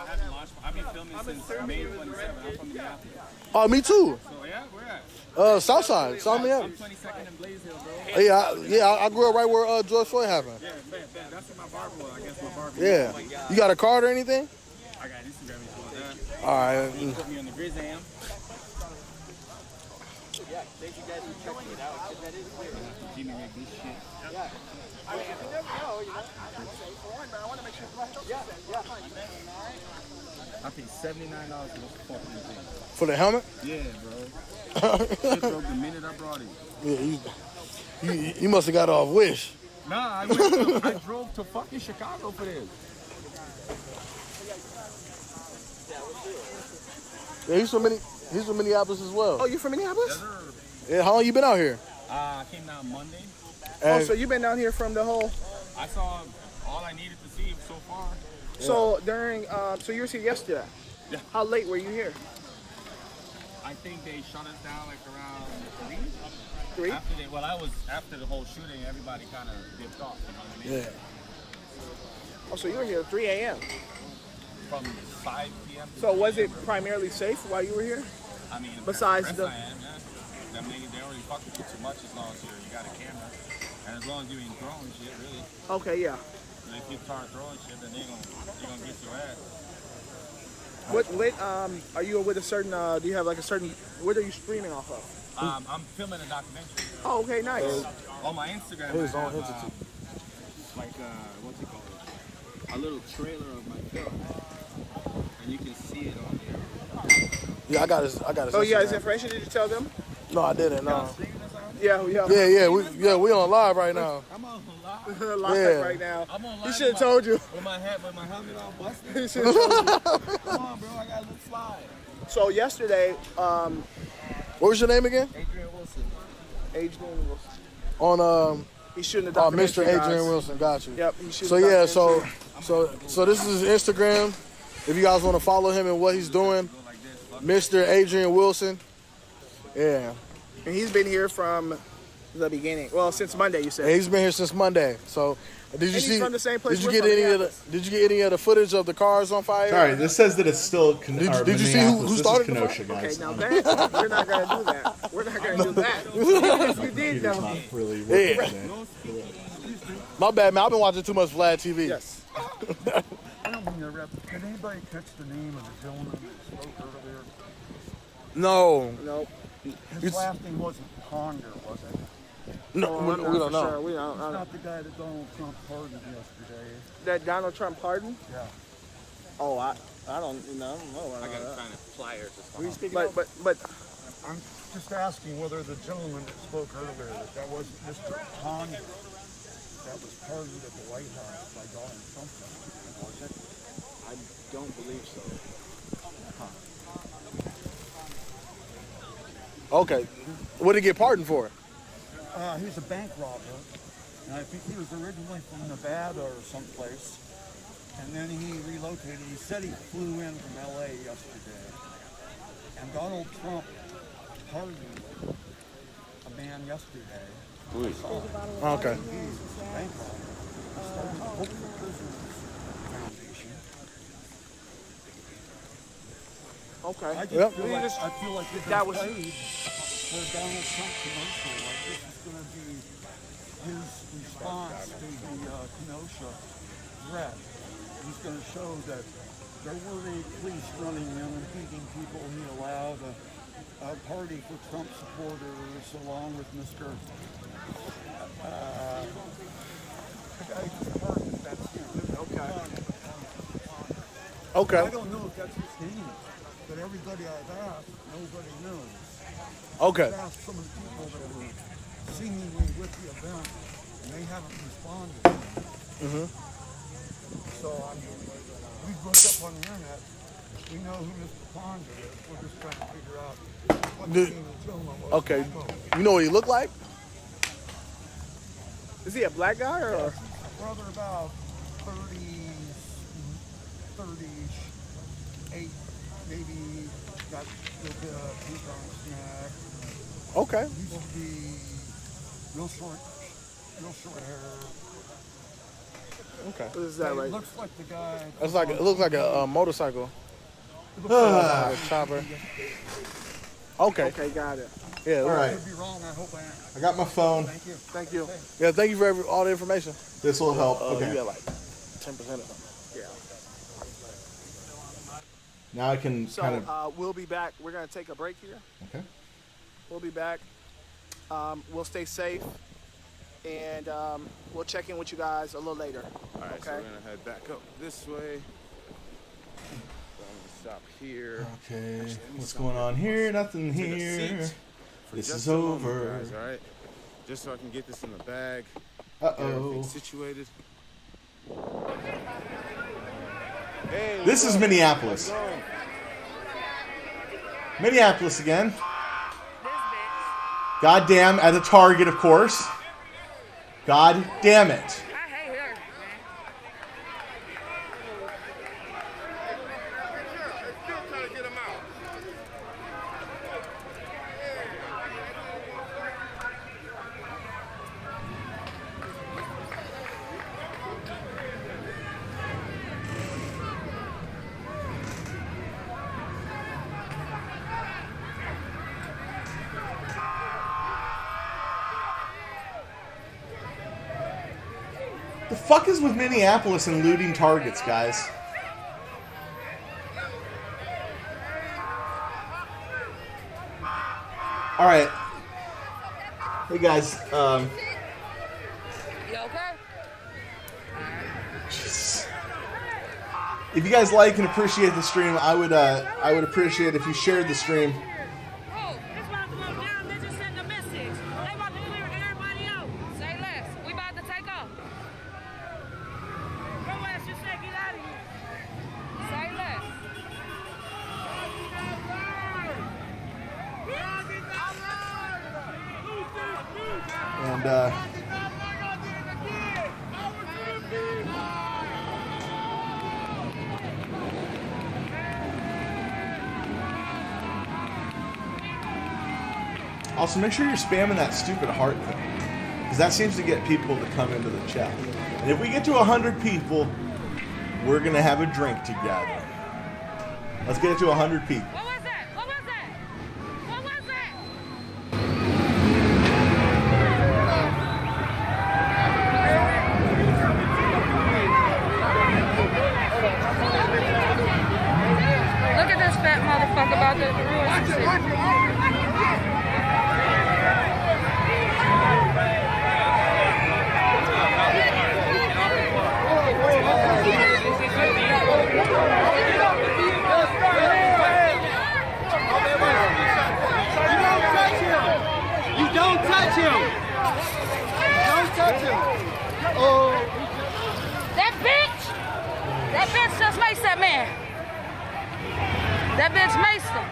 haven't launched. I've been filming since May 27. I'm from Minneapolis. Oh, me too. So yeah, where at? Southside. South Minneapolis. I'm 22nd in Blaze Hill, bro. Yeah, I grew up right where George Floyd happened. Yeah, that's where my barber was. I guess my barber. Yeah. Oh my God. You got a card or anything? I got Instagram and all that. All right. You put me on the Grizam. Yeah, thank you guys for checking it out. That is weird. Jimmy make this shit. Yeah. I mean, if you never know, you know, I'm safe for one, but I want to make sure yeah. I paid $79 for this fucking thing. For the helmet? Yeah, bro. Shit broke the minute I brought it. Yeah, you must have got off Wish. Nah, I drove to fucking Chicago for this. Yeah, he's from Minneapolis as well. Oh, you from Minneapolis? Yeah, how long you been out here? I came down Monday. Oh, so you've been down here from the whole. I saw all I needed to see so far. So during, so you were here yesterday. Yeah. How late were you here? I think they shut us down like around 3. 3? After the whole shooting, everybody kind of dipped off. You know what I mean? Yeah. Oh, so you were here at 3 a.m. From 5 p.m. So was it primarily safe while you were here? I mean, besides the. the. I am, yeah. I mean, they already fuck with you too much as long as you got a camera, and as long as you ain't throwing shit, really. Okay, yeah. But if you start throwing shit, then they gonna get your ass. What are you with a certain? Do you have like a certain? What are you streaming off of? I'm filming a documentary. Oh, okay, nice. On my Instagram, His I own have, entity. like what's it called? A little trailer of my film, and you can see it on there. Yeah, I got his. Oh, you got his Instagram. information? Did you tell them? No, I didn't. No. Yeah. We on live right now. I'm on live Yeah. right now. I'm on live. He should have told you. With my helmet all busted. He should have told you. Come on, bro. I gotta look fly. So yesterday, What was your name again? Adrian Wilson. On He's shooting the Oh, documentary. Mr. Adrian guys. Wilson, got you. Yep. He's shooting So the yeah, documentary. so this is his Instagram. If you guys want to follow him and what he's doing, Mr. Adrian Wilson. Yeah. And he's been here from the beginning. Well, since Monday, you said. Yeah, he's been here since Monday. So did you And he's see? from the same place Did you we're get from, any of the? Minneapolis. Did you get any of the footage of the cars on fire? Sorry, this says that it's still Did you see who started the Kenosha, Okay, guys. now that we're not gonna do that. We're not gonna do that. If you did, Computer's though. not really working Yeah. today. My bad, man. I've been watching too much Vlad TV. Yes. I don't mean to interrupt. Did anybody catch the name of the gentleman that spoke earlier? No. Nope. His last name wasn't Ponder, was it? No, Oh, we I'm don't not for know. sure. We don't. It's not the guy that Donald Trump pardoned yesterday. That Donald Trump pardon? Yeah. Oh, I don't. I don't know. I gotta find a pliers or Were you something. speaking But I'm just asking whether the gentleman that spoke earlier, that was Mr. Ponder, that was pardoned at the White House by Donald Trump, was it? I don't believe so. Okay. What did he get pardoned for? He was a bank robber, and I think he was originally from Nevada or someplace, and then he relocated. He said he flew in from L.A. yesterday, and Donald Trump pardoned a man yesterday Okay. Okay. Yep. I feel like that was for Donald Trump commercial. Like this is going to be his response to the Kenosha threat. He's going to show that there weren't any police running in and beating people. He allowed a party for Trump supporters along with Mr. Okay. I don't know if that's his name, but everybody I've asked, nobody knows. Okay. I've asked some of the people that were seemingly with the event, and they haven't responded. Mm-hmm. So we've looked up on the internet. We know who Mr. Ponder is. We're just trying to figure out what the name of Jonah was. Okay. You know what he looked like? Is he a black guy or? Yes, he's a brother about 30-ish, 8, maybe got a little bit of pink on his neck. Okay. Used to be real short hair. Okay. What is that It right? looks like the guy. It looks like a motorcycle. Like a chopper. Okay. Okay, got it. Yeah. All right. Could be wrong. I hope I am. I got my phone. Thank you. Thank you. Yeah. Thank you for all the information. This will help. Okay. You got like 10% or something. Yeah. Now I can So kind of. we'll be back. We're gonna take a break here. Okay. We'll be back. We'll stay safe, and we'll check in with you guys a little later. All right, okay. so we're gonna head back up this way. I'm gonna stop here. Okay. Actually, let me What's stop going on here? Nothing Take a here. seat for This just is a moment, over. guys, all right? Just so I can get this in the bag. Uh-oh. Get everything situated. Hey, This is Minneapolis. how's it going? Minneapolis again. Goddamn, at a Target, of course. God damn it. The fuck is with Minneapolis and looting Targets, guys? All right. Hey guys. You okay? Jesus. If you guys like and appreciate the stream, I would appreciate if you shared the stream. Say less. We about to take off. Say less. And also make sure you're spamming that stupid heart thing, because that seems to get people to come into the chat. And if we get to 100 people, we're gonna have a drink together. Let's get it to 100 people. What was that? What was that? What was that? Look at this fat motherfucker about to ruin some shit. You don't touch him! Don't touch him! Oh. That bitch just maced that man. That bitch maced him.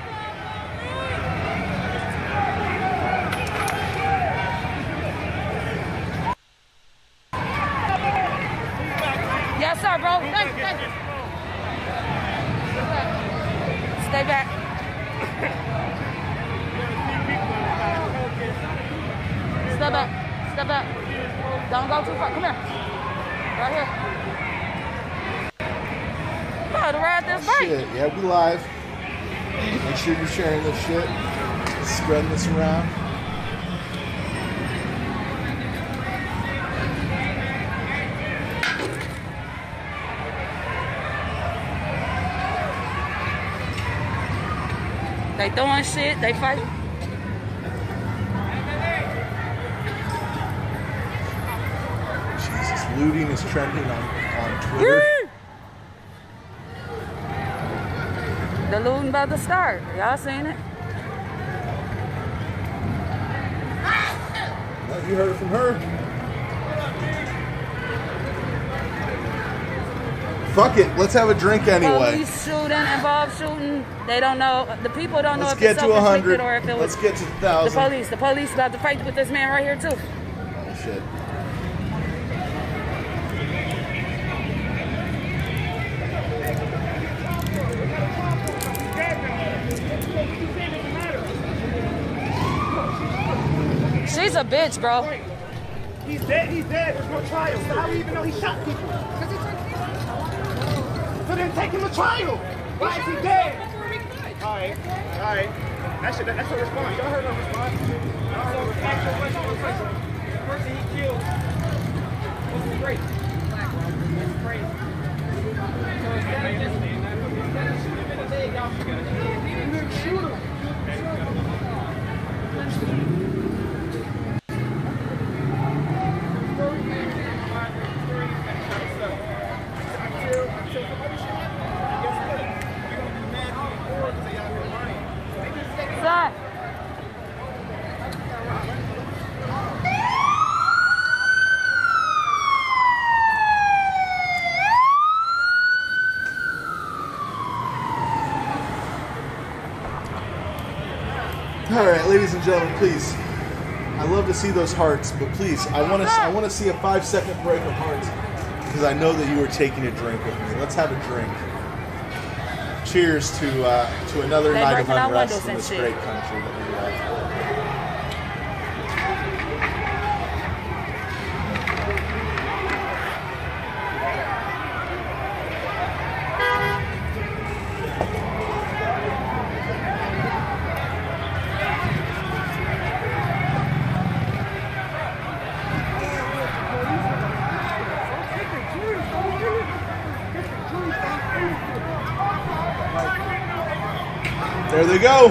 Yes, sir, bro. Thank you. Stay back. Step back. Step back. Don't go too far. Come here. Right here. You gotta ride this bike. Shit, yeah, we live. Make sure you're sharing this shit. Spreading this around. They throwing shit, they fighting. Jesus, looting is trending on Twitter. The looting about to start. Y'all seen it? Well, you heard it from her. Fuck it, let's have a drink anyway. Police shooting, involved shooting. They don't know. The people don't know Let's if get it's to self-inflicted 100. or if it was. Let's get to 1,000. The police about to fight with this man right here too. Oh shit. She's a bitch, bro. He's dead. He's dead. There's no trial. So how do we even know he shot people? So then take him to trial. Why is he dead? All right. That's a response. Y'all heard no response. The person he killed was straight. Black, bro. That's crazy. So instead of shooting him in the leg, y'all shoot him in the head. You didn't shoot him. Son. All right, ladies and gentlemen, please. I love to see those hearts, but please, I want to see a 5-second break of hearts because I know that you were taking a drink with me. Let's have a drink. Cheers to another night of unrest in this great country that we love. There they go.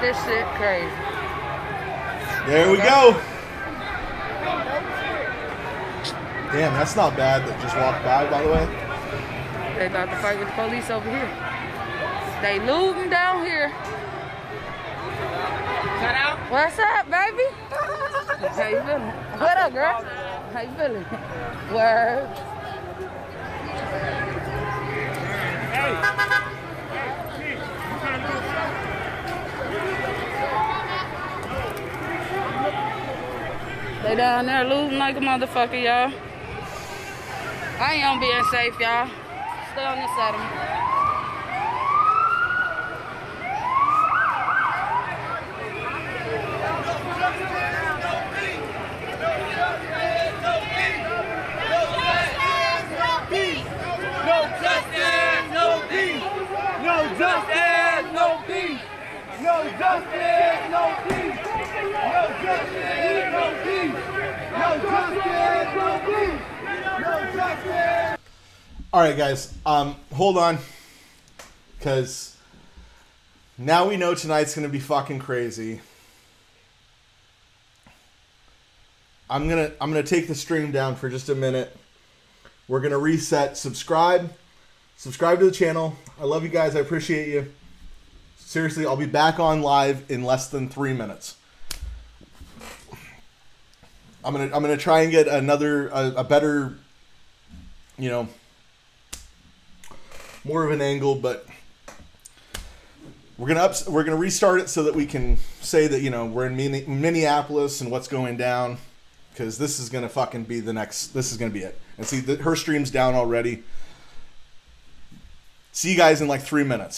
This shit crazy. There we go. Damn, that's not bad that just walked by the way. They about to fight with the police over here. They looting down here. What's up, baby? How you feeling? What up, girl? How you feeling? Word. They down there looting like a motherfucker, y'all. I ain't on being safe, y'all. Stay on this side of me. All right, guys. Hold on, because now we know tonight's gonna be fucking crazy. I'm gonna take the stream down for just a minute. We're gonna reset. Subscribe to the channel. I love you guys. I appreciate you. Seriously, I'll be back on live in less than 3 minutes. I'm gonna try and get a better, more of an angle, but we're gonna restart it so that we can say that we're in Minneapolis and what's going down, because this is gonna fucking be this is gonna be it. And see, her stream's down already. See you guys in like 3 minutes.